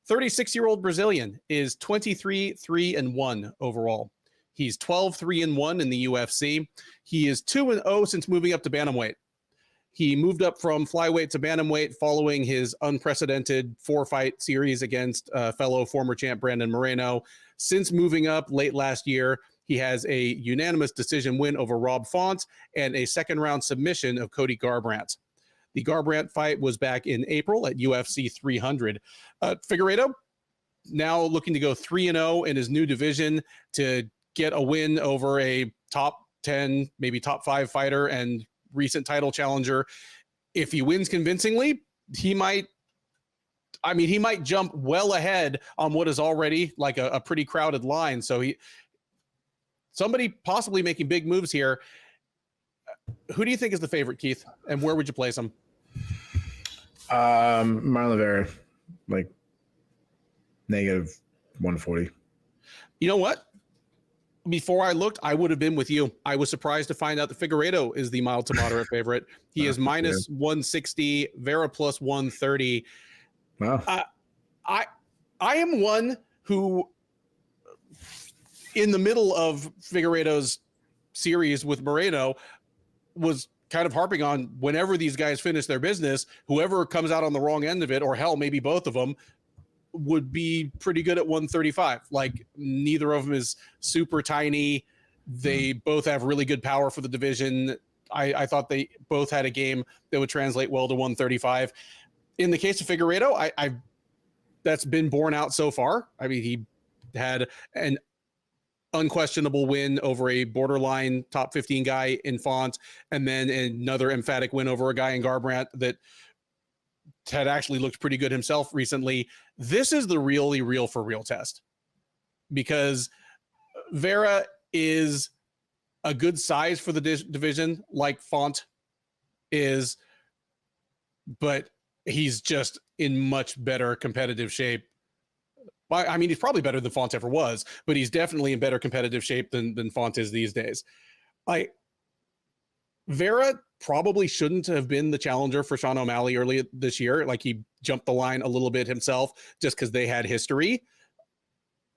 36-year-old Brazilian is 23-3-1 overall. He's 12-3-1 in the UFC. He is 2-0 since moving up to bantamweight. He moved up from flyweight to bantamweight following his unprecedented 4-fight series against fellow former champ Brandon Moreno. Since moving up late last year, He has a unanimous decision win over Rob Font and a second-round submission of Cody Garbrandt. The Garbrandt fight was back in April at UFC 300. Figueiredo now looking to go 3-0 in his new division to get a win over a top 10, maybe top 5 fighter and recent title challenger. If he wins convincingly, he might jump well ahead on what is already like a pretty crowded line. So somebody possibly making big moves here. Who do you think is the favorite, Keith? And where would you place him? Marlon Vera, like negative 140. You know what? Before I looked, I would have been with you. I was surprised to find out that Figueiredo is the mild to moderate favorite. He is minus 160, Vera plus 130. Wow. I am one who, in the middle of Figueiredo's series with Moreno, was kind of harping on whenever these guys finish their business, whoever comes out on the wrong end of it, or hell, maybe both of them, would be pretty good at 135. Like, neither of them is super tiny. They both have really good power for the division. I thought they both had a game that would translate well to 135. In the case of Figueiredo, that's been borne out so far. I mean, he had an unquestionable win over a borderline top 15 guy in Font, and then another emphatic win over a guy in Garbrandt that had actually looked pretty good himself recently. This is the really real for real test, because Vera is a good size for the division, like Font is, but he's just in much better competitive shape. I mean, he's probably better than Font ever was, but he's definitely in better competitive shape than Font is these days. Vera probably shouldn't have been the challenger for Sean O'Malley early this year. Like, he jumped the line a little bit himself just because they had history.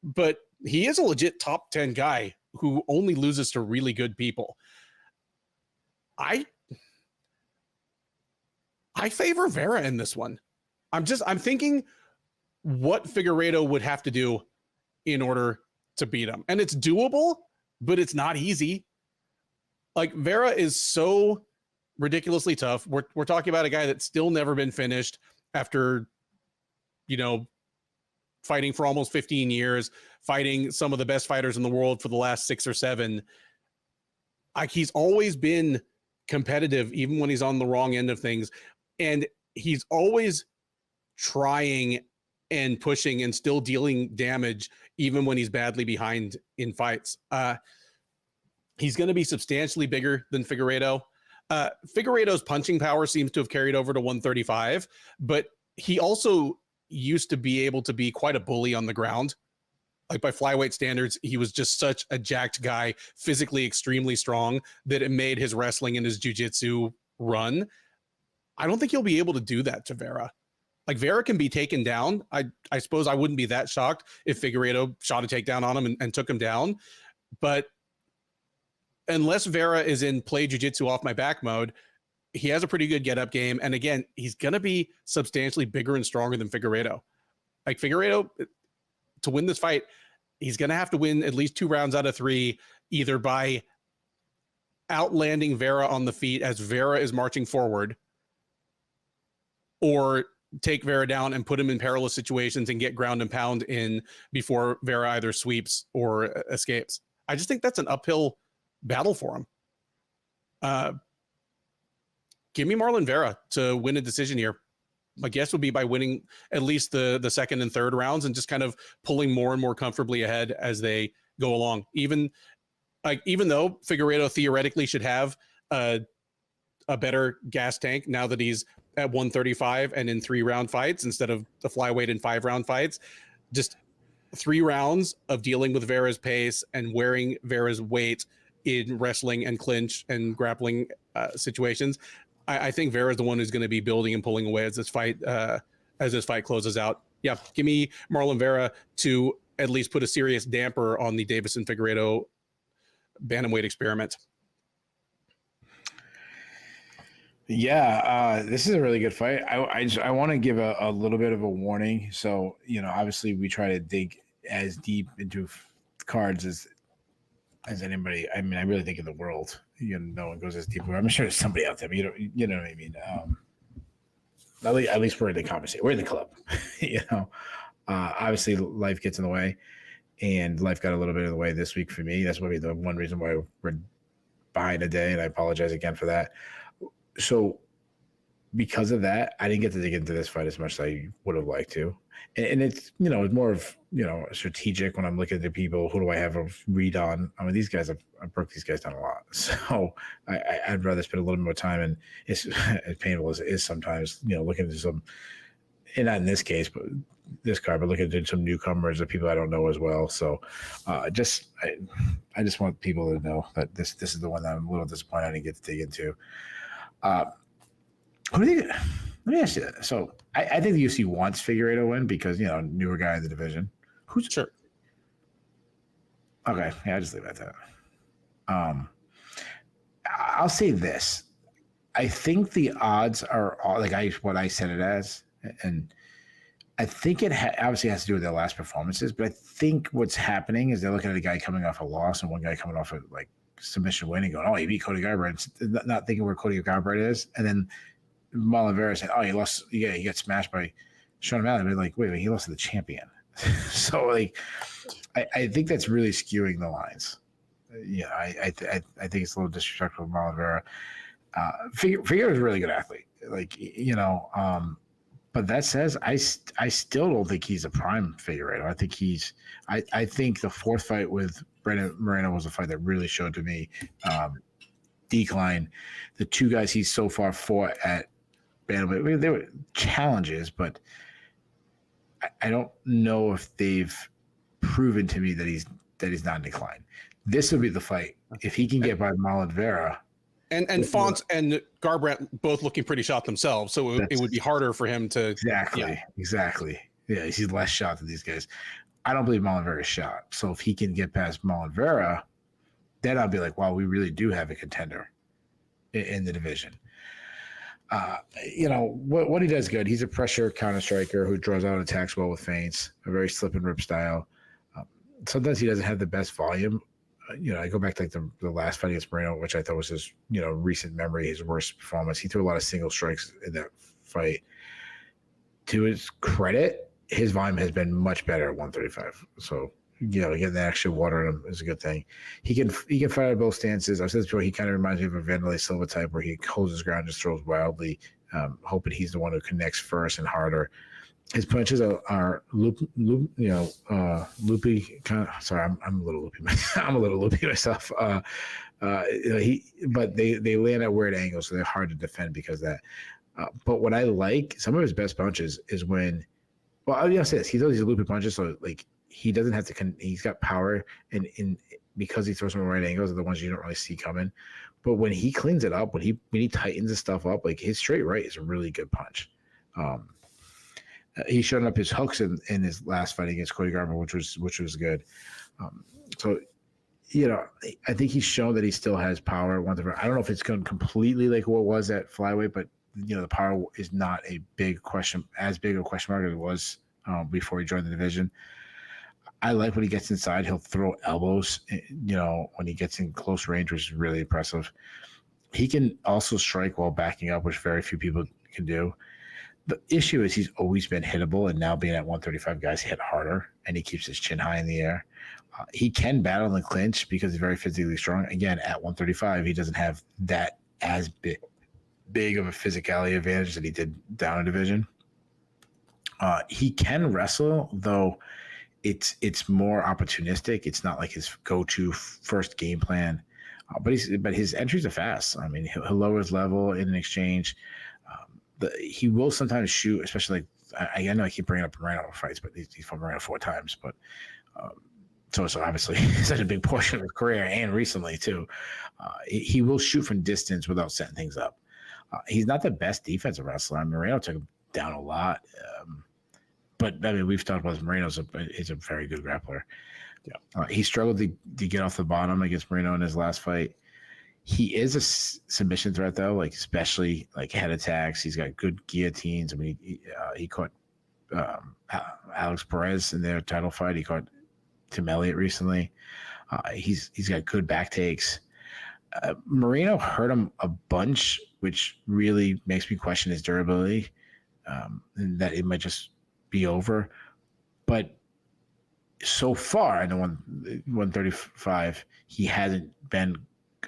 But he is a legit top 10 guy who only loses to really good people. I favor Vera in this one. I'm thinking what Figueiredo would have to do in order to beat him. And it's doable, but it's not easy. Like, Vera is so ridiculously tough. We're talking about a guy that's still never been finished after, fighting for almost 15 years, fighting some of the best fighters in the world for the last 6 or 7. Like, he's always been competitive, even when he's on the wrong end of things. And he's always trying and pushing and still dealing damage, even when he's badly behind in fights. He's going to be substantially bigger than Figueiredo. Figueiredo's punching power seems to have carried over to 135, but he also used to be able to be quite a bully on the ground. Like, by flyweight standards, he was just such a jacked guy, physically extremely strong, that it made his wrestling and his jiu-jitsu run. I don't think he'll be able to do that to Vera. Like, Vera can be taken down. I suppose I wouldn't be that shocked if Figueiredo shot a takedown on him and took him down. But unless Vera is in play jiu-jitsu off my back mode, he has a pretty good get-up game. And again, he's going to be substantially bigger and stronger than Figueiredo. Like, Figueiredo, to win this fight, he's going to have to win at least 2 rounds out of 3, either by outlanding Vera on the feet as Vera is marching forward, or take Vera down and put him in perilous situations and get ground and pound in before Vera either sweeps or escapes. I just think that's an uphill battle for him. Give me Marlon Vera to win a decision here. My guess would be by winning at least the second and third rounds and just kind of pulling more and more comfortably ahead as they go along. Even though Figueiredo theoretically should have a better gas tank now that he's at 135 and in 3-round fights instead of the flyweight in 5-round fights, just 3 rounds of dealing with Vera's pace and wearing Vera's weight in wrestling and clinch and grappling situations. I think Vera's the one who's going to be building and pulling away as this fight closes out. Yeah, give me Marlon Vera to at least put a serious damper on the Davison Figueiredo bantamweight experiment. Yeah, this is a really good fight. I want to give a little bit of a warning. So, obviously we try to dig as deep into cards as as anybody. I mean, I really think in the world, no one goes as deep. I'm sure there's somebody out there, but you know what I mean. At least we're in the conversation. We're in the club, Obviously, life gets in the way, and life got a little bit in the way this week for me. That's maybe the one reason why we're behind a day, and I apologize again for that. So, because of that, I didn't get to dig into this fight as much as I would have liked to. And it's, it's more of, strategic when I'm looking at the people. Who do I have a read on? I mean, these guys, I broke these guys down a lot. So I'd rather spend a little bit more time, and it's as painful as it is sometimes, looking at some, and not in this case, but this card, but looking at some newcomers or people I don't know as well. So I just want people to know that this is the one that I'm a little disappointed I didn't get to dig into. Let me ask you that. So I think the UFC wants Figueiredo to win because, newer guy in the division. Who's sure? Okay, yeah, I'll just leave it at that. I'll say this. I think the odds are all what I said it as, and I think it obviously has to do with their last performances. But I think what's happening is they're looking at a guy coming off a loss and one guy coming off a submission win and going, "Oh, he beat Cody Garbrandt," not thinking where Cody Garbrandt is, and then Marlon Vera said, "Oh, he lost. Yeah, he got smashed by Sean O'Malley." They're like, wait, he lost to the champion. So, I think that's really skewing the lines. Yeah, I think it's a little disrespectful of Marlon Vera. Figueiredo is a really good athlete. But that says, I still don't think he's a prime Figueiredo. I think I think the fourth fight with Brandon Moreno was a fight that really showed to me decline. The two guys he's so far fought at bantamweight, they were challenges, but I don't know if they've proven to me that he's not in decline. This would be the fight if he can get by Marlon Vera. And Fonts and Garbrandt both looking pretty shot themselves, so it would be harder for him to exactly. Yeah, he's less shot than these guys. I don't believe Marlon Vera is shot. So if he can get past Marlon Vera, then I'll be like, wow, we really do have a contender in the division. What he does good. He's a pressure counter striker who draws out attacks well with feints, a very slip and rip style. Sometimes he doesn't have the best volume. I go back to the last fight against Moreno, which I thought was his, recent memory, his worst performance. He threw a lot of single strikes in that fight. To his credit, his volume has been much better at 135. So, getting that extra water in him is a good thing. He can fight at both stances. I've said this before, he kind of reminds me of a Vanderlei Silva type where he holds his ground, just throws wildly, hoping he's the one who connects first and harder. His punches are loopy. Kind of, sorry, I'm a little loopy. I'm a little loopy myself. But they land at weird angles, so they're hard to defend because of that. But what I like, some of his best punches is when, I'll say this: he throws these loopy punches, so he doesn't have to. He's got power, and because he throws them at right angles, are the ones you don't really see coming. But when he cleans it up, when he tightens his stuff up, his straight right is a really good punch. He showed up his hooks in his last fight against Cody Garbrandt, which was good. I think he's shown that he still has power. I don't know if it's going completely like what it was at flyweight, but the power is not as big a question mark as it was before he joined the division. I like when he gets inside, he'll throw elbows, when he gets in close range, which is really impressive. He can also strike while backing up, which very few people can do. The issue is he's always been hittable, and now being at 135, guys hit harder, and he keeps his chin high in the air. He can battle and clinch because he's very physically strong. Again, at 135, he doesn't have that as big of a physicality advantage that he did down a division. He can wrestle, though it's more opportunistic. It's not like his go-to first game plan. But his entries are fast. I mean, he'll lower his level in an exchange. He will sometimes shoot, especially I know I keep bringing up Moreno fights, but he's fought Moreno 4 times. But so obviously such a big portion of his career and recently too. He will shoot from distance without setting things up. He's not the best defensive wrestler. Moreno took him down a lot. But I mean, we've talked about Moreno is a very good grappler. Yeah. He struggled to get off the bottom against Moreno in his last fight. He is a submission threat, though, especially head attacks. He's got good guillotines. I mean, he caught Alex Perez in their title fight. He caught Tim Elliott recently. He's got good back takes. Moreno hurt him a bunch, which really makes me question his durability, and that it might just be over. But so far, in the 135, he hasn't been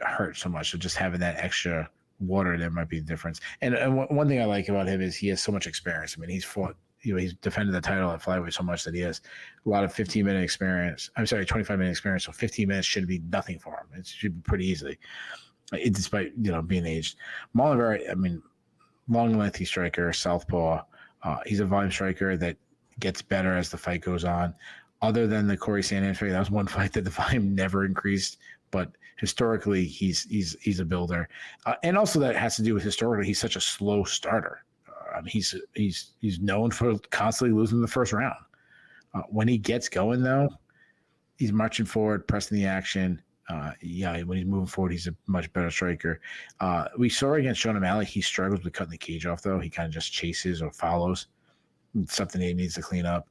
hurt so much. So just having that extra water, there might be the difference. And one thing I like about him is he has so much experience. I mean, he's fought, he's defended the title at flyweight so much that he has a lot of 15-minute experience. I'm sorry, 25-minute experience. So 15 minutes should be nothing for him. It should be pretty easily, despite being aged. Marlon Vera, I mean, long, lengthy striker, southpaw. He's a volume striker that gets better as the fight goes on. Other than the Corey Sandhagen fight, that was one fight that the volume never increased. But historically, he's a builder, and also that has to do with historically he's such a slow starter. He's known for constantly losing the first round. When he gets going, though, he's marching forward, pressing the action. When he's moving forward, he's a much better striker. We saw against Sean O'Malley, he struggles with cutting the cage off, though. He kind of just chases or follows. It's something he needs to clean up.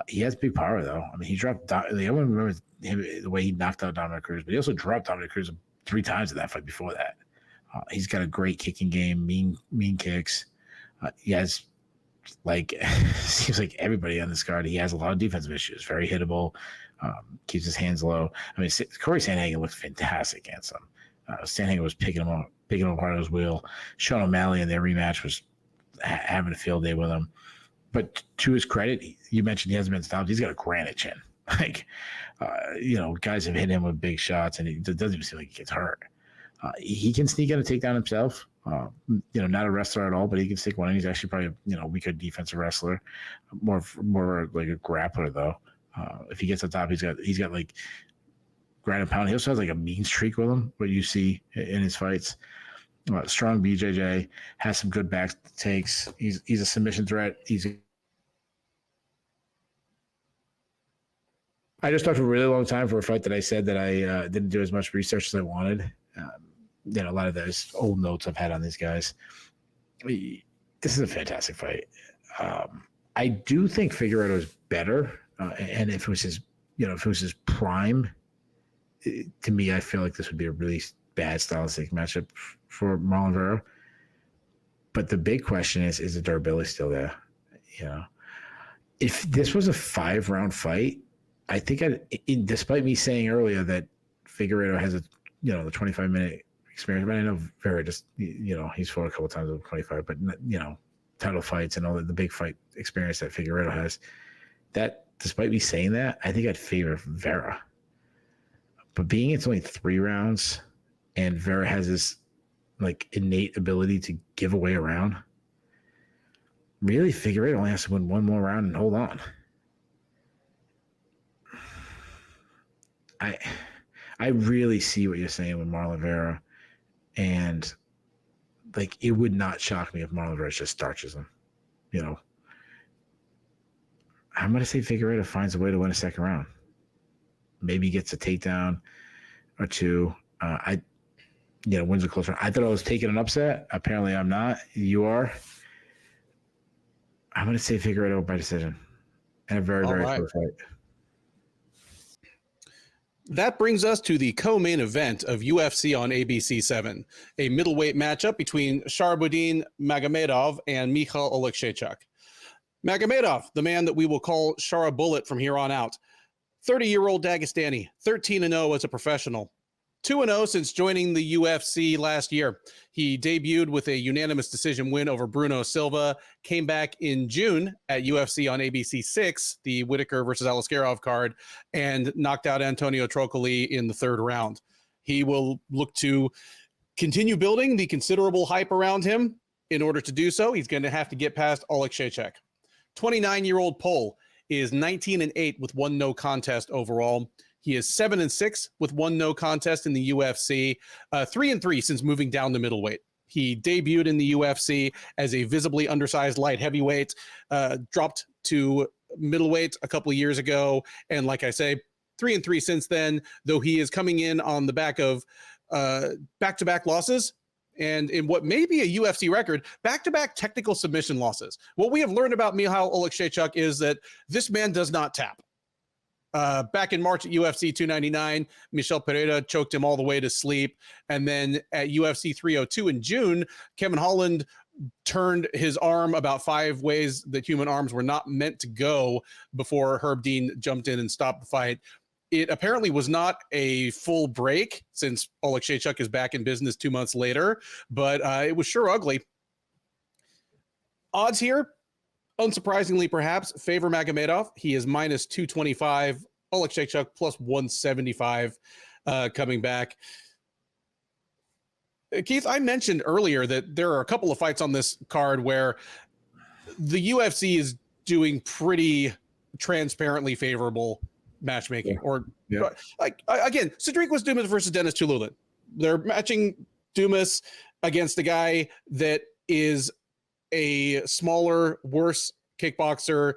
He has big power, though. I mean, he dropped. Everyone remembers him the way he knocked out Dominic Cruz, but he also dropped Dominic Cruz 3 times in that fight before that. He's got a great kicking game, mean kicks. He has, seems like everybody on this card. He has a lot of defensive issues. Very hittable. Keeps his hands low. I mean, Corey Sandhagen looked fantastic against him. Sandhagen was picking him apart of his wheel. Sean O'Malley in their rematch was having a field day with him. But to his credit, you mentioned he hasn't been stopped. He's got a granite chin. Guys have hit him with big shots, and it doesn't even seem like he gets hurt. He can sneak in a takedown himself. Not a wrestler at all, but he can stick one. And he's actually probably a weaker defensive wrestler, more like a grappler though. If he gets on top, he's got like ground and pound. He also has like a mean streak with him, what you see in his fights. Strong BJJ, has some good back takes. He's a submission threat. I just talked for a really long time for a fight that I said that I didn't do as much research as I wanted. A lot of those old notes I've had on these guys. This is a fantastic fight. I do think Figueiredo is better, and if it was his prime, to me, I feel like this would be a really bad stylistic matchup for Marlon Vera. But the big question is the durability still there? If this was a 5-round fight, I think despite me saying earlier that Figueiredo has the 25-minute experience, but I know Vera just, he's fought a couple times over 25, but title fights and all the big fight experience that Figueiredo has, that despite me saying that, I think I'd favor Vera. But being it's only 3 rounds and Vera has this innate ability to give away a round, really Figueiredo only has to win 1 more round and hold on. I really see what you're saying with Marlon Vera, and it would not shock me if Marlon Vera just starches him. I'm going to say Figueiredo finds a way to win a second round. Maybe gets a takedown or 2. Wins a close round. I thought I was taking an upset. Apparently I'm not. You are. I'm going to say Figueiredo by decision. And a very, very close fight. That brings us to the co-main event of UFC on ABC 7, a middleweight matchup between Sharbudin Magomedov and Michal Oleksiejczuk. Magomedov, the man that we will call Shara Bullet from here on out, 30-year-old Dagestani, 13-0 as a professional, 2-0 since joining the UFC last year. He debuted with a unanimous decision win over Bruno Silva, came back in June at UFC on ABC 6, the Whitaker versus Alaskarov card, and knocked out Antonio Trocoli in the 3rd round. He will look to continue building the considerable hype around him. In order to do so, he's going to have to get past Oleksiejczuk. 29-year-old Pole is 19-8 with 1 no contest overall. He is 7-6 with 1 no contest in the UFC, 3-3 since moving down to middleweight. He debuted in the UFC as a visibly undersized light heavyweight, dropped to middleweight a couple of years ago, and like I say, 3-3 since then, though he is coming in on the back of back-to-back losses, and in what may be a UFC record, back-to-back technical submission losses. What we have learned about Michal Oleksiejczuk is that this man does not tap. Back in March at UFC 299, Michel Pereira choked him all the way to sleep. And then at UFC 302 in June, Kevin Holland turned his arm about 5 ways that human arms were not meant to go before Herb Dean jumped in and stopped the fight. It apparently was not a full break since Oleksiejczuk is back in business 2 months later, but it was sure ugly. Odds here, unsurprisingly perhaps, favor Magomedov. He is minus 225, Oleksiejczuk plus 175 coming back. Keith, I mentioned earlier that there are a couple of fights on this card where the UFC is doing pretty transparently favorable matchmaking. Again, Sedriques Dumas versus Denis Tiuliulin. They're matching Dumas against a guy that is a smaller, worse kickboxer,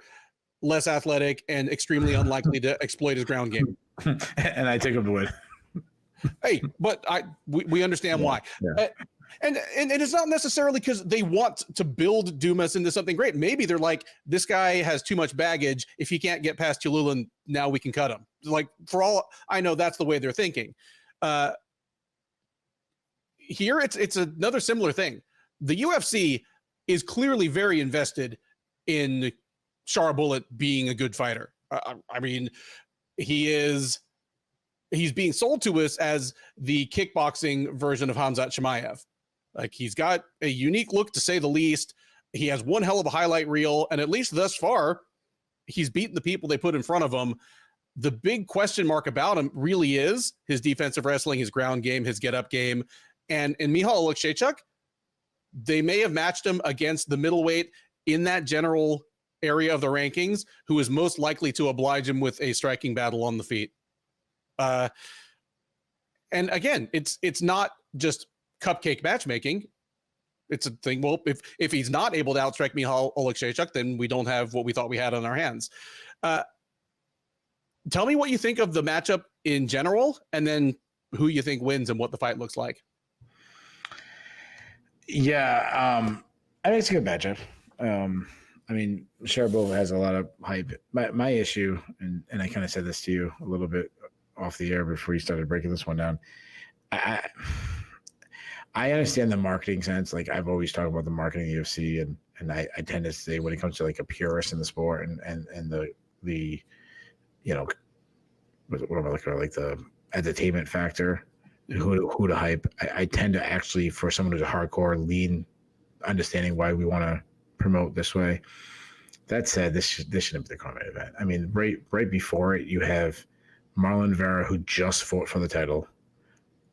less athletic, and extremely unlikely to exploit his ground game. And I take him to win. Hey, but we understand why. Yeah. And it's not necessarily because they want to build Dumas into something great. Maybe they're like, this guy has too much baggage. If he can't get past Tiuliulin, now we can cut him. Like, for all I know, that's the way they're thinking. Here, it's another similar thing. The UFC is clearly very invested in Charbullet being a good fighter. I mean, he's being sold to us as the kickboxing version of Khamzat Chimaev. Like, he's got a unique look, to say the least. He has one hell of a highlight reel, and at least thus far, he's beaten the people they put in front of him. The big question mark about him really is his defensive wrestling, his ground game, his get-up game. And in Michal Oleksiejczuk, they may have matched him against the middleweight in that general area of the rankings, who is most likely to oblige him with a striking battle on the feet. And again, it's not just cupcake matchmaking. It's a thing. Well, if he's not able to outstrike Michal Oleksiejczuk, then we don't have what we thought we had on our hands. Tell me what you think of the matchup in general, and then who you think wins and what the fight looks like. Yeah, I think it's a good matchup. I mean, Charbullet has a lot of hype. My issue, and I kind of said this to you a little bit off the air before you started breaking this one down. I understand the marketing sense. Like, I've always talked about the marketing of the UFC, and I tend to say, when it comes to like a purist in the sport and the you know, what am I looking at, like the entertainment factor, who to hype. I tend to actually, for someone who's a hardcore, lean understanding why we want to promote this way. That said, this shouldn't be the common event. I mean, right before it, you have Marlon Vera, who just fought for the title,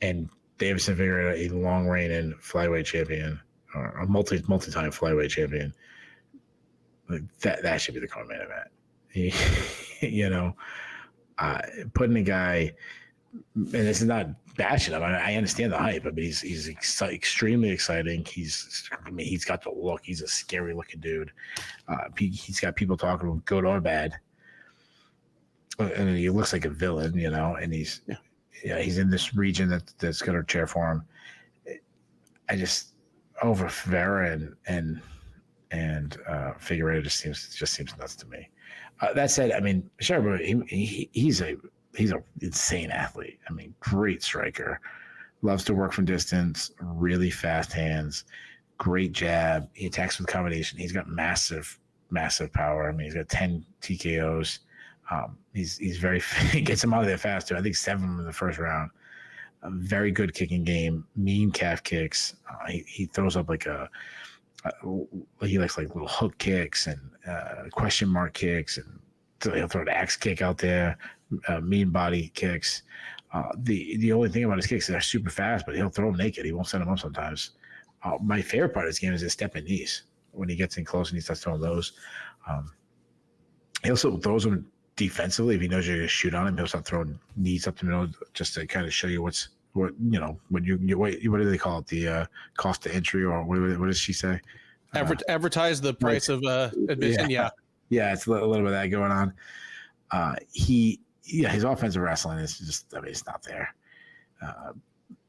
and Davison Figueroa, a long reigning flyweight champion, or a multi-time flyweight champion. Like, that should be the common event. You know, putting a guy, and this is not bashing him. I understand the hype. I mean, he's extremely exciting. He's got the look. He's a scary looking dude. He's got people talking to him, good or bad. And he looks like a villain, you know. And he's in this region that's going to cheer for him. I just, over Vera and Figueroa just seems nuts to me. That said, I mean, Charbullet, he's an insane athlete. I mean, great striker, loves to work from distance, really fast hands, great jab. He attacks with combination. He's got massive power. I mean, he's got 10 TKOs. He's very he gets him out of there fast too. I think 7 in the first round. A very good kicking game, mean calf kicks. He throws up like he likes like little hook kicks and question mark kicks, and he'll throw an axe kick out there, mean body kicks. The only thing about his kicks is they're super fast, but he'll throw them naked. He won't set them up sometimes. My favorite part of this game is his stepping knees. When he gets in close and he starts throwing those. He also throws them defensively. If he knows you're going to shoot on him, he'll start throwing knees up the middle just to kind of show you what do they call it? The cost to entry, or what does she say? Advertise the price of admission. Yeah, it's a little bit of that going on. His offensive wrestling is just, I mean, it's not there.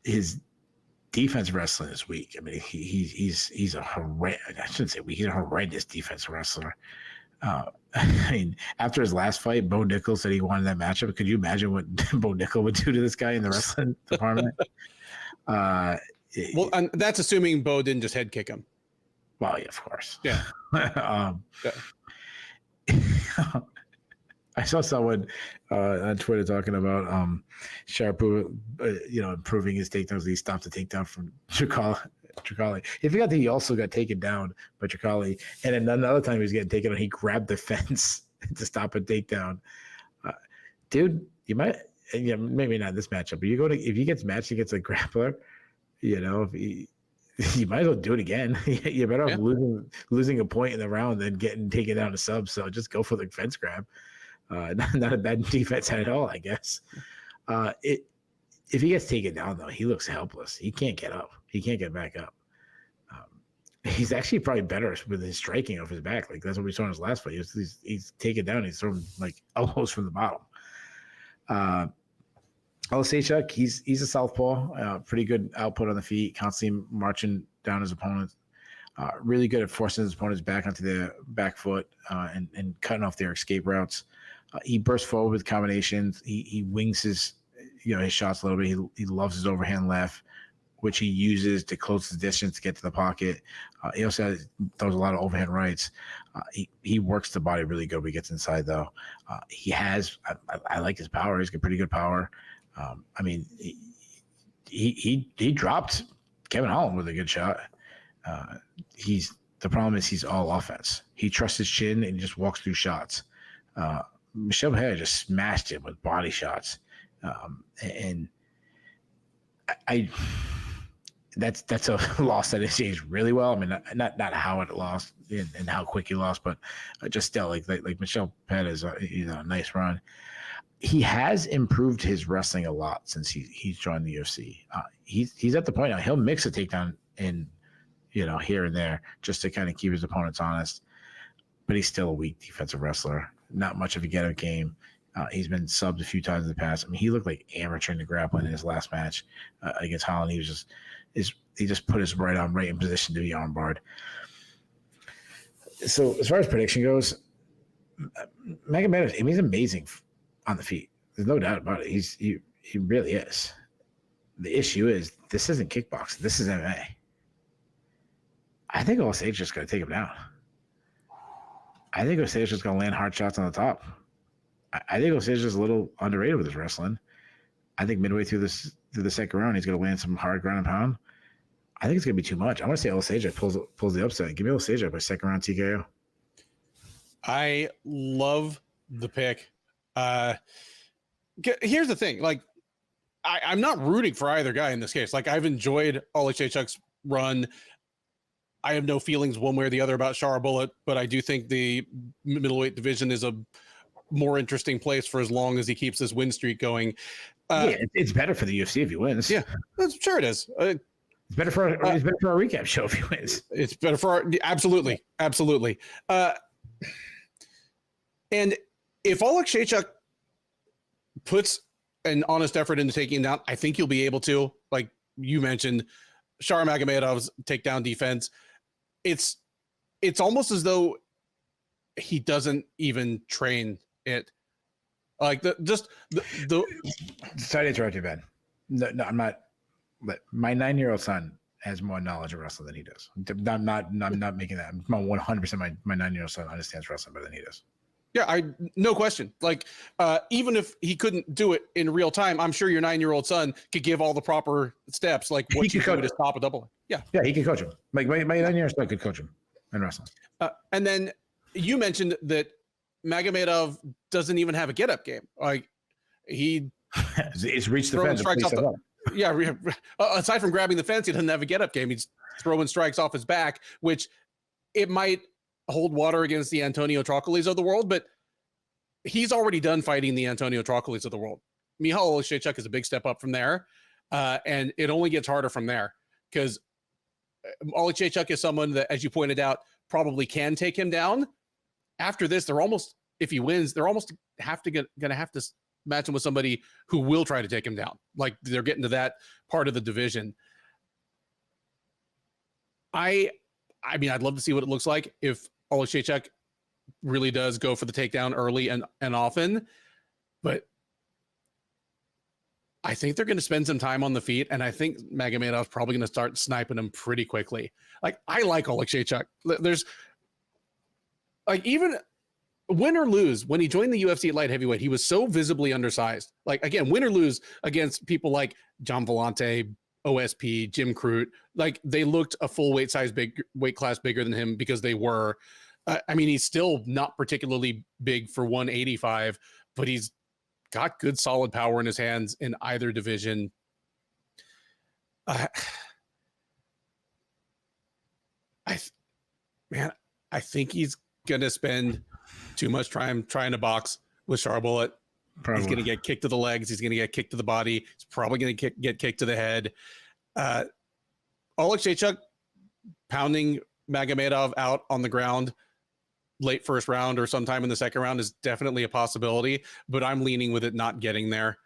His defensive wrestling is weak. I mean, he's a horrendous, I shouldn't say weak. He's a horrendous defensive wrestler. I mean, after his last fight, Bo Nickel said he wanted that matchup. Could you imagine what Bo Nickel would do to this guy in the wrestling department? Well, and that's assuming Bo didn't just head kick him. Well, yeah, of course. Yeah. I saw someone on Twitter talking about Sharpu, improving his takedowns. He stopped the takedown from Tricali. He forgot that he also got taken down by Tricali. And then another time he was getting taken down, he grabbed the fence to stop a takedown. Dude, you might, maybe not this matchup, but if he gets matched against a grappler, you might as well do it again. You're better off losing a point in the round than getting taken down to sub. So just go for the fence grab. Not a bad defense at all, I guess. If he gets taken down, though, he looks helpless. He can't get up. He can't get back up. He's actually probably better with his striking off his back. Like that's what we saw in his last fight. He's taken down. He's thrown like elbows from the bottom. Olasechuk, he's a southpaw. Pretty good output on the feet. Constantly marching down his opponents. Really good at forcing his opponents back onto their back foot and cutting off their escape routes. He bursts forward with combinations. He wings his shots a little bit. He loves his overhand left, which he uses to close the distance to get to the pocket. He also throws a lot of overhand rights. He works the body really good when he gets inside, though. I like his power. He's got pretty good power. He dropped Kevin Holland with a good shot. The problem is he's all offense. He trusts his chin and he just walks through shots. Michel Pereira just smashed him with body shots. That's a loss that is aged really well. I mean, not how it lost and how quick he lost, but just still like Michel Pereira is a nice run. He has improved his wrestling a lot since he's joined the UFC. He's at the point now he'll mix a takedown in here and there just to kind of keep his opponents honest. But he's still a weak defensive wrestler. Not much of a get-up game. He's been subbed a few times in the past. I mean, he looked like amateur in the grappling in his last match against Holland. He just put his right arm right in position to be armbarred. So as far as prediction goes, Magomed, he's amazing on the feet. There's no doubt about it. He really is. The issue is this isn't kickboxing. This is MMA. I think Osage's just going to take him down. I think Osage's just going to land hard shots on the top. I think Osage's is a little underrated with his wrestling. I think midway through the second round, he's going to land some hard ground and pound. I think it's going to be too much. I want to say Osage pulls the upset. Give me Osage by second round TKO. I love the pick. Here's the thing. Like, I'm not rooting for either guy in this case. Like, I've enjoyed Olasechuk's run. I have no feelings one way or the other about Shara Bullet, but I do think the middleweight division is a more interesting place for as long as he keeps this win streak going. It's better for the UFC if he wins. Yeah, sure it is. It's better for our recap show if he wins. It's better for absolutely. And if Olasechuk puts an honest effort into taking him down, I think you'll be able to. Like you mentioned, Shara Magomedov's takedown defense. It's almost as though he doesn't even train it. Like Sorry to interrupt you, Ben. No, I'm not. But my 9-year-old son has more knowledge of wrestling than he does. I'm not making that. 100%. My 9-year-old son understands wrestling better than he does. Yeah, no question. Like, even if he couldn't do it in real time, I'm sure your 9-year-old son could give all the proper steps, like what you do to stop a double. Yeah, he could coach him. Like my 9-year-old son could coach him in wrestling. And then you mentioned that Magomedov doesn't even have a get-up game. Like it's reached the fence. Aside from grabbing the fence, he doesn't have a get-up game. He's throwing strikes off his back, which it might hold water against the Antonio Trocolis of the world, but he's already done fighting the Antonio Trocolis of the world. Michal Olasechuk is a big step up from there, and it only gets harder from there because Olasechuk is someone that, as you pointed out, probably can take him down. After this, if he wins, they're almost gonna have to match him with somebody who will try to take him down. Like they're getting to that part of the division. I mean, I'd love to see what it looks like if Olasechuk really does go for the takedown early and often, but I think they're going to spend some time on the feet, and I think Magomedov's probably going to start sniping him pretty quickly. Like, I like Oleksiejczuk. There's like, even win or lose, when he joined the UFC at light heavyweight, he was so visibly undersized. Like, again, win or lose against people like John Vellante, OSP, Jim Crute, like they looked a full weight class bigger than him because they were. I mean, he's still not particularly big for 185, but he's got good solid power in his hands in either division. I think he's gonna spend too much time trying to box with Charbullet. He's gonna get kicked to the legs. He's gonna get kicked to the body. He's probably gonna get kicked to the head. Oleksiejczuk pounding Magomedov out on the ground late first round or sometime in the second round is definitely a possibility, but I'm leaning with it not getting there.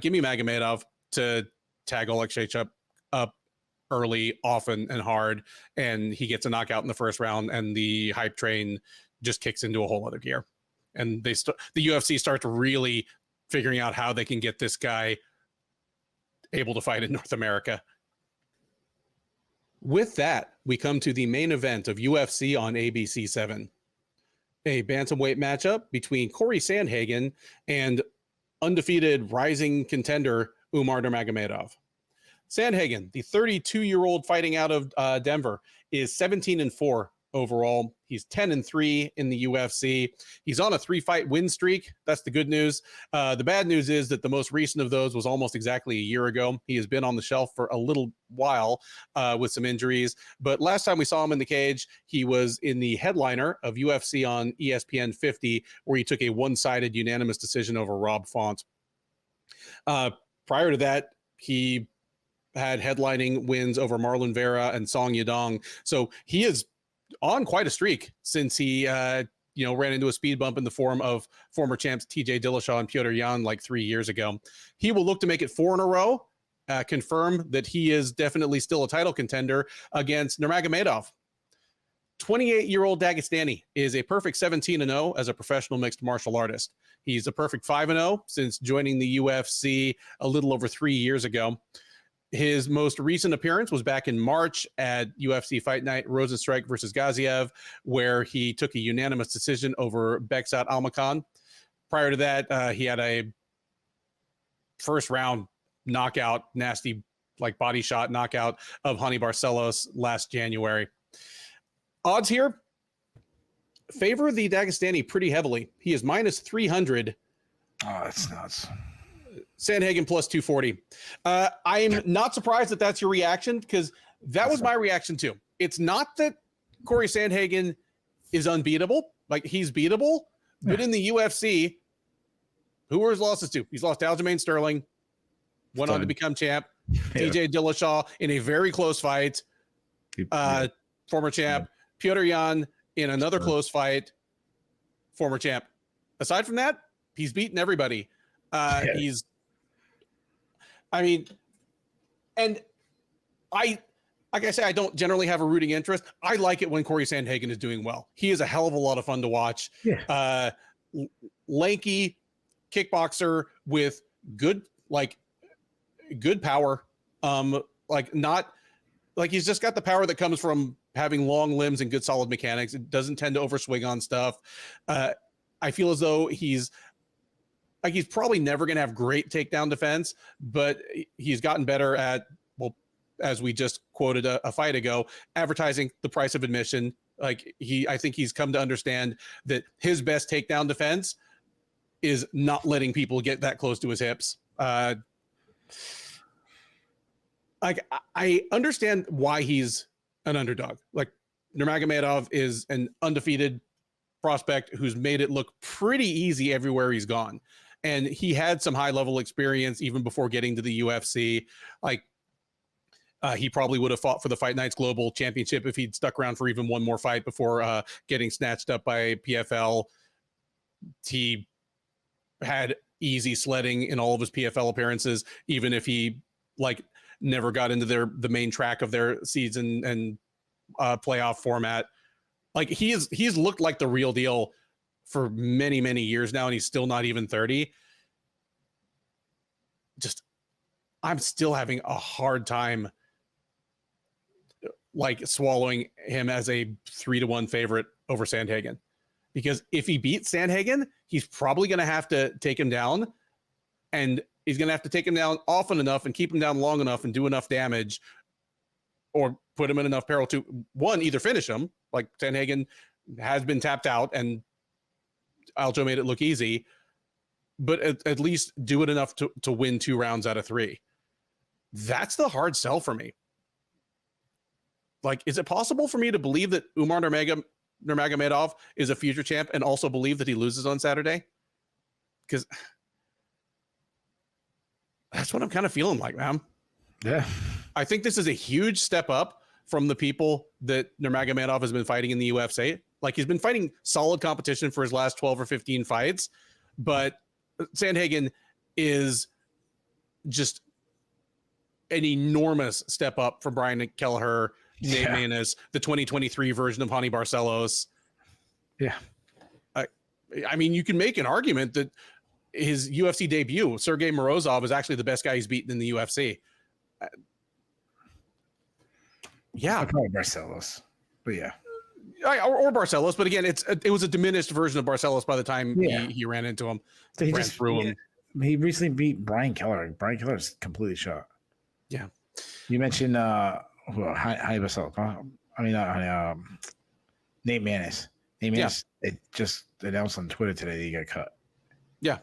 Give me Magomedov to tag Oleksiejczuk up early, often, and hard, and he gets a knockout in the first round, and the hype train just kicks into a whole other gear. And the UFC starts really figuring out how they can get this guy able to fight in North America. With that, we come to the main event of UFC on ABC 7. A bantamweight matchup between Corey Sandhagen and undefeated rising contender Umar Nurmagomedov. Sandhagen, the 32-year-old fighting out of Denver, is 17-4 overall. He's 10-3 in the UFC. He's on a 3-fight win streak. That's the good news. The bad news is that the most recent of those was almost exactly a year ago. He has been on the shelf for a little while with some injuries. But last time we saw him in the cage, he was in the headliner of UFC on ESPN 50, where he took a one-sided unanimous decision over Rob Font. Prior to that, he had headlining wins over Marlon Vera and Song Yadong. So he is on quite a streak since he ran into a speed bump in the form of former champs TJ Dillashaw and Petr Yan like 3 years ago. He will look to make it 4 in a row, confirm that he is definitely still a title contender against Nurmagomedov. 28-year-old Dagestani is a perfect 17-0 as a professional mixed martial artist. He's a perfect 5-0 since joining the UFC a little over 3 years ago. His most recent appearance was back in March at UFC Fight Night Rosenstrike versus Gaziev, where he took a unanimous decision over Beksat Almakhan. Prior to that, he had a first round knockout, nasty like body shot knockout of Hani Barcelos last January. Odds here favor the Dagestani pretty heavily. He is minus 300. Oh, that's nuts. Sandhagen plus 240. I'm not surprised that that's your reaction, because that was my reaction too. It's not that Corey Sandhagen is unbeatable. Like, he's beatable, but in the UFC, who were his losses to? He's lost to Aljamain Sterling, went on to become champ. TJ Dillashaw in a very close fight. Former champ. Petr Yan in another close fight. Former champ. Aside from that, he's beaten everybody. Like I say, I don't generally have a rooting interest. I like it when Corey Sandhagen is doing well. He is a hell of a lot of fun to watch. Lanky kickboxer with good power. He's just got the power that comes from having long limbs and good solid mechanics. It doesn't tend to overswing on stuff. I feel as though he's probably never going to have great takedown defense, but he's gotten better at, well, as we just quoted a fight ago, advertising the price of admission. I think he's come to understand that his best takedown defense is not letting people get that close to his hips. I understand why he's an underdog. Like, Nurmagomedov is an undefeated prospect who's made it look pretty easy everywhere he's gone. And he had some high level experience even before getting to the UFC. He probably would have fought for the Fight Nights Global Championship if he'd stuck around for even one more fight before getting snatched up by PFL. He had easy sledding in all of his PFL appearances, even if he never got into the main track of their season and playoff format. He's looked like the real deal for many, many years now, and he's still not even 30. I'm still having a hard time like swallowing him as a 3-1 favorite over Sandhagen, because if he beats Sandhagen, he's probably going to have to take him down, and he's going to have to take him down often enough and keep him down long enough and do enough damage, or put him in enough peril to, one, either finish him, like Sandhagen has been tapped out and Aljo made it look easy, but at least do it enough to win 2 rounds out of 3. That's the hard sell for me. Like, is it possible for me to believe that Umar Nurmagomedov is a future champ and also believe that he loses on Saturday? Because that's what I'm kind of feeling like, man. Yeah. I think this is a huge step up from the people that Nurmagomedov has been fighting in the UFC. Like, he's been fighting solid competition for his last 12 or 15 fights, but Sandhagen is just an enormous step up from Brian Kelleher, Nate Maness, the 2023 version of Hani Barcelos. Yeah. I mean, you can make an argument that his UFC debut, Sergey Morozov, is actually the best guy he's beaten in the UFC. Yeah. I'll probably Barcelos, but yeah. Or Barcelos, but again, it was a diminished version of Barcelos by the time he ran into him. So ran through him. He recently beat Brian Kelleher. Brian Kelleher's completely shot. Yeah. You mentioned Hani Barcelos. Nate Maness. Nate Maness, it just announced on Twitter today that he got cut. Yeah.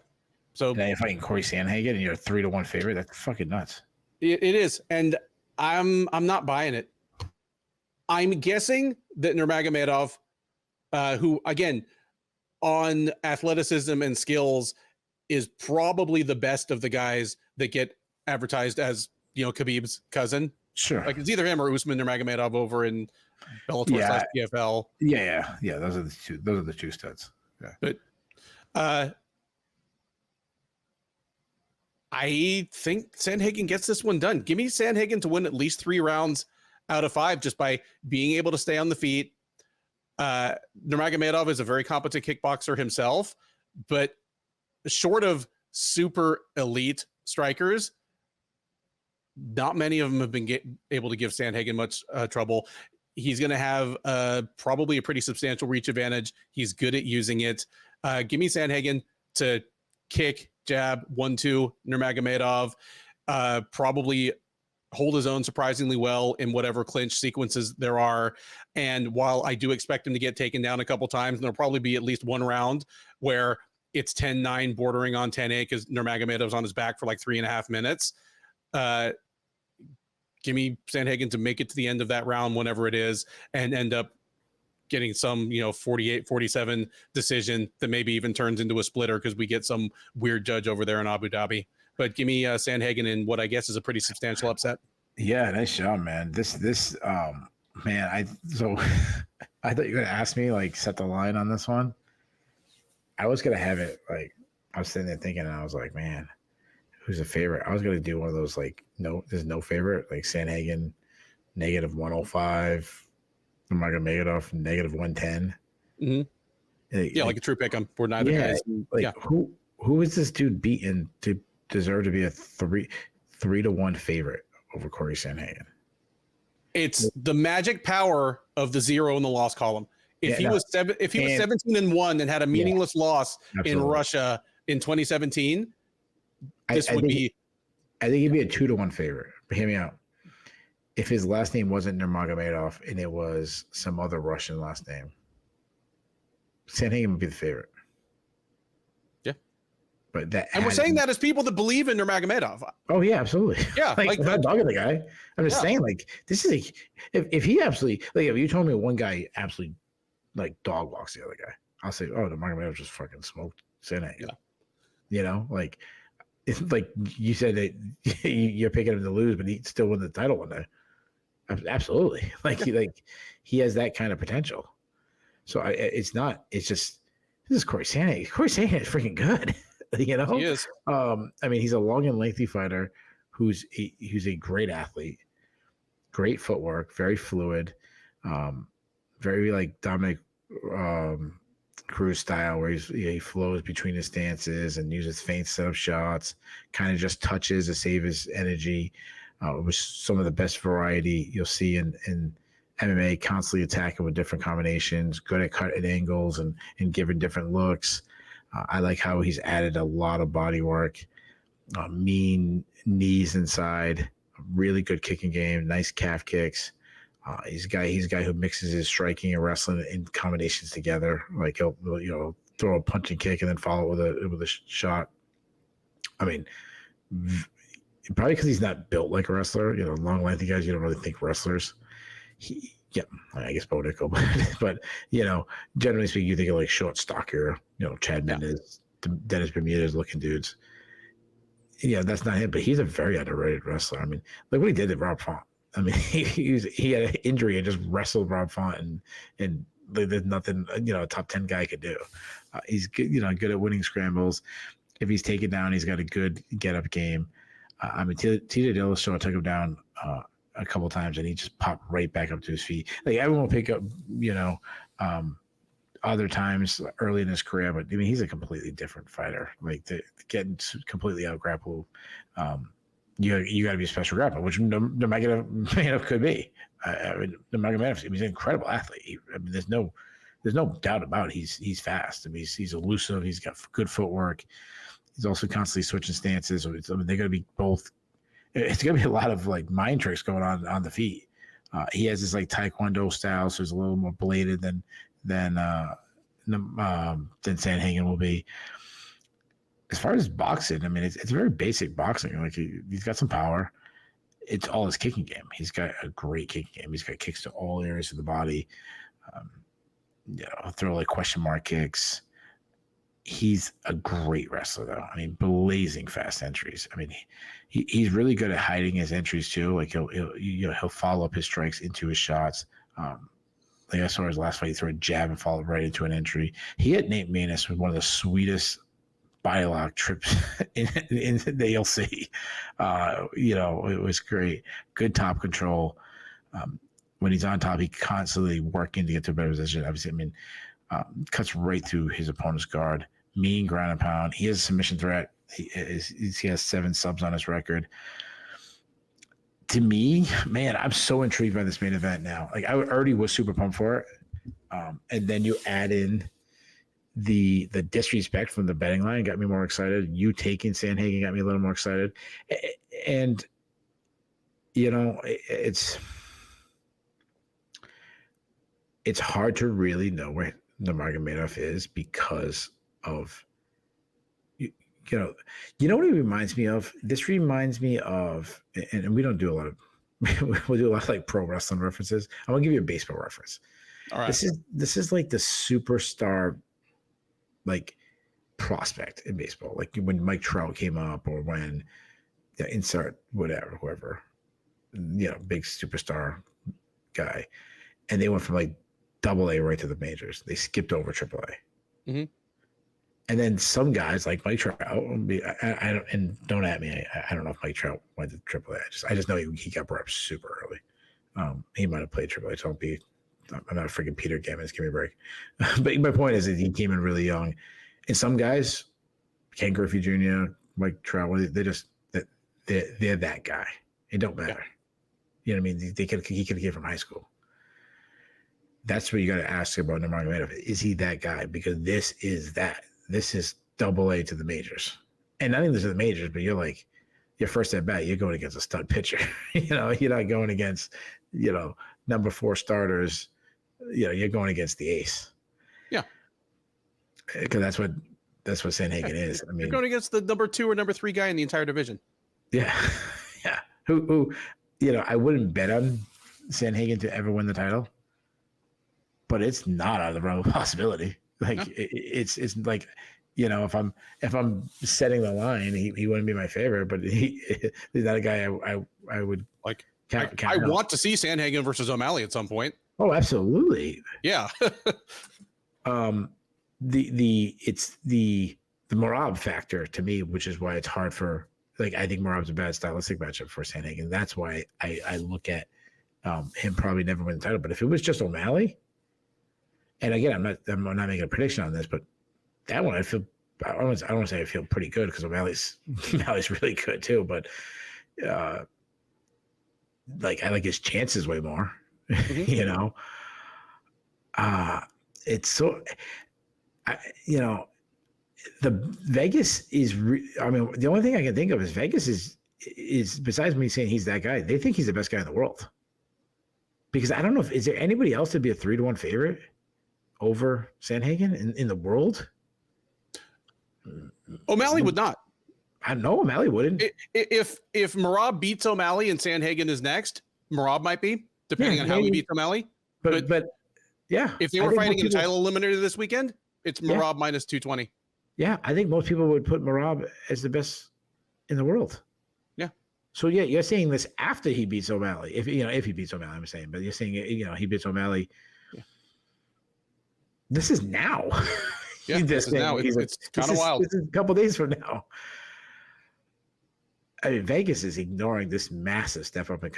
So now you're fighting Corey Sandhagen and you're a 3-1 favorite. That's fucking nuts. It is, and I'm not buying it. I'm guessing that Nurmagomedov, who again on athleticism and skills is probably the best of the guys that get advertised as, Khabib's cousin. Sure. Like, it's either him or Usman Nurmagomedov over in Bellator / PFL. Yeah. Those are the two studs. Yeah. But I think Sandhagen gets this one done. Give me Sandhagen to win at least 3 rounds out of 5 just by being able to stay on the feet. Nurmagomedov is a very competent kickboxer himself, but short of super elite strikers, not many of them have been able to give Sandhagen much trouble. He's going to have probably a pretty substantial reach advantage. He's good at using it. Give me Sandhagen to kick, jab, 1-2, Nurmagomedov, probably hold his own surprisingly well in whatever clinch sequences there are. And while I do expect him to get taken down a couple times, and there'll probably be at least one round where it's 10-9 bordering on 10-8 because Nurmagomedov's on his back for like 3.5 minutes. Give me Sandhagen to make it to the end of that round, whenever it is, and end up getting some, 48-47 decision that maybe even turns into a splitter because we get some weird judge over there in Abu Dhabi. But give me Sandhagen in what I guess is a pretty substantial upset. Yeah, nice job, man. This man, I thought you were gonna ask me like set the line on this one. I was gonna have it like I was sitting there thinking, and I was like, man, who's a favorite? I was gonna do one of those like there's no favorite, like Sandhagen -105, Nurmagomedov -110. Mm-hmm. Like a true pick 'em for neither guys. Like who is this dude beaten to deserve to be a 3-1 favorite over Corey Sandhagen? It's the magic power of the 0 in the loss column. If he was 17-1 and had a meaningless loss in Russia in 2017, this would be. I think he'd be a 2-1 favorite. But hear me out. If his last name wasn't Nurmagomedov and it was some other Russian last name, Sandhagen would be the favorite. But we're saying that as people that believe in Nurmagomedov. Oh yeah, absolutely. Yeah, like I'm not dogging the guy. I'm just saying, like, this is if he absolutely if you told me one guy absolutely like dog walks the other guy, I'll say, oh, Nurmagomedov just fucking smoked Sandhagen. Yeah. Like it's like you said that you're picking him to lose, but he still win the title one day. Absolutely. Like he has that kind of potential. So it's just this is Corey Sandhagen. Corey Sandhagen is freaking good. He is. I mean, he's a long and lengthy fighter who's a great athlete, great footwork, very fluid, very like Dominic Cruz style where he flows between his stances and uses feint setup shots, kind of just touches to save his energy. Which some of the best variety you'll see in MMA, constantly attacking with different combinations, good at cutting angles and giving different looks. I like how he's added a lot of body work, mean knees inside, really good kicking game, nice calf kicks. He's a guy who mixes his striking and wrestling in combinations together. Like he'll throw a punch and kick and then follow it with a shot. I mean, probably because he's not built like a wrestler. Long lengthy guys, you don't really think wrestlers. I guess Bo Nickel, but generally speaking, you think of like short, stockier, Chad Mendez, Dennis Bermudez looking dudes. That's not him, but he's a very underrated wrestler. I mean, like what he did at Rob Font. I mean, he had an injury and just wrestled Rob Font, and there's nothing a top 10 guy could do. He's good, good at winning scrambles. If he's taken down, he's got a good get up game. I mean, Tiuliulin took him down a couple of times, and he just popped right back up to his feet. Like everyone will pick up, other times early in his career, but I mean, he's a completely different fighter. Like getting completely out grappled. You got to be a special grappler, which Nurmagomedov could be. I mean, Nurmagomedov, he's an incredible athlete. There's no doubt about it. He's fast. I mean, he's elusive. He's got good footwork. He's also constantly switching stances. They're going to be both. It's going to be a lot of like mind tricks going on the feet. He has this like Taekwondo style, so he's a little more bladed than Sandhagen will be. As far as boxing, I mean, it's very basic boxing. Like he's got some power. It's all his kicking game. He's got a great kicking game. He's got kicks to all areas of the body. Throw like question mark kicks. He's a great wrestler, though. I mean, blazing fast entries. I mean, he's really good at hiding his entries too. Like he'll follow up his strikes into his shots. Like I saw his last fight, he threw a jab and followed right into an entry. He hit Nate Maness with one of the sweetest body lock trips in the ALC. It was great. Good top control. When he's on top, he constantly working to get to a better position. Obviously, I mean, cuts right through his opponent's guard. Mean ground and pound. He has a submission threat. He has 7 subs on his record. To me, man, I'm so intrigued by this main event now. Like I already was super pumped for it. And then you add in the disrespect from the betting line got me more excited. You taking Sandhagen got me a little more excited. And it's hard to really know where Nurmagomedov is because of what it reminds me of? This reminds me of, and we don't do a lot of, we'll do a lot of like pro wrestling references. I'm gonna give you a baseball reference. All right. This is like the superstar, like prospect in baseball, like when Mike Trout came up, or when insert whoever, big superstar guy, and they went from like AA right to the majors. They skipped over AAA. Mm-hmm. And then some guys like Mike Trout, I don't, and don't at me. I don't know if Mike Trout went to AAA. I just know he got brought up super early. He might have played AAA. So I'm not freaking Peter Gammons. Give me a break. But my point is that he came in really young. And some guys, Ken Griffey Jr., Mike Trout, they're that guy. It don't matter. You know what I mean? He could have came from high school. That's what you got to ask about Nurmagomedov. Is he that guy? Because this is that. This is AA to the majors. And not even to the majors, but you're like, your first at bat, you're going against a stud pitcher. You're not going against, number 4 starters. You're going against the ace. Yeah. Because that's what Sandhagen is. I mean, you're going against the number 2 or number 3 guy in the entire division. Yeah. Yeah. Who I wouldn't bet on Sandhagen to ever win the title, but it's not out of the realm of possibility. Like no. It's like, if I'm setting the line, he wouldn't be my favorite, but he's not a guy I would like. I want to see Sandhagen versus O'Malley at some point. Oh, absolutely. Yeah. It's the Merab factor to me, which is why it's hard for, like, I think Merab's a bad stylistic matchup for Sandhagen. That's why I look at him probably never win the title. But if it was just O'Malley, And again, I'm not making a prediction on this, but that one I don't want to say I feel pretty good because O'Malley's really good too, but like I like his chances way more. Mm-hmm. You know, it's so the Vegas is. The only thing I can think of is Vegas is besides me saying he's that guy, they think he's the best guy in the world. Because I don't know is there anybody else to be a 3-1 favorite over Sandhagen in the world? O'Malley would not. I know O'Malley wouldn't. If Merab beats O'Malley and Sandhagen is next, Merab might be, depending on how he beats O'Malley. But yeah, if they were fighting in a title eliminator this weekend, it's Merab minus 220. Yeah, I think most people would put Merab as the best in the world. Yeah. So yeah, you're saying this after he beats O'Malley. If he beats O'Malley, I'm saying, but you're saying he beats O'Malley. Yeah. This is now. Yeah, this is now. It's kind of wild. This is a couple days from now. I mean, Vegas is ignoring this massive step up in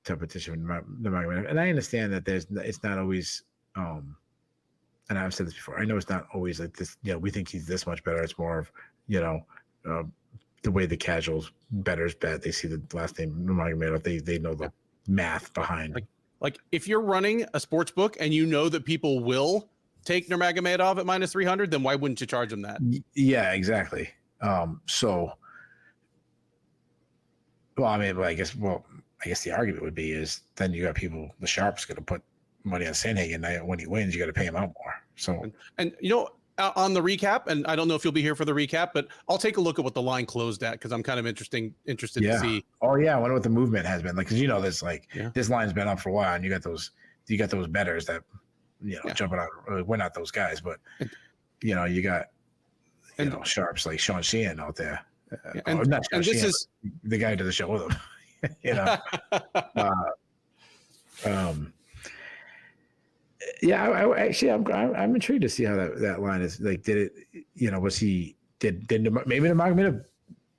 competition, and I understand that it's not always. And I've said this before. I know it's not always like this. We think he's this much better. It's more of the way the casuals bettors bet. They see the last name Nurmagomedov. They know the math behind. Like if you're running a sports book and you know that people will take Nurmagomedov at minus 300, then why wouldn't you charge them that? Yeah, exactly. So, I guess the argument would be is then you got people, the sharps going to put money on Sandhagen when he wins, you got to pay him out more. So, and on the recap, and I don't know if you'll be here for the recap, but I'll take a look at what the line closed at because I'm kind of interested to see. Oh yeah, I wonder what the movement has been like because this line's been up for a while, and you got those bettors that jumping out. We're not those guys, but you got sharps like Sean Sheehan out there. Not Sean Sheehan, this is the guy who did the show with him. Yeah, I'm intrigued to see how that line is. Like, did it? Was he? Did maybe the Nurmagomedov?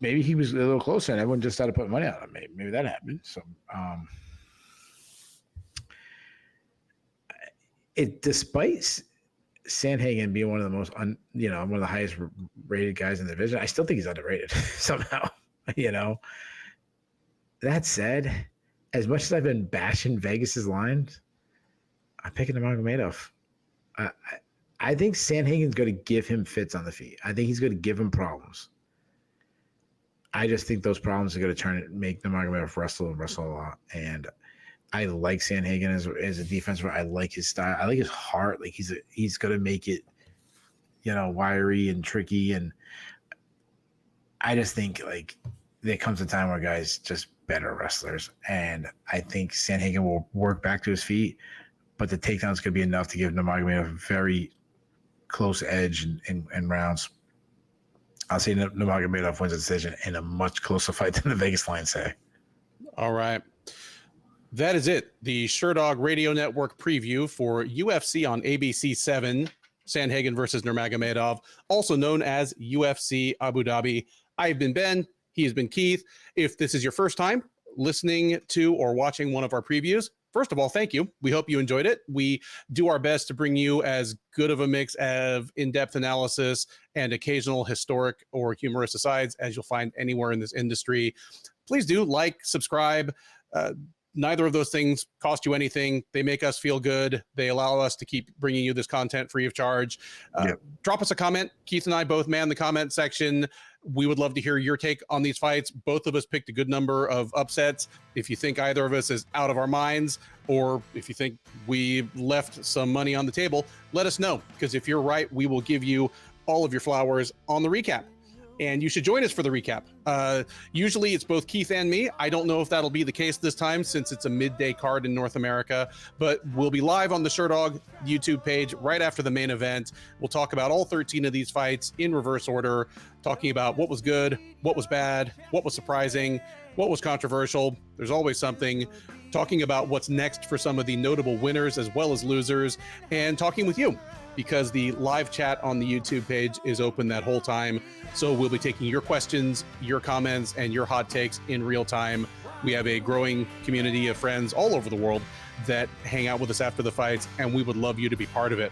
Maybe he was a little closer, and everyone just started putting money on him. Maybe that happened. So, despite Sandhagen being one of the most, one of the highest rated guys in the division, I still think he's underrated somehow. That said, as much as I've been bashing Vegas's lines, I'm picking Nurmagomedov. I think Sandhagen's going to give him fits on the feet. I think he's going to give him problems. I just think those problems are going to make Nurmagomedov wrestle a lot. And I like Sandhagen as a defense. I like his style. I like his heart. Like he's going to make it, wiry and tricky. And I just think like there comes a time where guys just better wrestlers. And I think Sandhagen will work back to his feet. But the takedowns could be enough to give Nurmagomedov a very close edge in rounds. I'll say Nurmagomedov wins the decision in a much closer fight than the Vegas line say. All right. That is it. The Sherdog Radio Network preview for UFC on ABC 7, Sandhagen versus Nurmagomedov, also known as UFC Abu Dhabi. I've been Ben. He has been Keith. If this is your first time listening to or watching one of our previews, first of all, thank you. We hope you enjoyed it. We do our best to bring you as good of a mix of in-depth analysis and occasional historic or humorous asides as you'll find anywhere in this industry. Please do like, subscribe. Neither of those things cost you anything. They make us feel good. They allow us to keep bringing you this content free of charge. Drop us a comment. Keith and I both man the comment section. We would love to hear your take on these fights. Both of us picked a good number of upsets. If you think either of us is out of our minds, or if you think we left some money on the table, let us know. Because if you're right, we will give you all of your flowers on the recap. And you should join us for the recap. Usually it's both Keith and me. I don't know if that'll be the case this time since it's a midday card in North America, but we'll be live on the Sherdog YouTube page right after the main event. We'll talk about all 13 of these fights in reverse order, talking about what was good, what was bad, what was surprising, what was controversial. There's always something. Talking about what's next for some of the notable winners as well as losers, and talking with you, because the live chat on the YouTube page is open that whole time. So we'll be taking your questions, your comments, and your hot takes in real time. We have a growing community of friends all over the world that hang out with us after the fights, and we would love you to be part of it.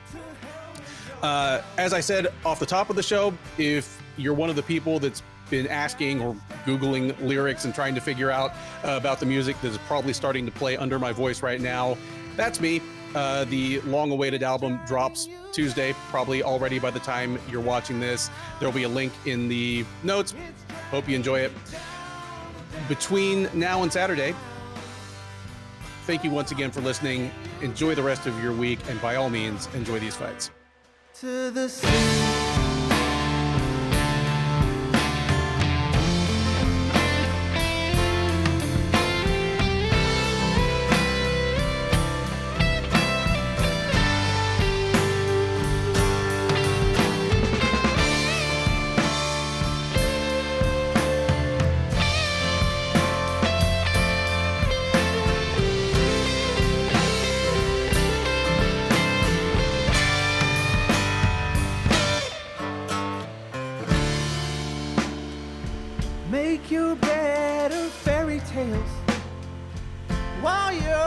As I said off the top of the show, if you're one of the people that's been asking or Googling lyrics and trying to figure out about the music that is probably starting to play under my voice right now, that's me. The long-awaited album drops Tuesday, probably already by the time you're watching this. There'll be a link in the notes. Hope you enjoy it. Between now and Saturday, thank you once again for listening. Enjoy the rest of your week, and by all means, enjoy these fights. To the sea. Make your bed of fairy tales while you're